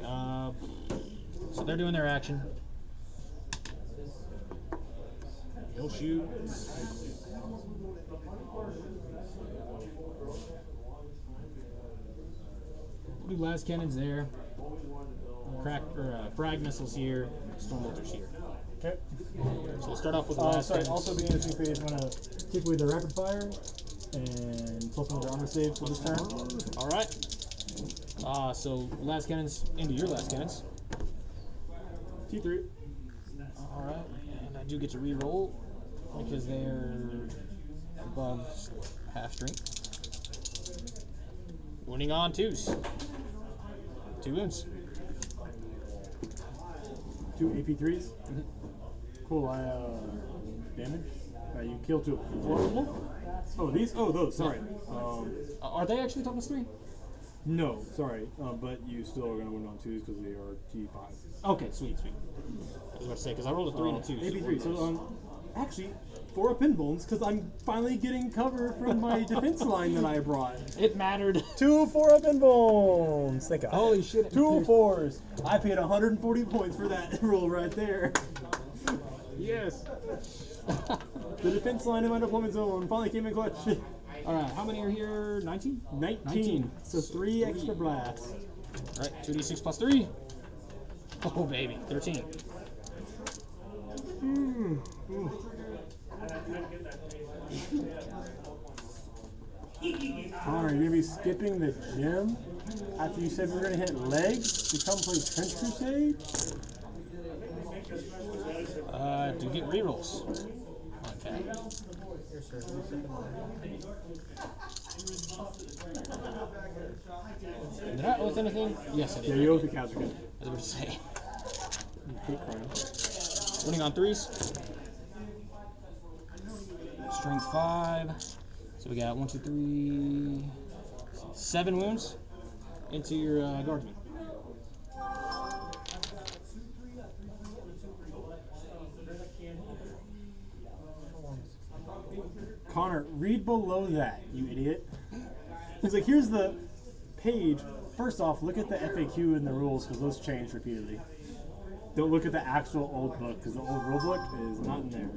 so they're doing their action. He'll shoot. We'll do las cannons there. Frag missiles here. Storm bolters here. Okay. So we'll start off with the las Sorry, cannons. also being in the phase, I'm going to take away the rapid fire and plus 1 of their armor save for this turn. All right. So las cannons into your las cannons. T3. All right, and I do get to re-roll because they're above half strength. Wounding on 2s. 2 wounds. 2 AP3s. Cool. Damage. You kill 2 4. Oh, these? Oh, those. Sorry. Are they actually toughness 3? No, sorry. But you still are going to win on 2s because they are T5. Okay, sweet. I was about to say, because I rolled a 3 and a 2. AP3. So, actually, 4 up in bones because I'm finally getting cover from my defense line that I brought. It mattered. 2 4-up in bones. Thank God. Holy shit. 2 4s. I paid 140 points for that roll right there. Yes. The defense line in my deployment zone finally came in clutch. All right, how many are here? 19? 19. So 3 extra blasts. All right, 2d6 plus 3. Oh, baby, 13. Connor, you're gonna be skipping the gym after you said we were gonna hit legs to come play Trench Crusade? Do get rerolls. Okay. Did I oath anything? Yes, I did. Yeah, you owe the cows again. I was about to say. Hate crime. Winning on 3s. Strength 5. So we got 1, 2, 3, 7 wounds into your guardsman. Connor, read below that, you idiot. He's like, here's the page. First off, look at the FAQ and the rules because those change repeatedly. Don't look at the actual old book because the old rule book is not in there.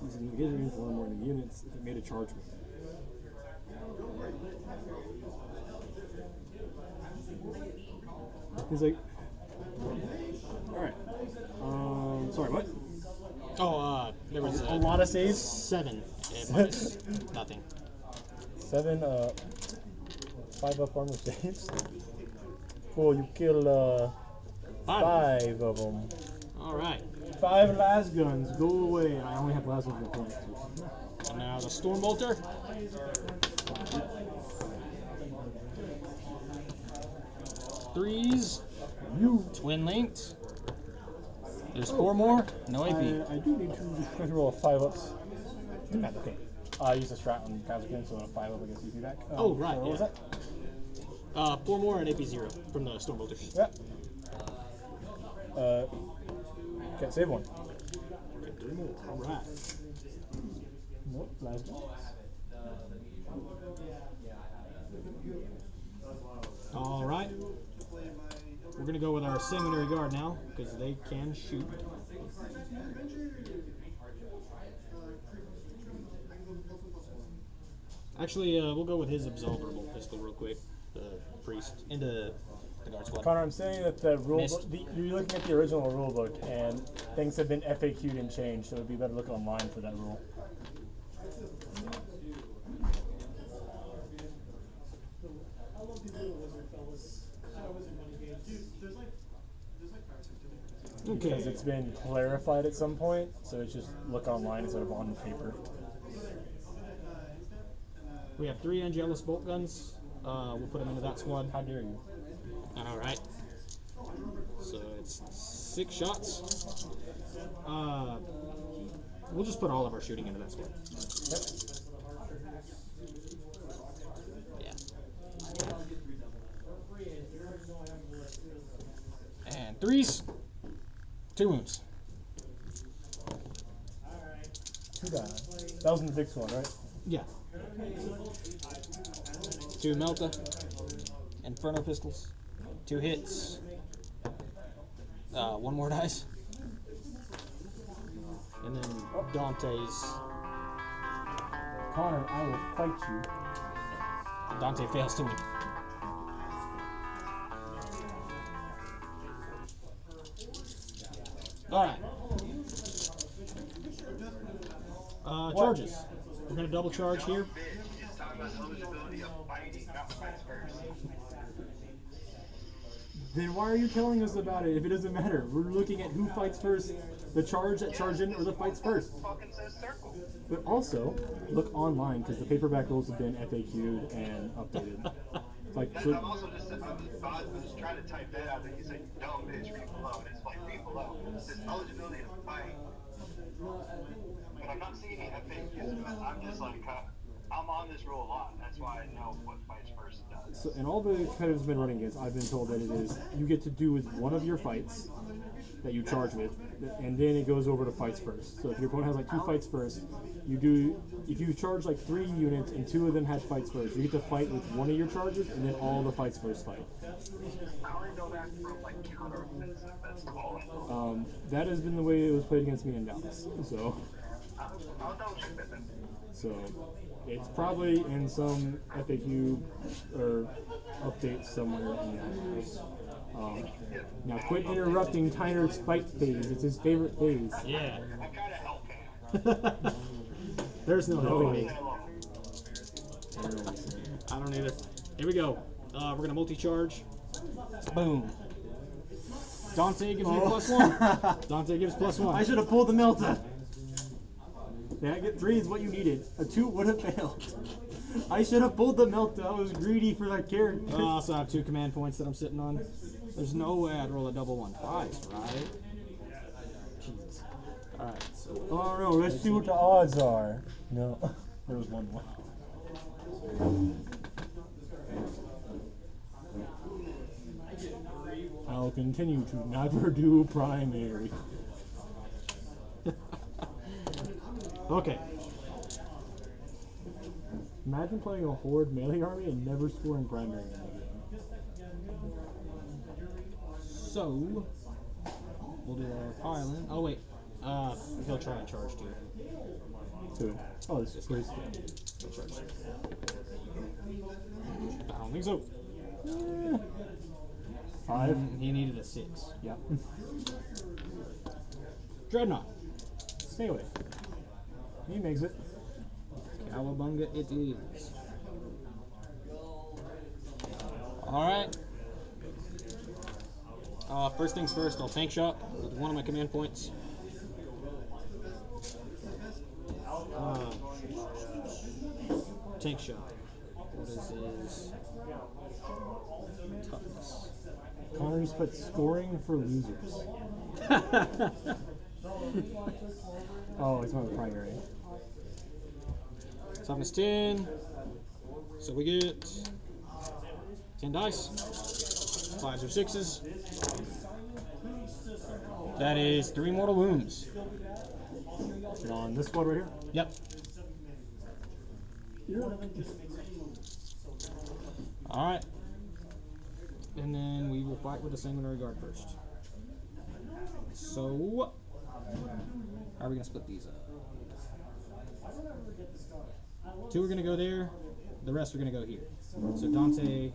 Using the gathering for more than units if it made a charge move. He's like, alright. Sorry, what? Oh, there was A lot of saves? 7. Minus nothing. 7, 5 up armor saves. Cool, you kill 5 of them. All right. 5 las guns, go away, and I only have las guns in the point. And now the Storm Bolter. Threes. You. Twin linked. There's 4 more. No AP. I do need to. Let's roll 5 ups. Okay. I use a strat on Kazakhstan, so a 5 up against CP back. Oh, right, So what was yeah. that? 4 more and AP 0 from the Storm Bolter. Yeah. Can't save one. Okay, 3 more. All right. Nope, las guns. All right. We're gonna go with our Sanguinary Guard now because they can shoot. Actually, we'll go with his Absolvable pistol real quick. The priest into the guard squad. Connor, I'm saying that the rule Missed. book, you're looking at the original rule book, and things have been FAQ'd and changed, so it'd be better to look online for that rule. Okay. Because it's been clarified at some point, so it's just look online instead of on paper. We have 3 Angelus bolt guns. We'll put them into that squad. How dare you? All right. So it's 6 shots. We'll just put all of our shooting into that squad. Yeah. And 3s. 2 wounds. Too bad. That was in the big squad, right? Yeah. 2 Melta. Inferno pistols. 2 hits. 1 more dice. And then Dante's. Connor, I will fight you. Dante fails to win. Alright. Charges. We're going to double charge here. Then why are you telling us about it if it doesn't matter? We're looking at who fights first, the charge that charge in or the fights first. But also, look online because the paperback rules have been FAQ'd and updated. Like, I'm also just trying to type that out that you said you don't bitch, read below. And it's like read below. This eligibility to fight. But I'm not seeing any FAQs. I'm just like, I'm on this rule a lot. That's why I know what fights first does. so, and all the competitors have been running against, I've been told that it is you get to do with one of your fights. that you charge with, and then it goes over to fights first. So if your opponent has like 2 fights first, you do. If you charge like 3 units and 2 of them had fights first, you get to fight with one of your charges, and then all the fights first fight. How do you know that from like counter-offensive? That's cool. That has been the way it was played against me in Dallas. So. I'll double check that then. So it's probably in some FAQ or update somewhere in there. Now quit interrupting Tyner's fight phase. It's his favorite phase. Yeah. I kind of help him. There's no helping me. Say hello. I don't either. Here we go. We're gonna multi-charge. Boom. Dante gives me +1. Dante gives +1. I should have pulled the Melta. That get 3 is what you needed. A 2 would have failed. I should have pulled the Melta. I was greedy for that character. I also have 2 command points that I'm sitting on. There's no way I'd roll a double 1 twice, right? Jesus. Alright, so. Oh no, let's see what the odds are. No. There was one more. I'll continue to never do primary. Okay. Imagine playing a horde melee army and never scoring primary in the game. So, we'll do our pile-in. Oh, wait. He'll try and charge too. 2. Oh, this is first. He'll charge too. I don't think so. 5. He needed a 6. Yep. Dreadnought. Stay away. He makes it. Cowabunga it is. Alright. First things first, I'll tank shot with one of my command points. Tank shot. What is his toughness? Connor's put scoring for losers. Oh, it's one of the primary. Toughness 10. So we get 10 dice. 5s or 6s. That is 3 mortal wounds. And on this squad right here? Yep. Alright. And then we will fight with the sanguinary guard first. So, how are we going to split these up? 2 are going to go there, the rest are going to go here. So Dante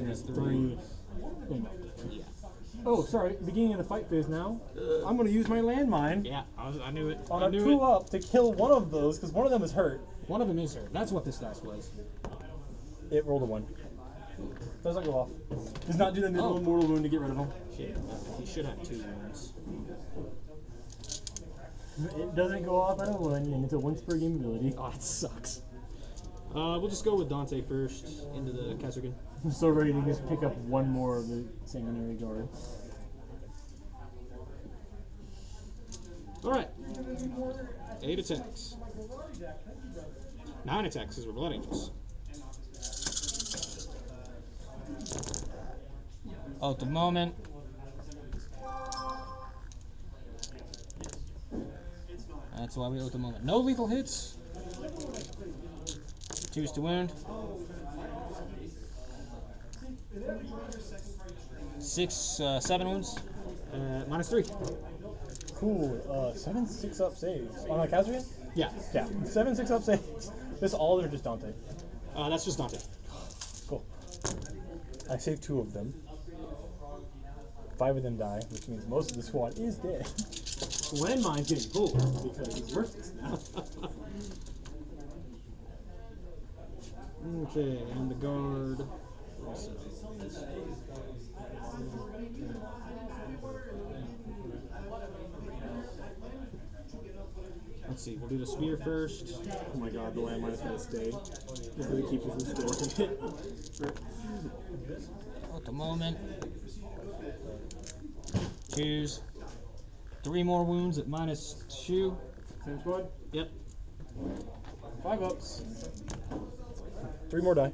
has 3. Yeah. Oh, sorry. Beginning of the fight phase now. I'm going to use my landmine Yeah, I knew it. On I a knew 2 it. up to kill one of those, because one of them is hurt. One of them is hurt. That's what this dice was. It rolled a 1. Doesn't go off. Does not do the middle mortal wound to get rid of him. Shit. He should have 2 wounds. It doesn't go off at a 1, and it's a once per game ability. Oh, that sucks. We'll just go with Dante first into the Kasserkin. I'm so ready to just pick up one more of the sanguinary guard. Alright. 8 attacks. 9 attacks because we're Blood Angels. Oh, at the moment. That's why we at the moment. No lethal hits. 2s to wound. 7 wounds. -3. Cool. 7 6-up saves. On a Kazuya? Yeah. Yeah. 7 6-up saves. This all are just Dante. That's just Dante. Cool. I saved 2 of them. 5 of them die, which means most of the squad is dead. Landmine's getting pulled because he's worthless now. Okay, and the guard. Also. Let's see, we'll do the spear first. Oh my god, the landmine is going to stay. It's going to keep you from scoring it. At the moment. Choose 3 more wounds at -2. Same squad? Yep. 5 ups. 3 more die.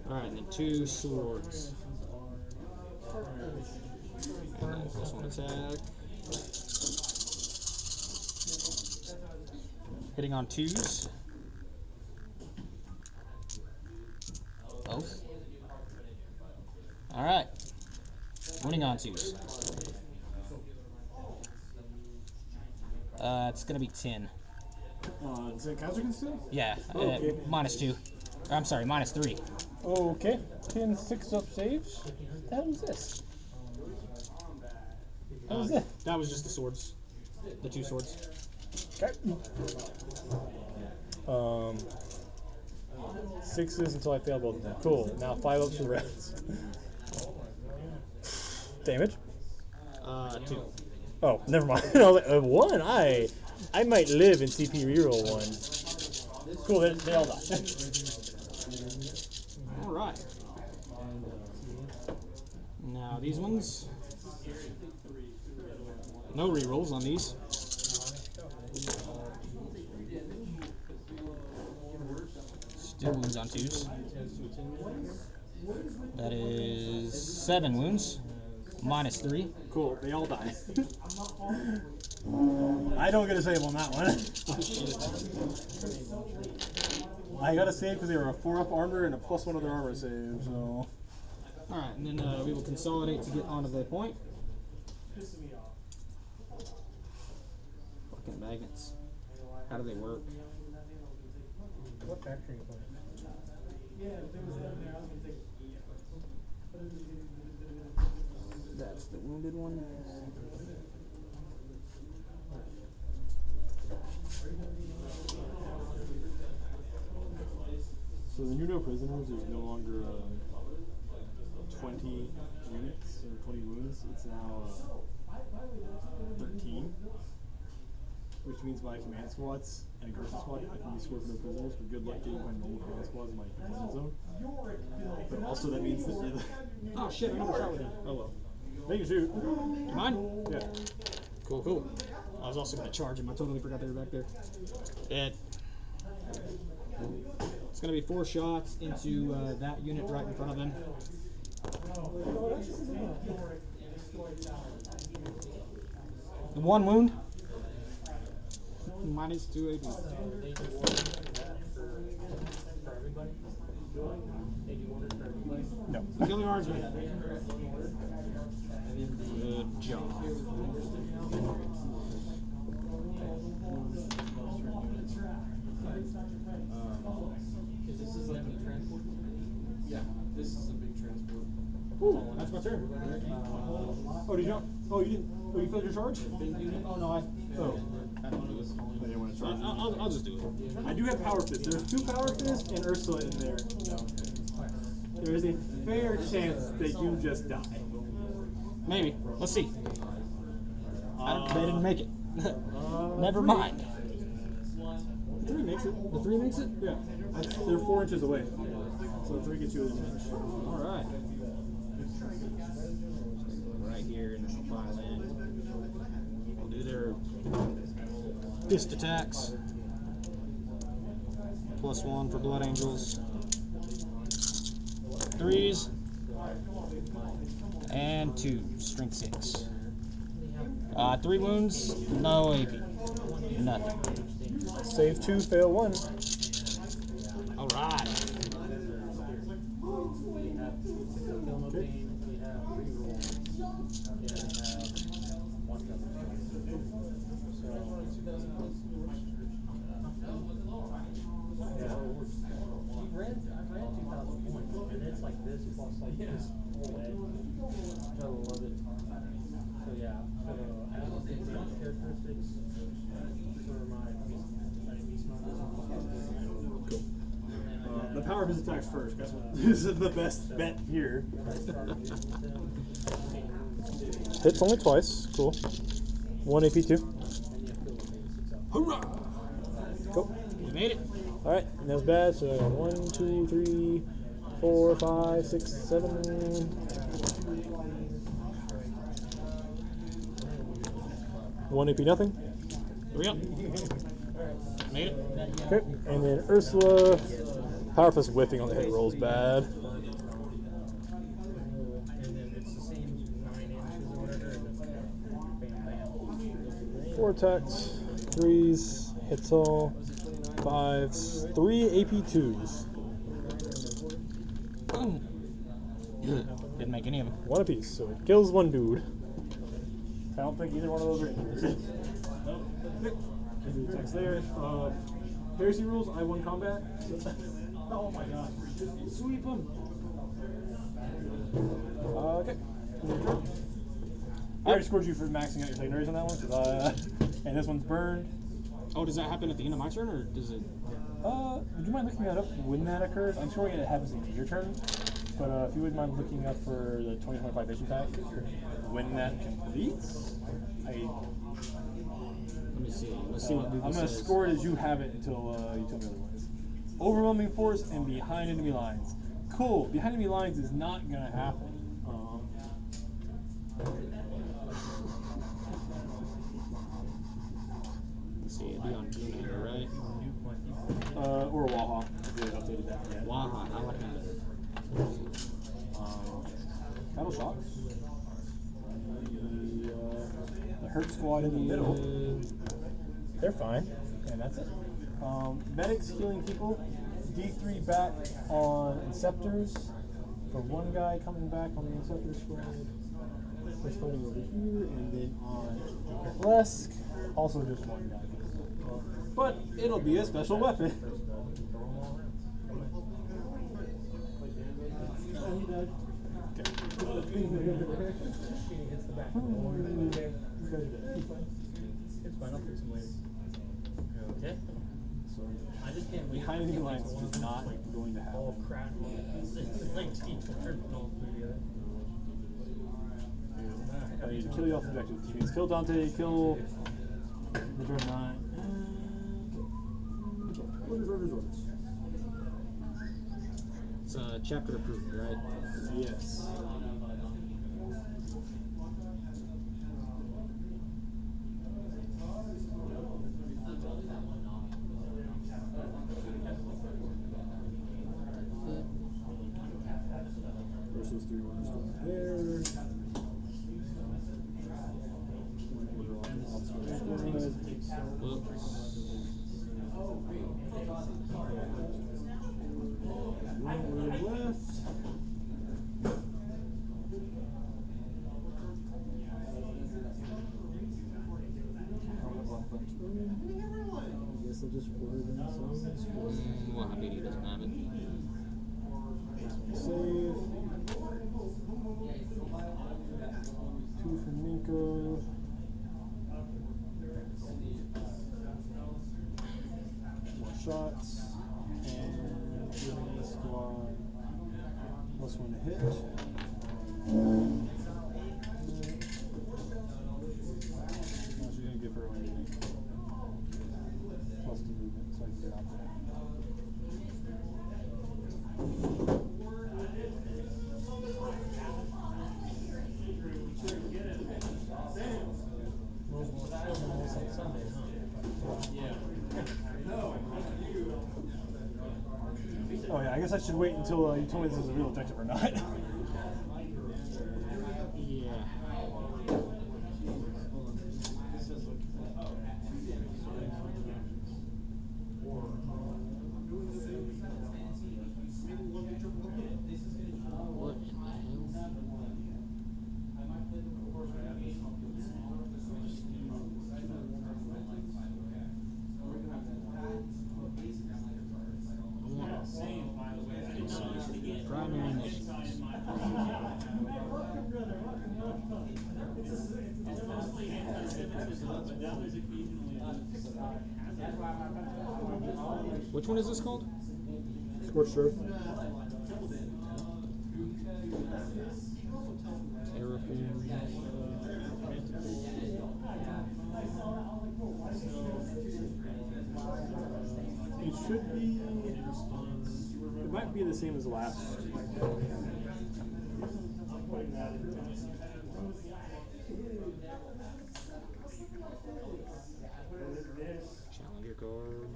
Alright, and then 2 swords. Plus one attack. Hitting on 2s. Both. Alright. Winning on 2s. It's gonna be 10. Is it Kaiser can still? Yeah, Okay. -2. Or, I'm sorry, -3. Okay. 10 6-up saves. What the hell was this? What was that? That was just the swords. The 2 swords. Okay. 6s until I fail both of them. Cool. Now 5-ups for the rest. Damage? 2. Oh, never mind. I was like, 1? I might live and CP reroll 1. Cool, they all die. Alright. Now these ones. No rerolls on these. Still wounds on 2s. That is 7 wounds. -3. Cool, they all die. I don't get a save on that one. I got a save because they were a 4-up armor and a +1 of their armor save, so. Alright, and then we will consolidate to get onto the point. Fucking magnets. How do they work? What factory is that? That's the wounded one. So the new no prisoners is no longer 20 units or 20 wounds. It's now 13, which means my command squads and aggressive squad I can be scored for no prisoners. But good luck getting my normal command squads in my prison zone. But also that means that Oh shit, I never shot with him. Oh well. they can shoot. Mine? Yeah. Cool, cool. I was also going to charge him. I totally forgot they were back there. It's going to be 4 shots into that unit right in front of him. One wound. -2 AP. No. Kill the marksman. Good job. This is like a transport? Yeah, this is a big transport. Ooh, that's my turn. Oh, did you not? Oh, you didn't? Oh, you filled your charge? Oh no, Oh. I don't do this. I didn't want to charge. I'll just do it. I do have Power Fist. There's 2 Power Fists and Ursula in there. There is a fair chance they do just die. Maybe. Let's see. They didn't make it. Never mind. 3 makes it. The 3 makes it? Yeah. They're 4 inches away. So 3 gets you an inch. Alright. Right here in the file end. We'll do their fist attacks. +1 for Blood Angels. 3s. And 2. Strength 6. 3 wounds. No AP. Nothing. Save 2, fail 1. Alright. I ran 2,000 points, and it's like this plus like this whole edge. I love it. So yeah, so I have the characteristics for my beast The Power of his attacks first. Guess what? This is the best bet here. Hits only twice. Cool. 1 AP2. Hoorah! Cool. We made it. Alright, and that's bad. So 1, 2, 3, 4, 5, 6, 7. 1 AP nothing. Here we go. Made it. Okay, and then Ursula. Power Fist whiffing on the hit rolls bad. 4 attacks, 3s, hits all, 5s, 3 AP2s. Didn't make any of them. 1 apiece, so it kills 1 dude. I don't think either one of those are dangerous. Nope. Attacks there. Heresy rules, I won combat. Oh my god. Sweep him. Okay. I already scored you for maxing out your secondaries on that one, 'cause, and this one's burned. Oh, does that happen at the end of my turn, or does it? Would you mind looking that up when that occurs? I'm sure it happens in your turn, but if you wouldn't mind looking up for the 2025 issue pack, when that completes, Let me see. Let's see what Google I'm going to says. score it as you have it until you tell me otherwise. Overwhelming force and behind enemy lines. Cool. Behind enemy lines is not going to happen. Let's see. It'd be on Junior, right? Or Waha. If they updated that yet. Waha. I like that better. Battle shocks. The hurt squad in the middle. They're fine. And that's it. Medics healing people. D3 back on Inceptors for 1 guy coming back on the Inceptor squad. That's fighting over here. And then on Blesk, also just 1 guy. But it'll be a special weapon. Hits the back. It's fine, I'll fix him later. Okay. So I just can't wait. behind enemy lines is just not going to all happen. crap. It's like team turned all through together. I need to kill you off objectives. Which means kill Dante, kill the Dreadnought. Orders. It's chapter approved, right? Yes. Versus 3 orders there. Left. I guess I'll just order them some. Well, Habiti doesn't have it. Save. 2 for Minko. More shots. And enemy squad. +1 to hit. She's gonna give her anything. +2 movement, so I can get out there. Sunday, huh? Oh yeah, I guess I should wait until you tell me this is a real objective or not. Yeah. What in the hell? Primary missions. Which one is this called? Scorched Earth. It should be. It might be the same as the last. Challenger guard.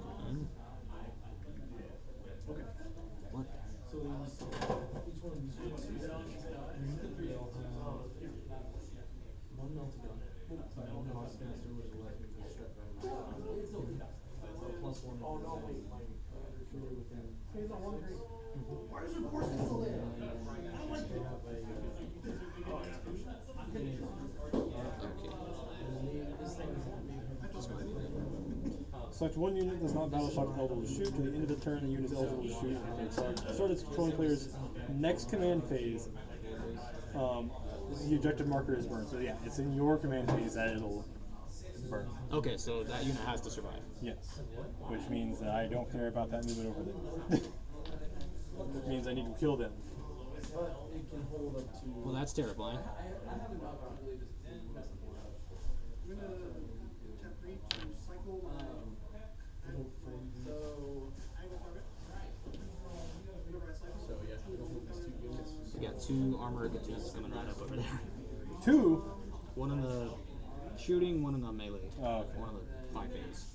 Okay. What? One melted gun. Why is your course still there? I don't like it. Select one unit that's not battle shock eligible to shoot. To the end of the turn, the unit is eligible to shoot. If they start its controlling player's next command phase, the objective marker is burned. So yeah, it's in your command phase that it'll burn. Okay, so that unit has to survive. Yes. Which means that I don't care about that movement over there. It means I need to kill them. Well, that's terrifying. I'm gonna tap 3 to cycle. We got 2 armor guitars coming right up over there. 2? One in the shooting, one in the melee. Oh, okay. One of the 5 phase.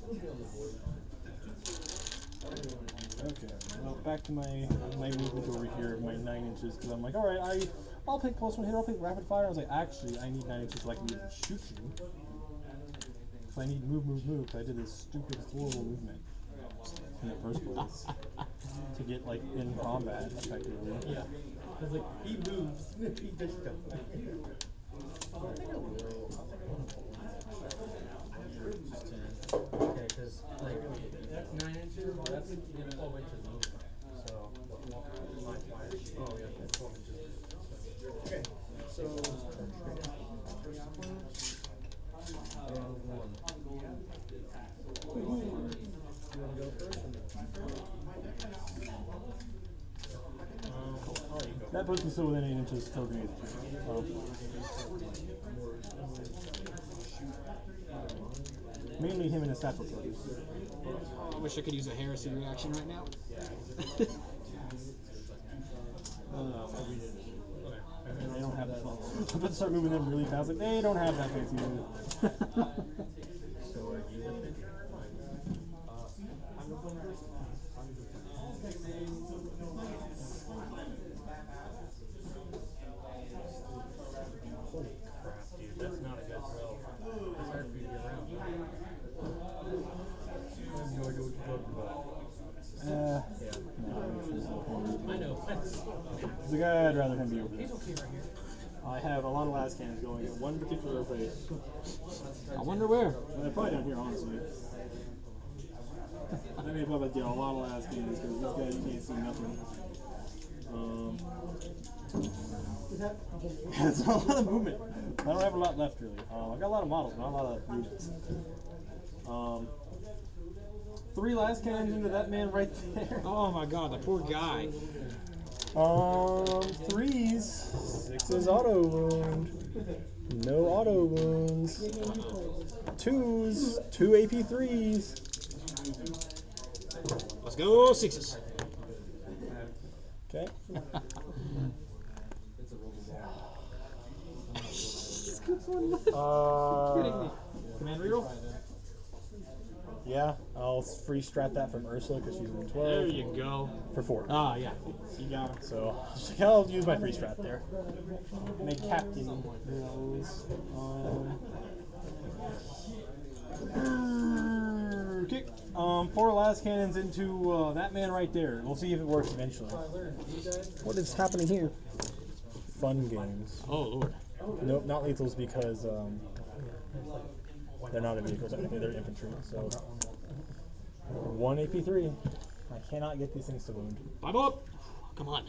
Okay. Well, back to my movement over here, my 9 inches, because I'm like, all right, I'll pick +1 hit, I'll pick rapid fire. I was like, actually, I need 9 inches so I can even shoot you. So I need move. So I did this stupid, horrible movement in the first place to get like in combat effectively. Yeah. Cause like he moves, he just goes. Okay, cause like that's 9 inches. That's 12 inches movement. So oh yeah, that's 12 inches. Okay, so That puts me still within 8 inches, still grenade. Mainly him and his satchel players. I wish I could use a heresy reaction right now. They don't have that. I'm about to start moving them really fast. Like, they don't have that fancy move. Holy crap, dude, that's not a good throw. It's hard for you to get around. I have no idea what you're talking about. I know. He's like, I'd rather him be over there. He's okay right here. I have a lot of las cannons going at one particular place. I wonder where. They're probably down here, honestly. I may probably get a lot of las cannons because this guy, you can't see nothing. It's a lot of movement. I don't have a lot left, really. I got a lot of models, not a lot of units. 3 las cannons into that man right there. Oh my god, the poor guy. 3s. 6s auto wound. No auto wounds. 2s. 2 AP3s. Let's go 6s. Okay. Kidding me. Command reroll? Yeah, I'll free strat that from Ursula because she's in 12. There you go. For 4. Ah, yeah. You got it. So I'll use my free strat there. Make captain bills. Okay. 4 las cannons into that man right there. We'll see if it works eventually. What is happening here? Fun games. Oh, Lord. Nope, not lethals because they're not a vehicle, technically they're infantry. So 1 AP3. I cannot get these things to wound. 5 up. Come on.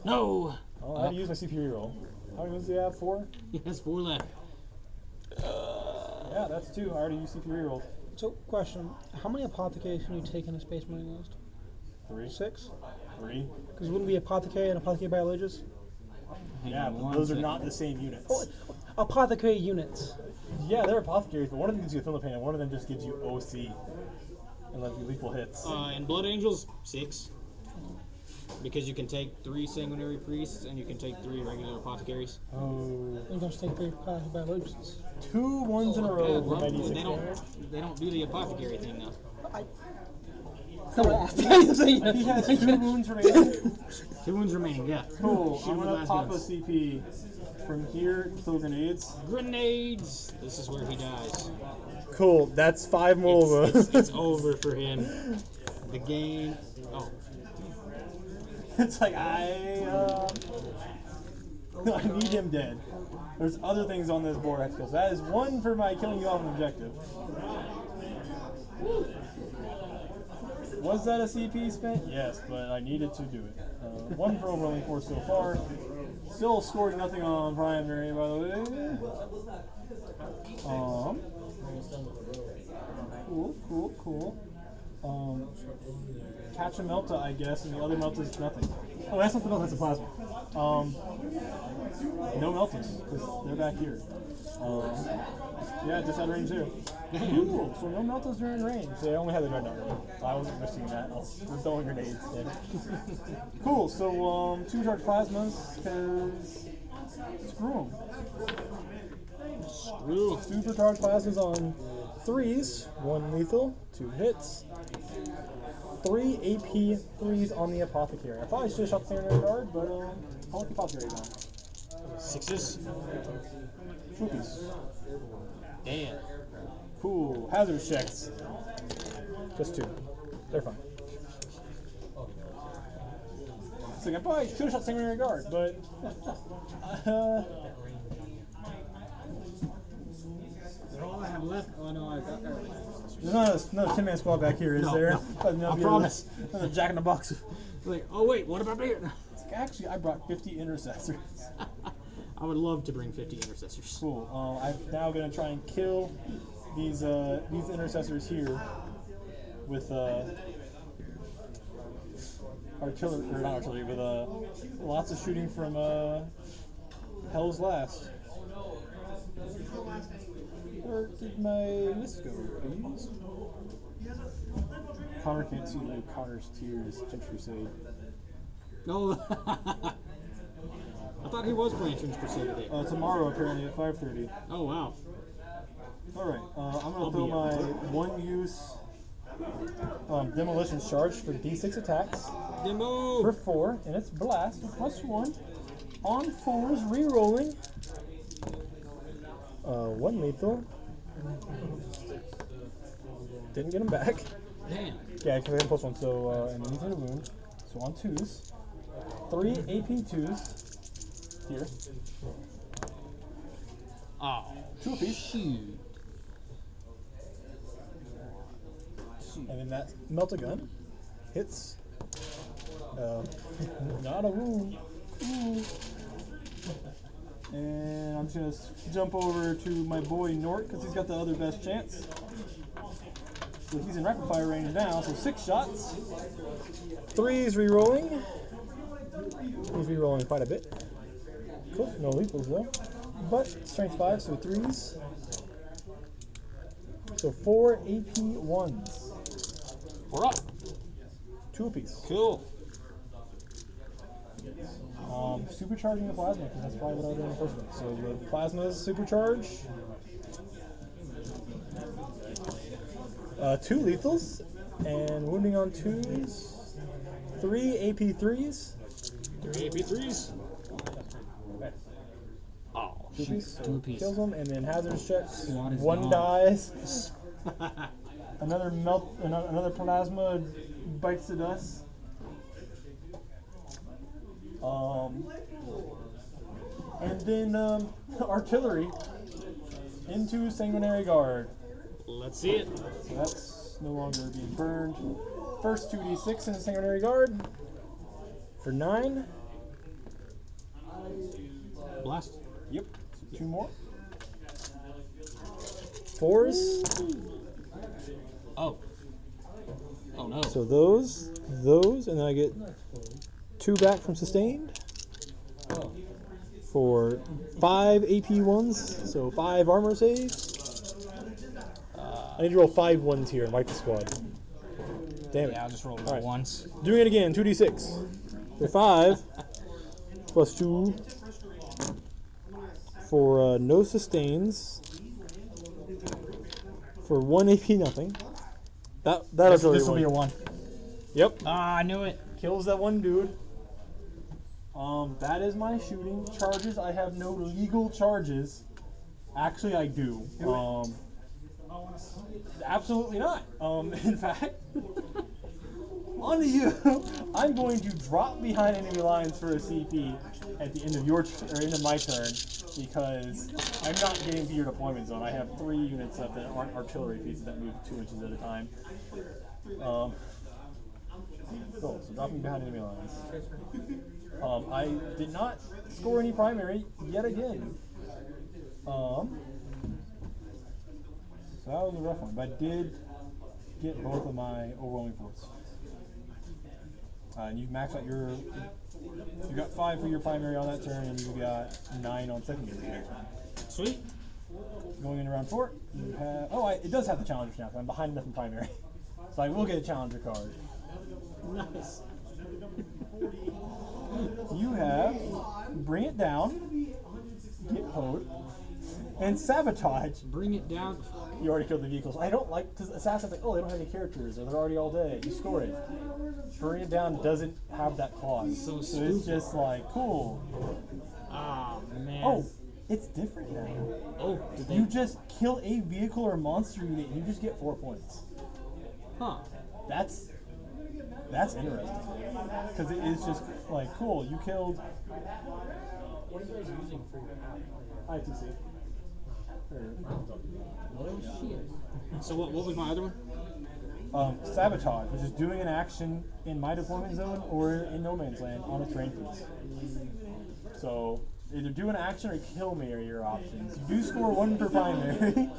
No. Oh, I have to use my CP roll. How many ones do you have? 4? He has 4 left. Yeah, that's 2. I already used CP rolls. So, question: how many apothecaries can you take in a Space Marine list? 3. 6? 3. Because wouldn't be apothecary and apothecary biologists? Yeah, but those are not the same units. Oh, apothecary units. Yeah, they're apothecaries, but one of them gives you a Philippine and one of them just gives you OC. And like lethal hits. And Blood Angels, 6. Because you can take 3 sanguinary priests and you can take 3 regular apothecaries. You don't take 3 apothecary biologists. 2 ones in a row for my D6 damage. They don't do the apothecary thing though. Someone asked. He has 2 wounds remaining. 2 wounds remaining, yeah. Cool. Shoot I'm him with gonna las pop a guns. CP from here to throw grenades. Grenades! This is where he dies. Cool. That's 5 more of those. It's over for him. The game. Oh. It's like I need him dead. There's other things on this board I have to kill. So that is 1 for my killing you off an objective. Was that a CP spent? Yes, but I needed to do it. 1 for overwhelming force so far. Still scored nothing on primary, by the way. Cool. Catch a Melta, I guess, and the other Melta is nothing. Oh, that's not the Melta, that's a plasma. No Meltas, because they're back here. Yeah, just out of range there. Cool, so no Meltas are in range. They only had the Dreadnought range. I wasn't risking that. I was throwing grenades there. Cool, so 2 charge plasmas, because screw them. Screw. Supercharged plasmas on 3s, 1 lethal, 2 hits. 3 AP 3s on the Apothecary. I probably should have shot the Sanguinary Guard, but I'll let the Apothecary down. 6s. Troopies. Damn. Cool. Hazard checks. Just 2. They're fine. It's like I probably should have shot Sanguinary Guard, but All I have left. Oh no, I got that. there's not a 10-man squad back here, is there? No. I promise. Another Jack in the Box. Like, oh wait, what about me? It's like, actually, I brought 50 intercessors. I would love to bring 50 intercessors. Cool. I'm now gonna try and kill these intercessors here with artillery, or not artillery, with lots of shooting from Hell's Last. Where did my list go, please? Connor can't see the Connor's Tears, Trench Crusade. No. I thought he was playing Trench Crusade today. Tomorrow, apparently, at 5:30. Oh, wow. Alright, I'm going to throw my 1-use Demolition Charge for D6 attacks. Demo! For 4, and it's Blast, +1. On 4s, re-rolling. 1 lethal. Didn't get him back. Damn. Yeah, because I had +1, so, and he's in a wound. So on 2s. 3 AP 2s. Here. Oh. 2 apiece. Shoot. And then that Melt-A-Gun hits. Not a wound. Ooh. And I'm just gonna jump over to my boy Nort because he's got the other best chance. So he's in rapid fire range now, so 6 shots. 3s re-rolling. He's re-rolling quite a bit. Cool, no lethals though. But strength 5, so 3s. So 4 AP 1s. We're up. 2 apiece. Cool. Supercharging the plasma, because that's probably what I was doing in the first one. So the plasmas supercharge. 2 lethals, and wounding on 2s. 3 AP 3s. 3 AP3s. Okay. Oh, 2 piece. Two apiece. Kills them, and then hazards checks. Squad is 1 gone. dies. Another plasma bites the dust. And then artillery into Sanguinary Guard. Let's see it. So that's no longer being burned. First 2d6 into Sanguinary Guard for 9. Blast. Yep. 2 more. 4s. Oh. Oh no. So those, and then I get 2 back from sustained for 5 AP 1s, so 5 armor saves. I need to roll 5 1s here and wipe the squad. Damn it. Yeah, I'll just roll All right. once. Doing it again, 2d6 for 5 plus 2 for no sustains for 1 AP nothing. This will be a 1. Yep. Ah, I knew it. Kills that one dude. That is my shooting. Charges, I have no legal charges. Actually, I do. Absolutely not. In fact, on to you. I'm going to drop behind enemy lines for a CP at the end of your or end of my turn because I'm not getting to your deployment zone. I have 3 units up that aren't artillery pieces that move 2 inches at a time. Cool. So dropping behind enemy lines. I did not score any primary yet again. So that was a rough one, but I did get both of my overwhelming force. And you max out your. You got 5 for your primary on that turn, and you got 9 on secondary. Sweet. Going into round 4, you have. Oh, it does have the challengers now. So I'm behind enough in primary, so I will get a challenger card. Nice. You have bring it down, get hoed, and sabotage. Bring it down. You already killed the vehicles. I don't like because assassins like, oh, they don't have any characters, or they're already all dead. You score it. Bring it down doesn't have that clause, So it's stupid. just like cool. Ah, man. Oh, it's different now. Oh, did they? You just kill a vehicle or monster unit, and you just get 4 points. Huh. That's interesting because it is just like cool. You killed. What are you guys using for your app? ITC. Oh, shit. So what was my other one? Sabotage, which is doing an action in my deployment zone or in no man's land on a terrain piece. So either do an action or kill me are your options. You do score 1 per primary.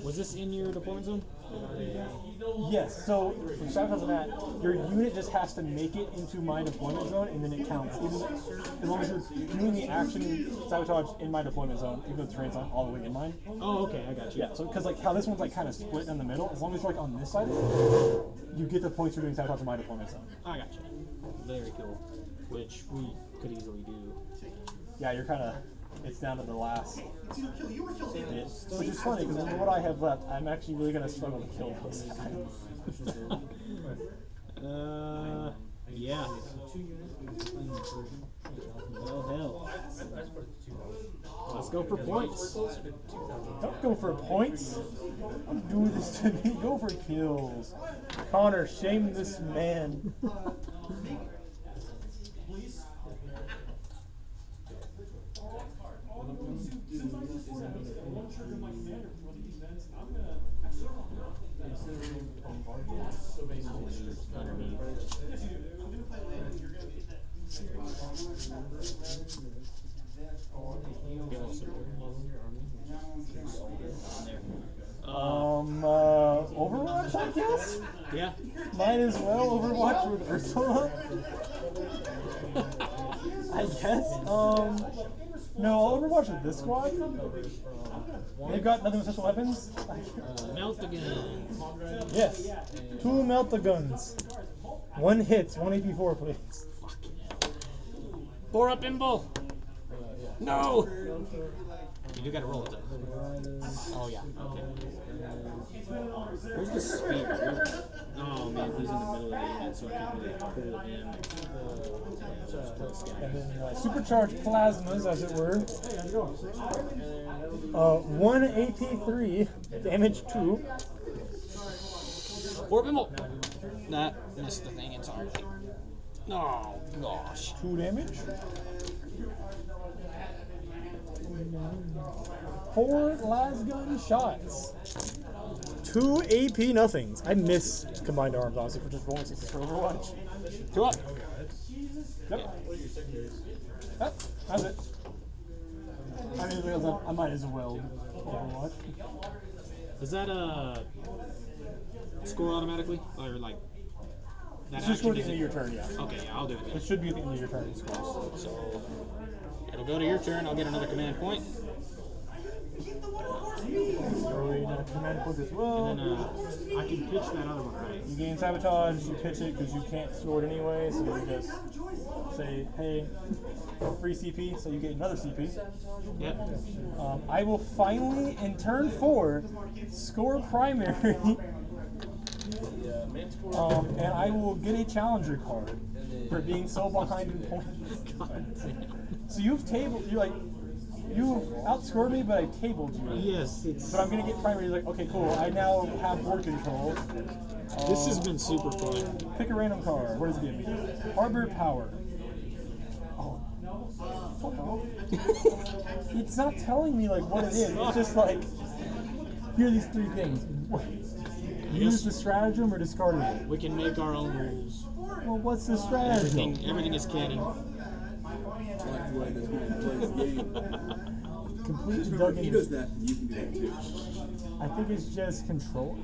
Was this in your deployment zone? Yes, so for sabotage and that, your unit just has to make it into my deployment zone and then it counts. As long as you're doing the action sabotage in my deployment zone, even though the terrain's not all the way in mine. Oh, okay, I got you. Yeah, so because like how this one's like kind of split in the middle, as long as you're like on this side, you get the points for doing sabotage in my deployment zone. I got you. Very cool. Which we could easily do. Yeah, you're kind of, it's down to the last bit, which is funny because with what I have left, I'm actually really going to struggle to kill those guys. Yeah. Well, hell. Let's go for points. Don't go for points. Don't do this to me. Go for kills. Connor, shame this man. Overwatch, I guess? Yeah. Might as well Overwatch with Ursula. I guess. No, I'll Overwatch with this squad. They've got nothing but special weapons. Melt the gun. Yes. 2 melt the guns. 1 hits, 1 AP4, please. Four up Imbo. No. You do gotta roll it though. Oh yeah. Okay. Where's the spear? Oh man, he's in the middle of the unit, so I can't really pull him. And then supercharged plasmas, as it were. 1 AP3, damage 2. Four up Imbo. That missed the thing entirely. Oh gosh. 2 damage. 4 lasgun shots. 2 AP nothings. I miss combined arms, honestly, for just rolling 6 for Overwatch. 2 up. Yep. Yep, that's it. I mean, I might as well Overwatch. Does that score automatically, or like that? It's just score at the action end of your turn, yeah. Okay, yeah, I'll do it. Then. It should be at the end of your turn. It scores. So it'll go to your turn. I'll get another command point. Throwing a command point as well. And then I can pitch that other one, right? You gain sabotage, you pitch it because you can't store it anyway, so you just say, hey, free CP, so you get another CP. Yep. I will finally, in turn 4, score primary, and I will get a challenger card. for being so behind in points. So you've outscored me, but I tabled you. Yes, it's. But I'm gonna get primary. Like, okay, cool. I now have board control. This has been super fun. Pick a random card. What does it give me? Harbor Power. Oh. It's not telling me like what it is. It's just like, here are these three things. Use the stratagem or discard it. We can make our own rules. Well, what's the stratagem? Everything is canon. I like the way this man plays the game. Completely dug If he in. does that, you can do that too. I think it's just control.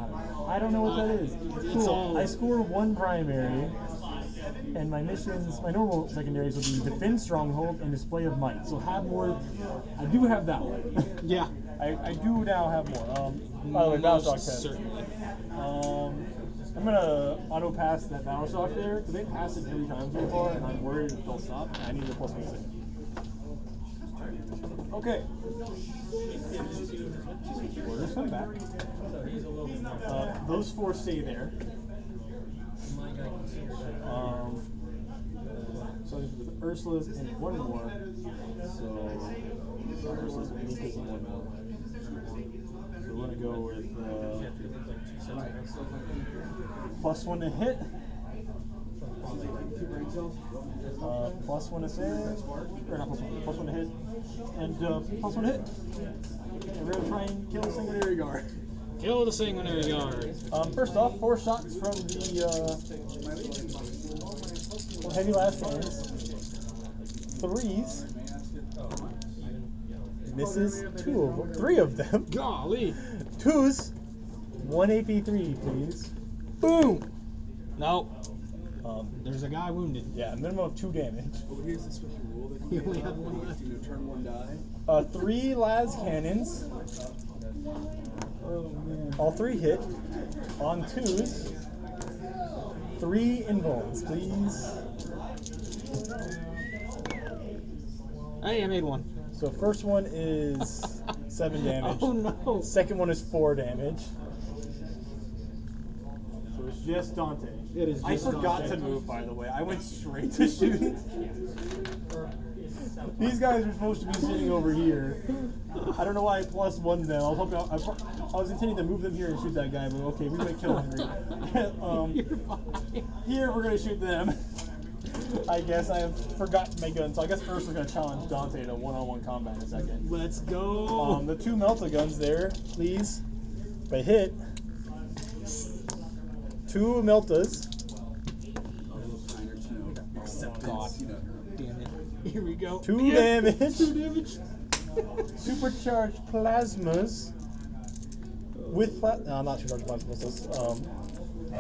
I don't know what that is. It's all- Cool. I score one primary, and my missions, my normal secondaries will be defend stronghold and display of might. So have more. I do have that one. Yeah. I do now have more. By the way, Battleshock test. Certainly. I'm gonna auto pass that Battleshock there because they passed it 3 times so far, and I'm worried that they'll stop. And I need the plus 1 save. Okay. Orders come back. Those 4 stay there. So with Ursula's and one more. So Ursula's and Lucas and one more. So we're gonna go with +1 to hit. +1 to save, or not +1 to hit, and +1 to hit. And we're gonna try and kill the Sanguinary Guard. Kill the Sanguinary Guard. First off, 4 shots from the heavy last hands. 3s. Misses 3 of them. Golly. 2s. 1 AP3, please. Boom. No. There's a guy wounded. Yeah, minimum of 2 damage. Oh, here's the special rule that You only have one left. you turn 1 die. 3 las cannons. Oh man. All 3 hit. On 2s. 3 invulns, please. Hey, I made one. So first one is 7 damage. Oh no. Second one is 4 damage. So it's just Dante. It is I just forgot Dante. to move, by the way. I went straight to shooting. These guys are supposed to be sitting over here. I don't know why I +1 them. I was hoping I was intending to move them here and shoot that guy, but okay, we might kill Henry. Here we're gonna shoot them. I guess I have forgotten my gun, so I guess first we're gonna challenge Dante to one-on-one combat in a second. Let's go. The 2 Melta guns there, please. If I hit 2 Meltas. God. Damn it. Here we go. 2 Yes. damage. 2 damage. Supercharged plasmas with no, not supercharged plasma pistols.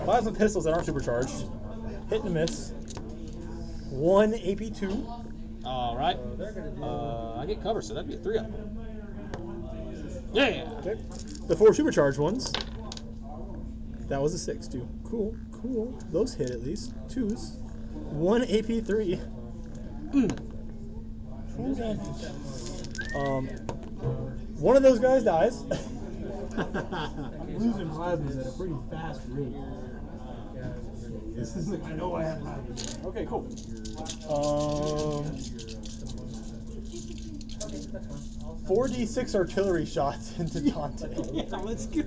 Plasma pistols that aren't supercharged. Hit and miss. 1 AP2. All right. I get cover, so that'd be a 3 up. Yeah. Okay. The 4 supercharged ones. That was a 6 too. Cool. Those hit at least. 2s. 1 AP3. One of those guys dies. I'm losing plasmas at a pretty fast rate. This is like, I know I have plasmas. Okay, cool. 4d6 artillery shots into Dante. Yeah, let's go.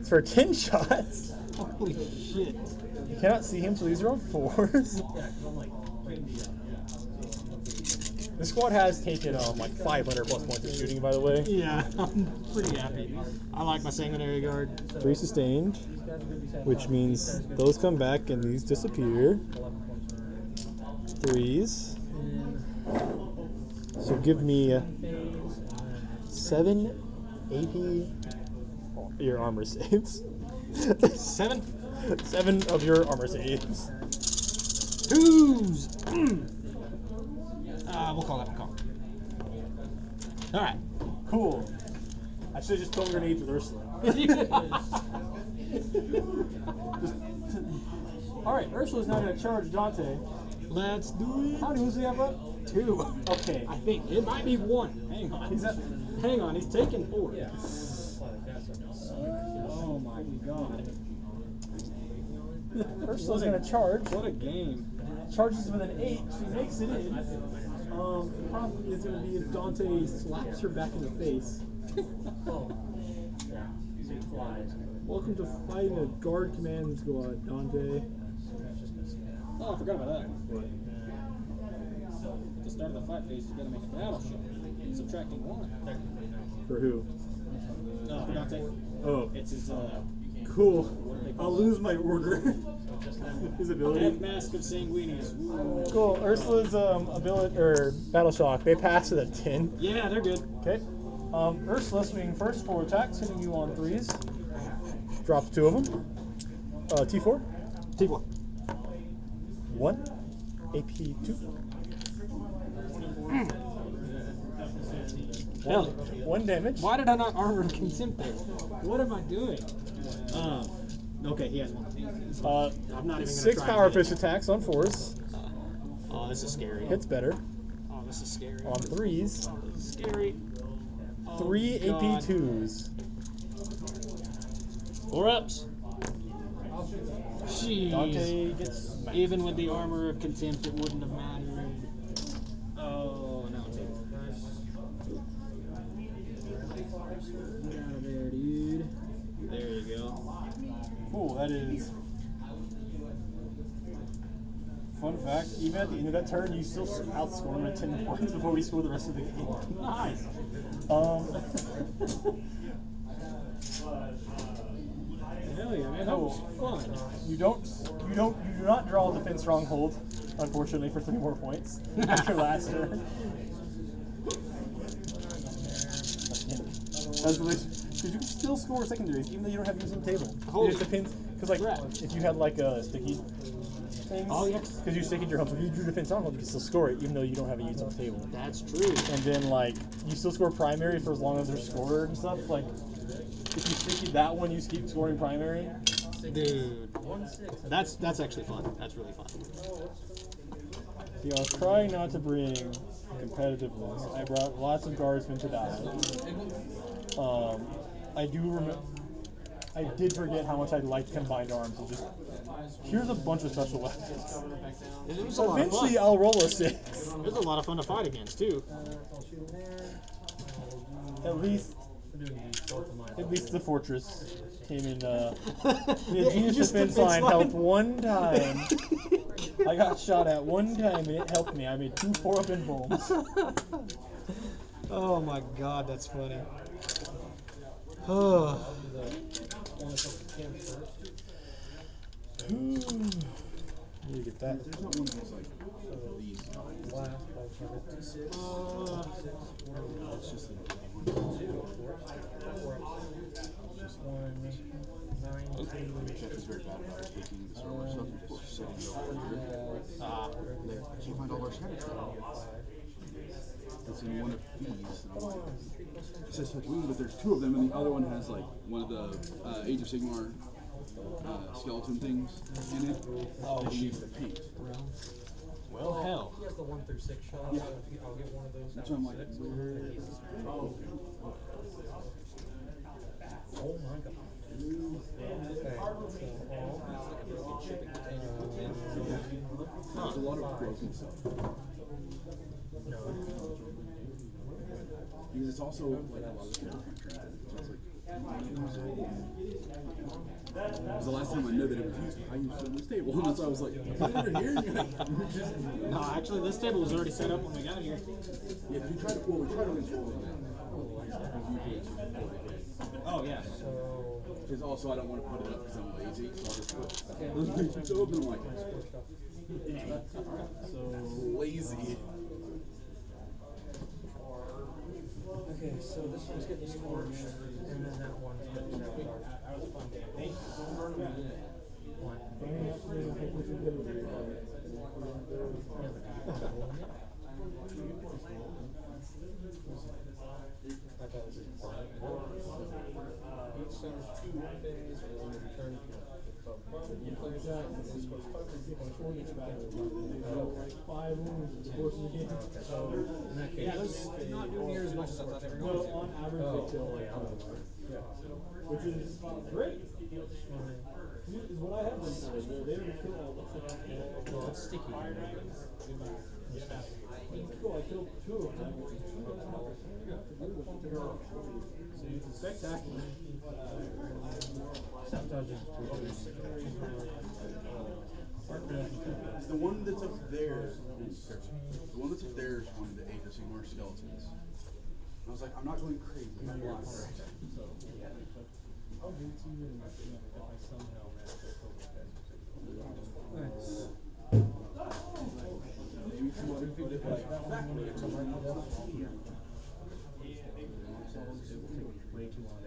It's for 10 shots. Holy shit. You cannot see him, so these are on 4s. This squad has taken like 500 plus points of shooting, by the way. Yeah, I'm pretty happy. I like my Sanguinary Guard. 3 sustained, which means those come back and these disappear. 3s. So give me 7 AP your armor saves. 7? 7 of your armor saves. 2s. We'll call that one call. All right. Cool. I should have just thrown grenades with Ursula. Alright, Ursula's now going to charge Dante. Let's do How many moves do we have left? 2. Okay. I think it might be 1. Hang on. Hang on. He's taking 4. Oh my god. Ursula's gonna charge. What a game. Charges with an 8. She makes it in. The problem is going to be if Dante slaps her back in the face. Welcome to fighting a guard command squad, Dante. Oh, I forgot about that. At the start of the fight phase, you gotta make a battle shot. Subtracting 1. For who? No, for Dante. Oh, It's his, cool. I'll lose my order. His ability. Death Mask of Sanguinius. Ooh. Cool. Ursula's ability or battle shock. They pass with a 10. Yeah, they're good. Okay. Ursula swinging first 4 attacks, hitting you on 3s. Drops 2 of them. T4. T4. 1. AP 2. Hell. 1 damage. Why did I not armor of contempt there? What am I doing? Okay, he has 1. I'm not even gonna 6 try power and hit fist attacks on 4s. Oh, this is scary. Hits better. Oh, this is scary. On 3s. This is scary. Oh, 3 God. AP 2s. 4 ups. Jeez. Dante gets Even with the armor of contempt, it wouldn't have mattered. Oh, no, it's able. Get out of there, dude. There you go. Cool, that is. Fun fact, even at the end of that turn, you still outscore him at 10 points before we score the rest of the game. Nice. Hell yeah, man, that was fun. You do not draw a defense stronghold, unfortunately, for 3 more points after last turn. Because you can still score secondaries even though you don't have units on the table. Holy It just depends. Because like if you had like a sticky things, Oh, yeah. because you stick in your home, so if you drew defense stronghold, you can still score it even though you don't have a unit on the table. That's true. And then like you still score primary for as long as they're scored and stuff. Like if you sticky that one, you keep scoring primary. Dude. That's actually fun. That's really fun. See, I was trying not to bring competitiveness. I brought lots of guardsmen to die. I did forget how much I liked combined arms. So just here's a bunch of special weapons. It was a lot of Eventually, fun. I'll roll a 6. It was a lot of fun to fight against too. At least the fortress came in. The genius just defense defense line line. helped one time. I got shot at one time and it helped me. I made 2 4-up involves. Oh my god, that's funny. Oh. Let me get that. There's not one that's like these. It's just the Jeff is very bad about taking the server stuff and just setting it over here. I can't find all our shadows. It's in one of these. And I'm like, it says touch wings, but there's 2 of them, and the other one has like one of the Age of Sigmar skeleton things in it. Oh, that you need to paint. Well, hell. He has the 1 through 6 shot. Yeah. So I'll get one of those. That's why I'm like, Oh my god. there's a lot of broken stuff. Because it's also like a lot of character content. So it's like, because the last time I know that it was used, I used it on this table, and that's why I was like, is it over here? No, actually, this table was already set up when we got here. Yeah, we try to install it now. Oh yeah. Because also I don't want to put it up because I'm lazy, so I'll just put those pictures open. I'm like, so lazy. Okay, so this one's getting scorched, and then that one's getting Yeah, that's not doing near as much. much as I thought they were No, going to. on average they kill like yeah. 100 more. Yeah. Which is great. Is what I have them for. They don't kill all the stuff. Well, it's sticky. Cool, I killed 2 of them. Spectacular. The one that's up there. The one that's up there is one of the Age of Sigmar skeletons. I was like, I'm not going crazy. Nice. Maybe somebody put it like Way too long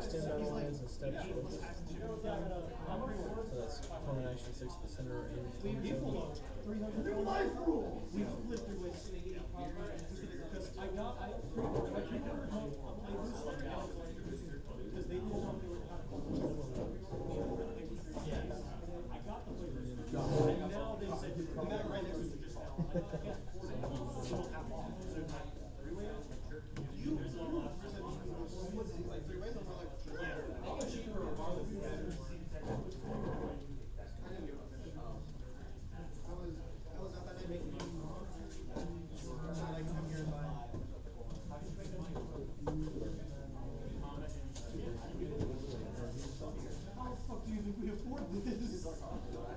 Standby-wise and step short. So that's common action 6 to the center and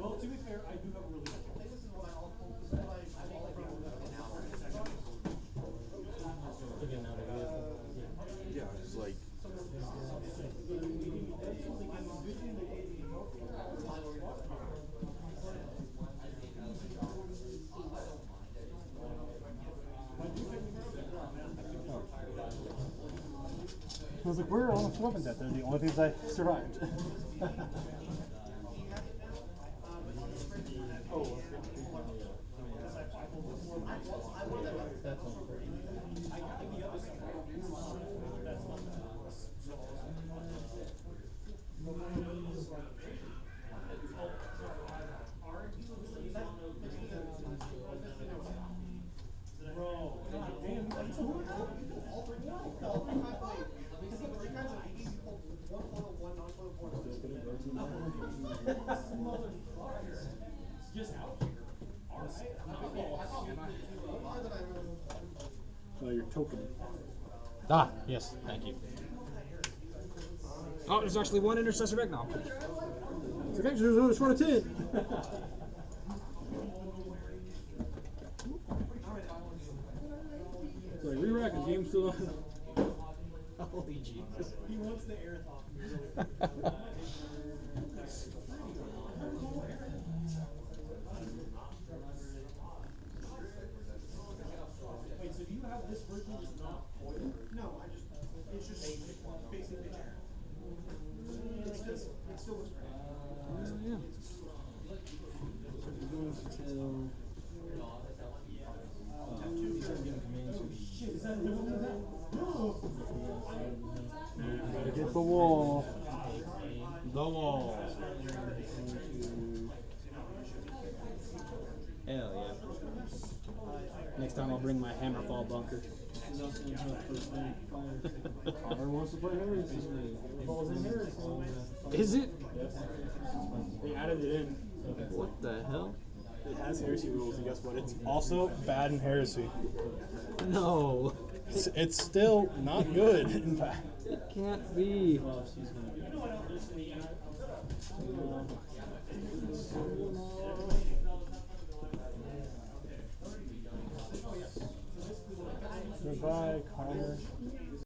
Well, to be fair, I do have a really yeah, it's like I was like, where are all the weapons at? They're the only things I survived. Your token. Ah, yes, thank you. Oh, there's actually one intercessor back now. So actually, there's only 1 of 10. So like re-rack, the game's still on. Holy Jesus. He wants the air talk. Wait, so do you have this version that's not foil? No, it's just basically air. It still looks great. Yeah. Gotta get the wall. The wall. Hell yeah. Next time I'll bring my Hammerfall bunker. Connor wants to play Heresy. It falls in Heresy. Is it? Yes. They added it in. What the hell? It has heresy rules, and guess what? It's also bad in heresy. No. It's still not good, in fact. It can't be. Goodbye, Connor.